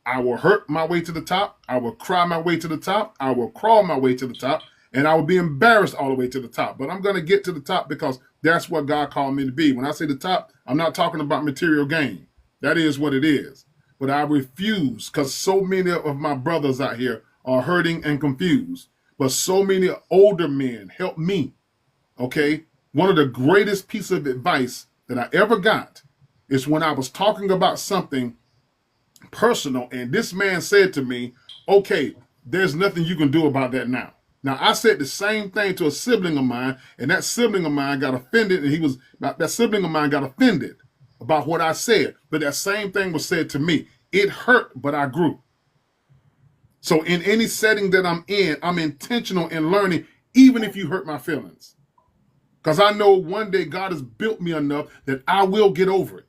I will hurt my way to the top. I will cry my way to the top. I will crawl my way to the top. And I will be embarrassed all the way to the top. But I'm going to get to the top because that's what God called me to be. When I say the top, I'm not talking about material gain. That is what it is. But I refuse because so many of my brothers out here are hurting and confused. But so many older men help me. Okay, one of the greatest pieces of advice that I ever got is when I was talking about something personal, and this man said to me, okay, there's nothing you can do about that now. Now, I said the same thing to a sibling of mine, and that sibling of mine got offended, and that sibling of mine got offended about what I said, but that same thing was said to me. It hurt, but I grew. So in any setting that I'm in, I'm intentional in learning, even if you hurt my feelings. Because I know one day God has built me enough that I will get over it.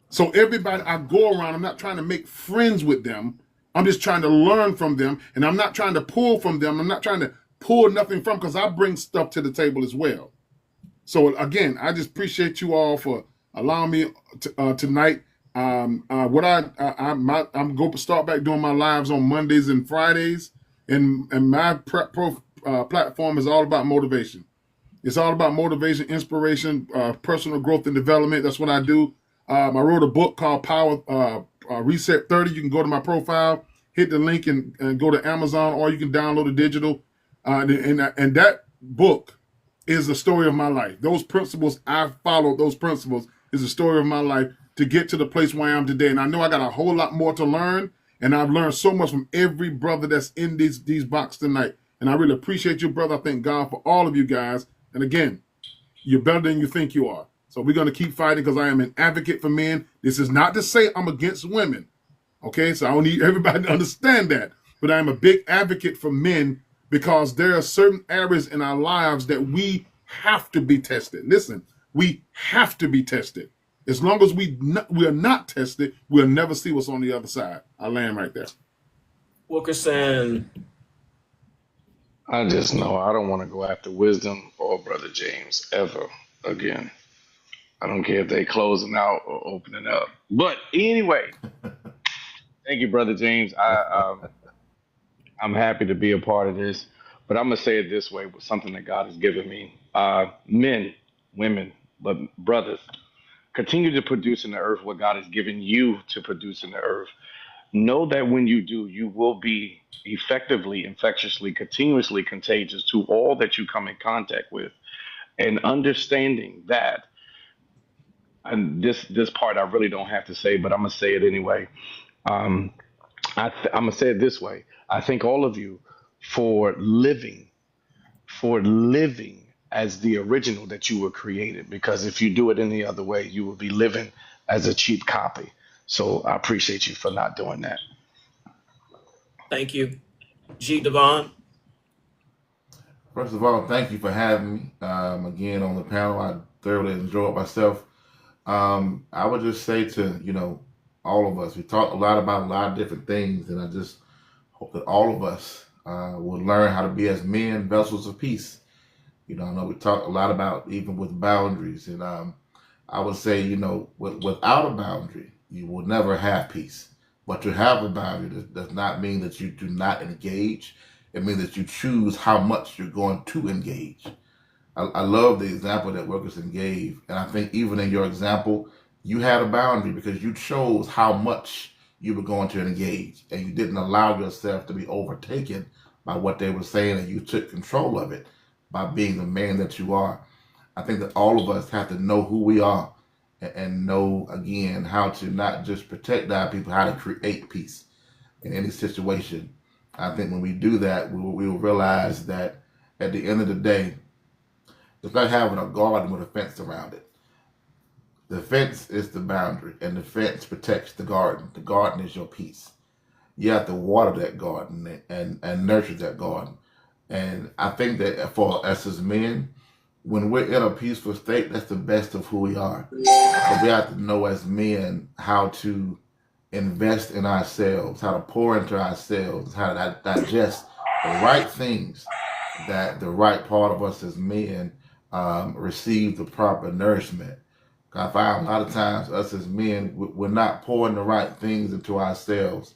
So everybody I go around, I'm not trying to make friends with them. I'm just trying to learn from them. And I'm not trying to pull from them. I'm not trying to pull nothing from because I bring stuff to the table as well. So again, I just appreciate you all for allowing me tonight. I'm going to start back doing my lives on Mondays and Fridays. And my platform is all about motivation. It's all about motivation, inspiration, personal growth and development. That's what I do. I wrote a book called Power Reset 30. You can go to my profile, hit the link and go to Amazon, or you can download it digital. And that book is the story of my life. Those principles, I followed those principles, is the story of my life to get to the place where I am today. And I know I got a whole lot more to learn. And I've learned so much from every brother that's in these boxes tonight. And I really appreciate you, brother. I thank God for all of you guys. And again, you're better than you think you are. So we're going to keep fighting because I am an advocate for men. This is not to say I'm against women. Okay, so I don't need everybody to understand that. But I'm a big advocate for men because there are certain areas in our lives that we have to be tested. Listen, we have to be tested. As long as we are not tested, we'll never see what's on the other side. I land right there. Wilkerson. I just know I don't want to go after wisdom or Brother James ever again. I don't care if they closing out or opening up. But anyway, thank you, Brother James. I'm happy to be a part of this. But I'm going to say it this way with something that God has given me. Men, women, but brothers, continue to produce in the earth what God has given you to produce in the earth. Know that when you do, you will be effectively, infectiously, continuously contagious to all that you come in contact with. And understanding that, and this part I really don't have to say, but I'm gonna say it anyway. Um, I'm gonna say it this way. I thank all of you for living as the original that you were created. Because if you do it any other way, you will be living as a cheap copy. So I appreciate you for not doing that. Thank you. G. Devon. First of all, thank you for having me again on the panel. I thoroughly enjoyed myself. I would just say to all of us, we talked a lot about a lot of different things, and I just hope that all of us will learn how to be as men vessels of peace. I know we talked a lot about even with boundaries, and I would say without a boundary, you will never have peace. But to have a boundary does not mean that you do not engage. It means that you choose how much you're going to engage. I love the example that Wilkerson gave. And I think even in your example, you had a boundary because you chose how much you were going to engage. And you didn't allow yourself to be overtaken by what they were saying, and you took control of it by being the man that you are. I think that all of us have to know who we are and know, again, how to not just protect our people, how to create peace in any situation. I think when we do that, we will realize that at the end of the day, it's like having a garden with a fence around it. The fence is the boundary, and the fence protects the garden. The garden is your peace. You have to water that garden and nurture that garden. And I think that for us as men, when we're in a peaceful state, that's the best of who we are. But we have to know as men how to invest in ourselves, how to pour into ourselves, how to digest the right things, that the right part of us as men receive the proper nourishment. 'Cause I find a lot of times us as men, we're not pouring the right things into ourselves,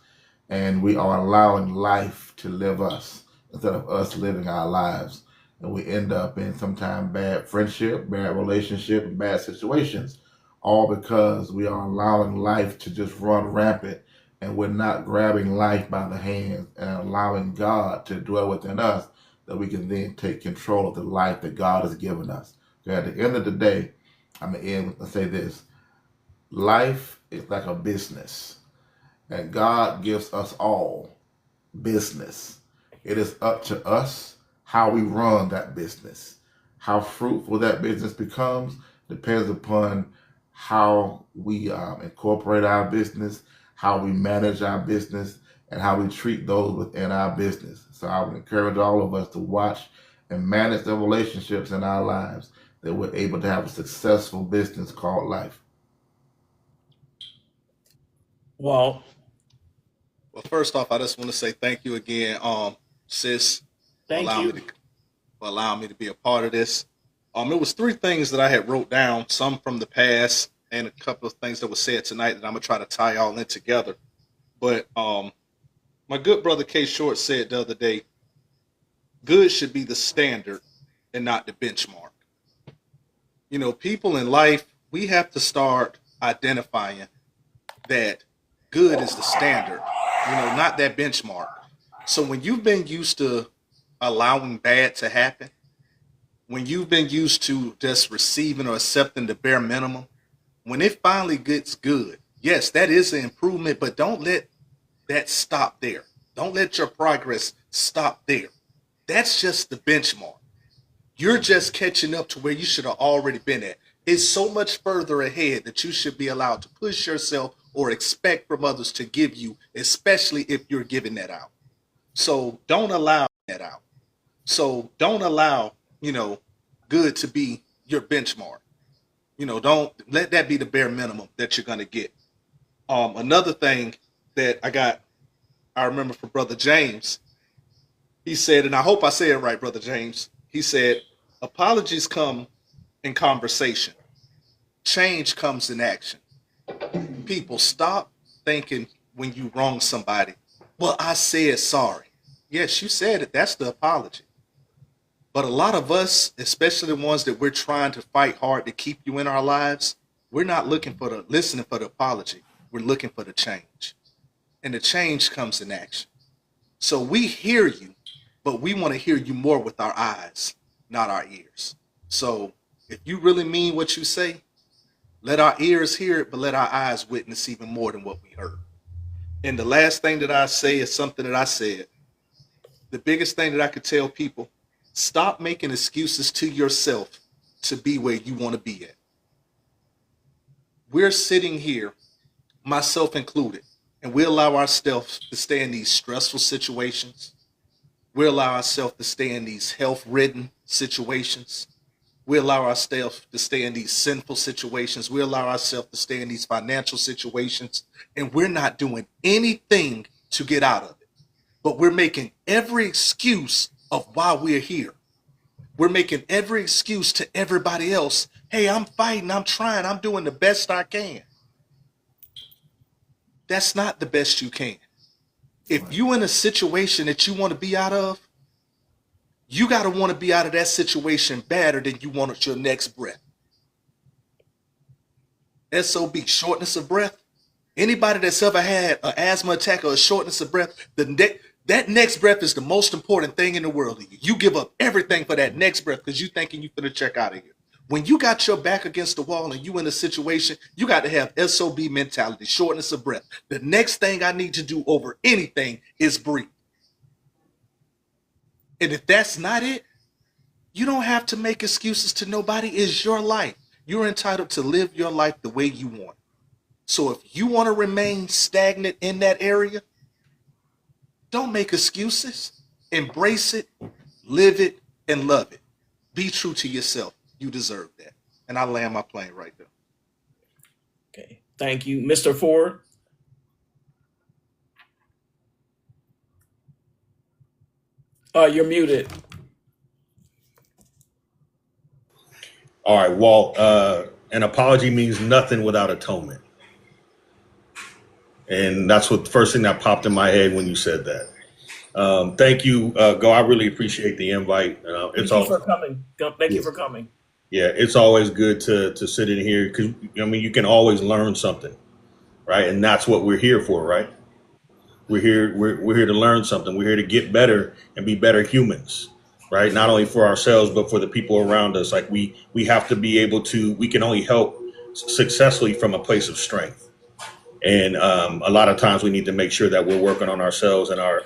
and we are allowing life to live us instead of us living our lives. And we end up in sometimes bad friendship, bad relationship, and bad situations, all because we are allowing life to just run rampant, and we're not grabbing life by the hands and allowing God to dwell within us, that we can then take control of the life that God has given us. So at the end of the day, I'm going to end and say this. Life is like a business, and God gives us all business. It is up to us how we run that business. How fruitful that business becomes depends upon how we incorporate our business, how we manage our business, and how we treat those within our business. So I would encourage all of us to watch and manage the relationships in our lives, that we're able to have a successful business called life. Well, Well, first off, I just want to say thank you again, sis, for thank allowing you. me to be a part of this. It was three things that I had wrote down, some from the past, and a couple of things that were said tonight that I'm gonna try to tie all in together. But my good brother K Short said the other day, good should be the standard and not the benchmark. People in life, we have to start identifying that good is the standard, not that benchmark. So when you've been used to allowing bad to happen, when you've been used to just receiving or accepting the bare minimum, when it finally gets good, yes, that is an improvement, but don't let that stop there. Don't let your progress stop there. That's just the benchmark. You're just catching up to where you should have already been at. It's so much further ahead that you should be allowed to push yourself or expect from others to give you, especially if you're giving that out. So don't allow that out. So don't allow, good to be your benchmark. Don't let that be the bare minimum that you're going to get. Another thing that I remember from Brother James, he said, and I hope I say it right, Brother James, he said, apologies come in conversation. Change comes in action. People, stop thinking when you wrong somebody, well, I said sorry. Yes, you said it. That's the apology. But a lot of us, especially the ones that we're trying to fight hard to keep you in our lives, we're not listening for the apology. We're looking for the change. and the change comes in action. So we hear you, but we want to hear you more with our eyes, not our ears. So if you really mean what you say, let our ears hear it, but let our eyes witness even more than what we heard. And the last thing that I say is something that I said. The biggest thing that I could tell people, stop making excuses to yourself to be where you want to be at. We're sitting here, myself included, and we allow ourselves to stay in these stressful situations. We allow ourselves to stay in these health-ridden situations. We allow ourselves to stay in these sinful situations. We allow ourselves to stay in these financial situations, and we're not doing anything to get out of it. But we're making every excuse of why we're here. We're making every excuse to everybody else. Hey, I'm fighting, I'm trying, I'm doing the best I can. That's not the best you can. If you're in a situation that you want to be out of, you got to want to be out of that situation better than you want at your next breath. SOB, shortness of breath. Anybody that's ever had an asthma attack or a shortness of breath, that next breath is the most important thing in the world to you. You give up everything for that next breath because you thinking you finna check out of here. When you got your back against the wall and you in a situation, you got to have SOB mentality, shortness of breath. The next thing I need to do over anything is breathe. And if that's not it, you don't have to make excuses to nobody. It's your life. You're entitled to live your life the way you want. So if you want to remain stagnant in that area, don't make excuses. Embrace it, live it, and love it. Be true to yourself. You deserve that. And I land my plane right there. Okay. Thank you. Mr. Ford. You're muted. All right, Walt. An apology means nothing without atonement, and that's what the first thing that popped in my head when you said that. Thank you, Go. I really appreciate the invite. It's Thank you all. for coming. Thank you Yes. for coming. Yeah, it's always good to sit in here because you can always learn something, right? And that's what we're here for, right? We're here to learn something. We're here to get better and be better humans, right? Not only for ourselves but for the people around us. Like we have to be able to. We can only help successfully from a place of strength, and a lot of times we need to make sure that we're working on ourselves and our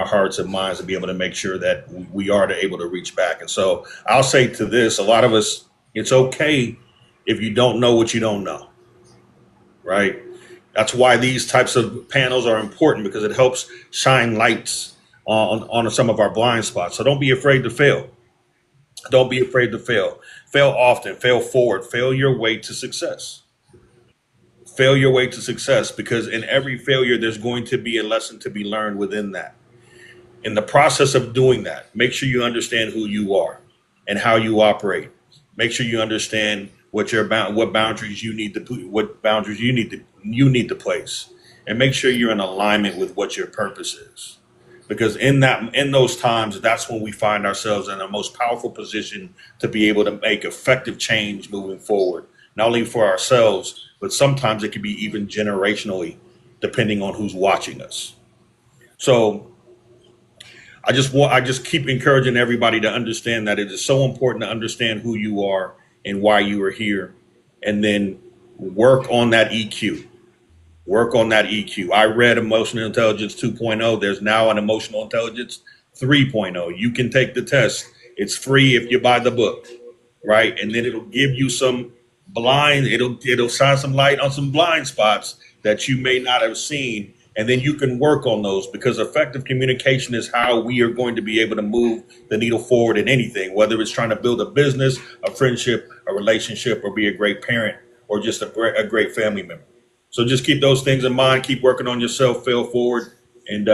hearts and minds to be able to make sure that we are able to reach back. And so I'll say to this: a lot of us, it's okay if you don't know what you don't know, right? That's why these types of panels are important because it helps shine lights on some of our blind spots. So don't be afraid to fail. Don't be afraid to fail. Fail often, fail forward, fail your way to success. Fail your way to success because in every failure, there's going to be a lesson to be learned within that. In the process of doing that, make sure you understand who you are and how you operate. Make sure you understand what boundaries you need to put, what boundaries you need to place, and make sure you're in alignment with what your purpose is. Because in those times, that's when we find ourselves in the most powerful position to be able to make effective change moving forward, not only for ourselves, but sometimes it can be even generationally, depending on who's watching us. So I just keep encouraging everybody to understand that it is so important to understand who you are and why you are here, and then work on that EQ. Work on that EQ. I read Emotional Intelligence 2.0. There's now an Emotional Intelligence 3.0. You can take the test. It's free if you buy the book, right? And then it'll give you it'll shine some light on some blind spots that you may not have seen. And then you can work on those because effective communication is how we are going to be able to move the needle forward in anything, whether it's trying to build a business, a friendship, a relationship, or be a great parent or just a great family member. So just keep those things in mind. Keep working on yourself, fail forward, and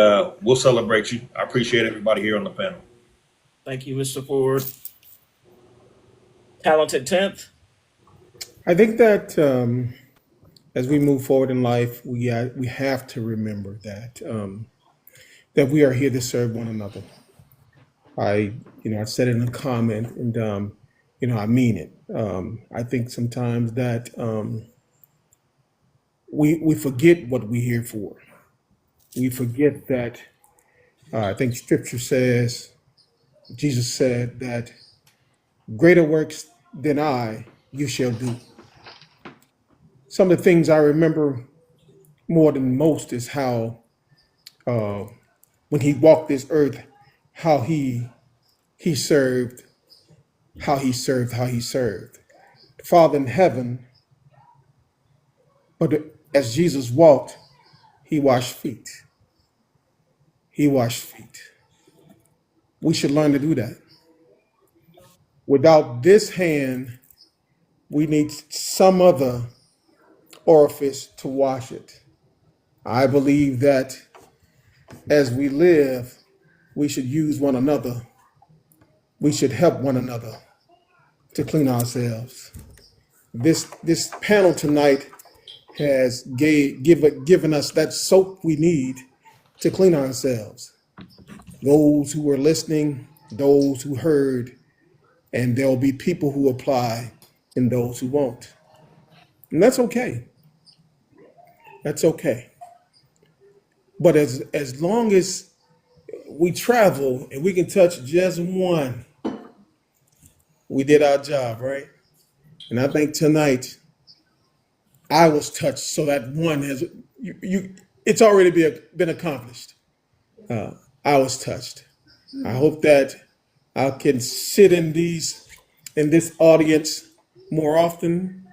we'll celebrate you. I appreciate everybody here on the panel. Thank you, Mr. Ford. Talented 10th. I think that as we move forward in life, we have to remember that that we are here to serve one another. I said it in a comment, and I mean it. I think sometimes that we forget what we're here for. we forget that I think Scripture says, Jesus said that greater works than I you shall do. Some of the things I remember more than most is how uh, when he walked this earth, how he served, how he served the Father in heaven. But as Jesus walked, he washed feet. He washed feet. We should learn to do that. Without this hand, we need some other orifice to wash it. I believe that as we live, we should use one another. We should help one another to clean ourselves. This panel tonight has given us that soap we need to clean ourselves. Those who were listening, those who heard, and there'll be people who apply and those who won't. And that's okay. That's okay. But as long as we travel and we can touch just one, we did our job, right? And I think tonight I was touched, so that one has it's already been accomplished. I was touched. I hope that I can sit in this audience more often.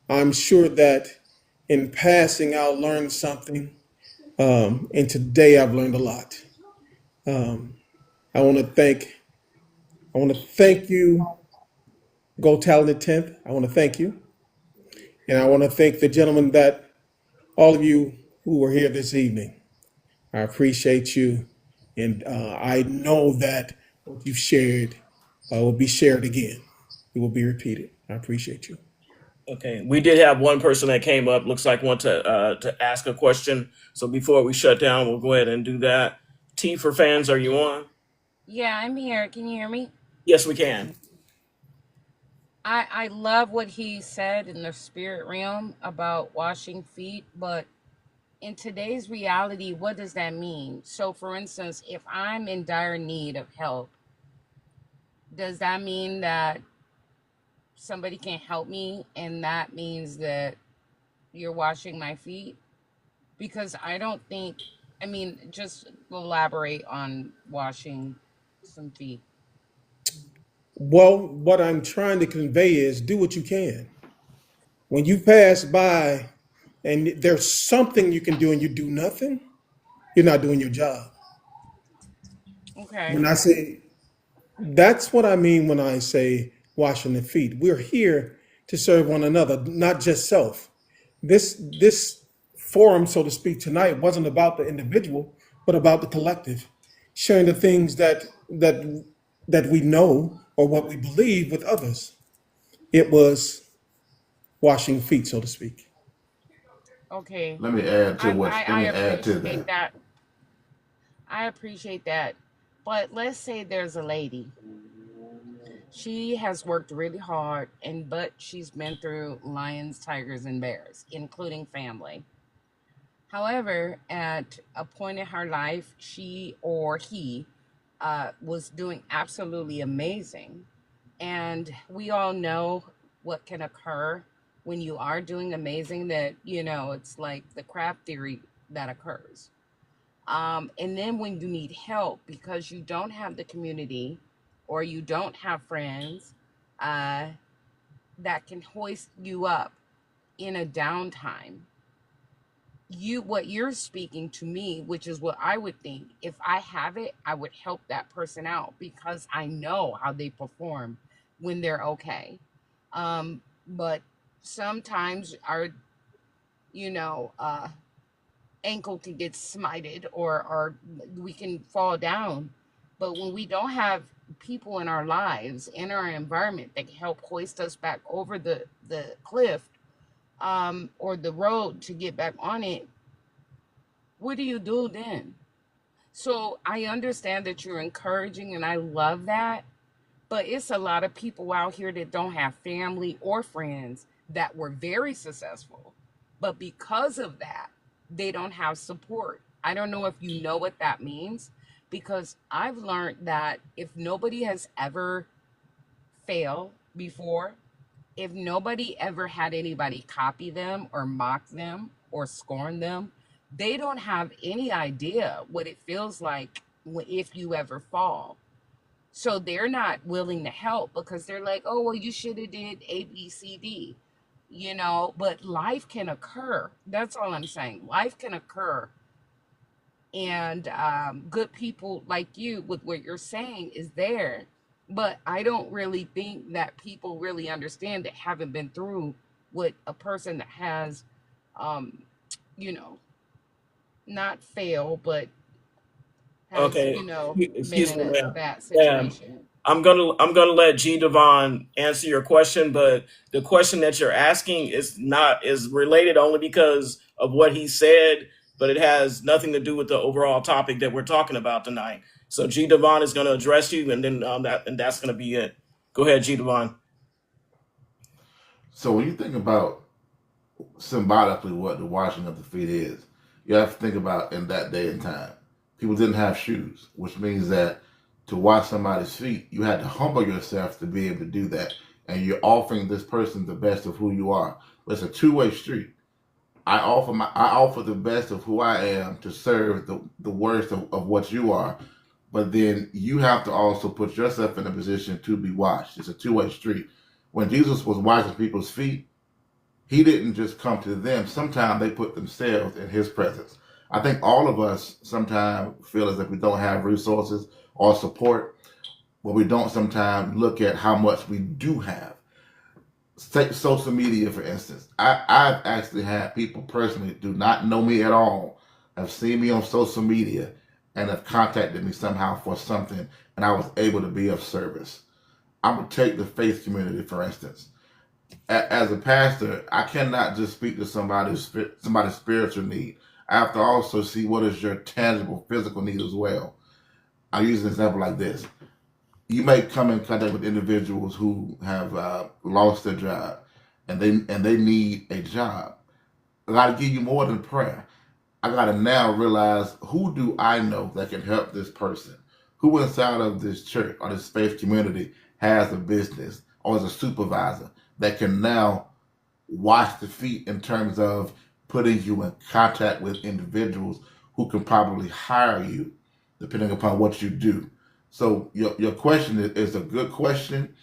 I'm sure that in passing I'll learn something. And today I've learned a lot. Um, I want to thank you, Go Talented 10th. I want to thank you. And I want to thank the gentlemen that all of you who were here this evening. I appreciate you. And I know that what you've shared will be shared again. It will be repeated. I appreciate you. Okay, we did have one person that came up. Looks like want to ask a question. So before we shut down, we'll go ahead and do that. T for fans, are you on? Yeah, I'm here. Can you hear me? Yes, we can. I love what he said in the spirit realm about washing feet, but in today's reality, what does that mean? So, for instance, if I'm in dire need of help, does that mean that somebody can help me and that means that you're washing my feet? Because I don't think, I mean, just elaborate on washing some feet. Well, what I'm trying to convey is do what you can. When you pass by and there's something you can do and you do nothing, you're not doing your job. Okay. When I say, that's what I mean when I say washing the feet. We're here to serve one another, not just self. This forum, so to speak, tonight wasn't about the individual, but about the collective, sharing the things that we know or what we believe with others. It was washing feet, so to speak. Okay. Let me add to what. Let I me add to appreciate that. that. I appreciate that. But let's say there's a lady. She has worked really hard but she's been through lions, tigers, and bears, including family. However, at a point in her life, she or he was doing absolutely amazing. And we all know what can occur when you are doing amazing, that, it's like the crab theory that occurs. And then when you need help because you don't have the community or you don't have friends uh, that can hoist you up in a downtime, what you're speaking to me, which is what I would think, if I have it, I would help that person out because I know how they perform when they're okay. But sometimes our, you know, uh, ankle can get smited or we can fall down. But when we don't have people in our lives, in our environment that can help hoist us back over the cliff or the road to get back on it, what do you do then? So I understand that you're encouraging and I love that, but it's a lot of people out here that don't have family or friends that were very successful. But because of that, they don't have support. I don't know if you know what that means, because I've learned that if nobody has ever failed before, if nobody ever had anybody copy them or mock them or scorn them, they don't have any idea what it feels like if you ever fall. So they're not willing to help because they're like, oh, well, you should have did A, B, C, D, but life can occur. That's all I'm saying. Life can occur. And good people like you with what you're saying is there. But I don't really think that people really understand that haven't been through what a person that has, um, you know, not fail, but has, Okay, been excuse in me, a ma'am. bad Ma'am, situation. I'm gonna let G Devon answer your question, but the question that you're asking is related only because of what he said, but it has nothing to do with the overall topic that we're talking about tonight. So G Devon is gonna address you, and then that's gonna be it. Go ahead, G Devon. So when you think about symbolically what the washing of the feet is, you have to think about in that day and time. People didn't have shoes, which means that to wash somebody's feet, you had to humble yourself to be able to do that. And you're offering this person the best of who you are. But it's a two-way street. I offer the best of who I am to serve the worst of what you are. But then you have to also put yourself in a position to be washed. It's a two-way street. When Jesus was washing people's feet, he didn't just come to them. Sometimes they put themselves in his presence. I think all of us sometimes feel as if we don't have resources or support, but we don't sometimes look at how much we do have. Take social media, for instance. I've actually had people personally do not know me at all, have seen me on social media, and have contacted me somehow for something, and I was able to be of service. I'm going to take the faith community, for instance. As a pastor, I cannot just speak to somebody's spiritual need. I have to also see what is your tangible physical need as well. I'll use an example like this. You may come in contact with individuals who have lost their job, and they need a job. I got to give you more than prayer. I got to now realize, who do I know that can help this person? Who inside of this church or this faith community has a business or is a supervisor that can now wash the feet in terms of putting you in contact with individuals who can probably hire you depending upon what you do. So your question is a good question,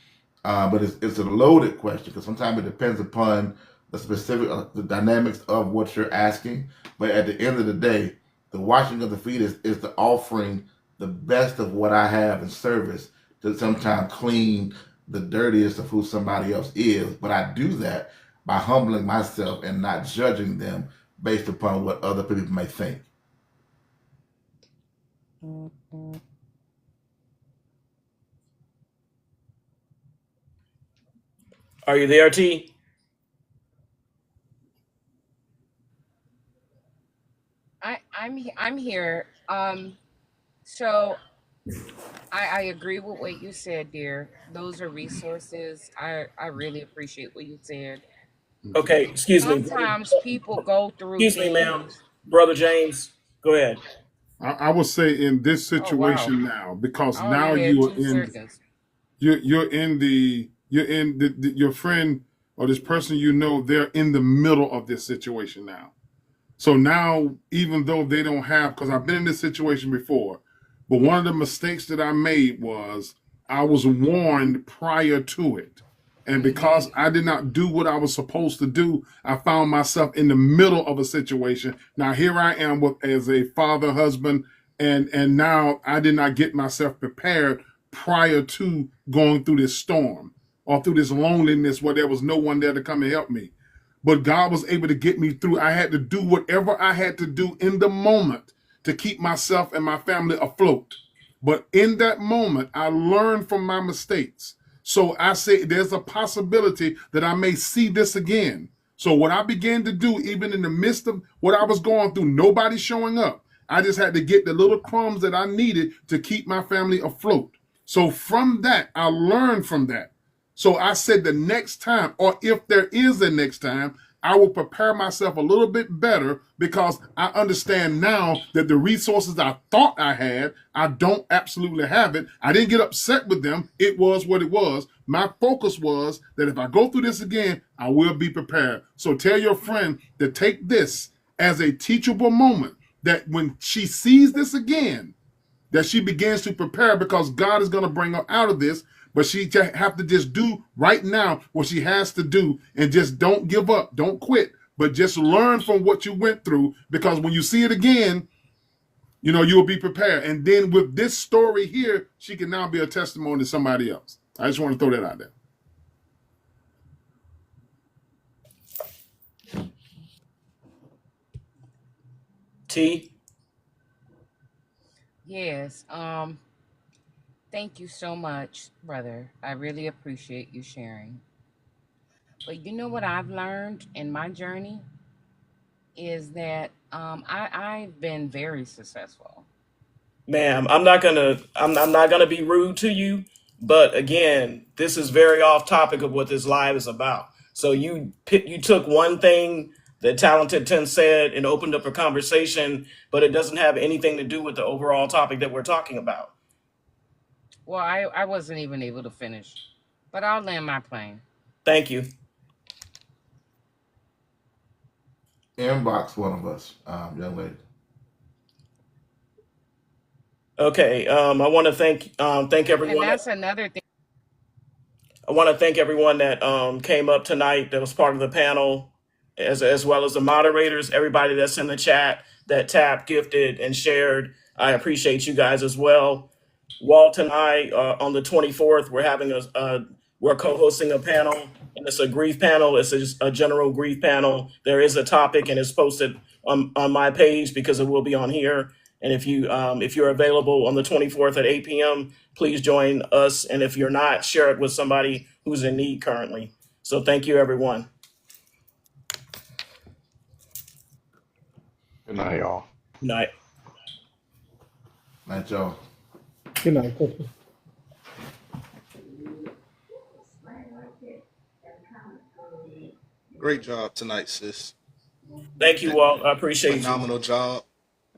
but it's a loaded question because sometimes it depends upon the specific the dynamics of what you're asking. But at the end of the day, the washing of the feet is the offering the best of what I have in service to sometimes clean the dirtiest of who somebody else is. But I do that by humbling myself and not judging them based upon what other people may think. Are you there, T? I'm here. So I agree with what you said, dear. Those are resources. I really appreciate what you said. Okay, excuse me. Sometimes people go through Excuse me, ma'am. things. Brother James, go ahead. I would say in this Oh wow! situation now, because I now only had you are 2 seconds. your friend or this person they're in the middle of this situation now. So now, even though they don't have, because I've been in this situation before, but one of the mistakes that I made was I was warned prior to it. And because I did not do what I was supposed to do, I found myself in the middle of a situation. Now here I am as a father, husband, and now I did not get myself prepared prior to going through this storm or through this loneliness where there was no one there to come and help me. But God was able to get me through. I had to do whatever I had to do in the moment to keep myself and my family afloat. But in that moment, I learned from my mistakes. So I say there's a possibility that I may see this again. So what I began to do, even in the midst of what I was going through, nobody showing up, I just had to get the little crumbs that I needed to keep my family afloat. So from that, I learned from that. So I said the next time, or if there is a next time, I will prepare myself a little bit better because I understand now that the resources I thought I had, I don't absolutely have it. I didn't get upset with them. It was what it was. My focus was that if I go through this again, I will be prepared. So tell your friend to take this as a teachable moment, that when she sees this again, that she begins to prepare, because God is going to bring her out of this. But she have to just do right now what she has to do, and just don't give up, don't quit, but just learn from what you went through, because when you see it again, you know, you'll be prepared. And then with this story here, she can now be a testimony to somebody else. I just want to throw that out there. T. Yes. Thank you so much, brother. I really appreciate you sharing. But you know what I've learned in my journey is that I've been very successful. Ma'am, I'm not gonna be rude to you, but again, this is very off topic of what this live is about. So you took one thing that Talented 10 said and opened up a conversation, but it doesn't have anything to do with the overall topic that we're talking about. Well, I wasn't even able to finish, but I'll land my plane. Thank you. Inbox one of us, young lady. Okay, I want to thank And everyone. that's another thing. I want to thank everyone that came up tonight, that was part of the panel, as well as the moderators, everybody that's in the chat that tapped, gifted, and shared. I appreciate you guys as well. Walt and I, on the 24th, we're co-hosting a panel, and it's a grief panel. It's a general grief panel. There is a topic, and it's posted on my page because it will be on here. And if you're available on the 24th at 8 p.m., please join us. And if you're not, share it with somebody who's in need currently. So thank you, everyone. Good night, y'all. Good night. Night, y'all. Good night. Thank you. Great job tonight, sis. Thank you, Walt. I appreciate you. Phenomenal job.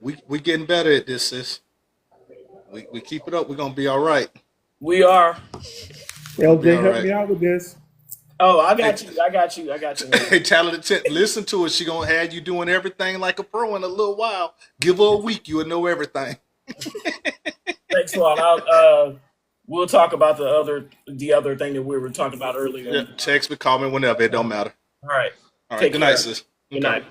We getting better at this, sis. We keep it up. We're gonna be all right. We are. LJ, help me out with this. Oh, I got you. Hey, Talented 10, listen to her. She gonna have you doing everything like a pro in a little while. Give her a week, you will know everything. Thanks, Walt. We'll talk about the other thing that we were talking about earlier. Yeah, text me, call me whenever. It don't matter. All right. All right. Take Good care. night, sis. Good night.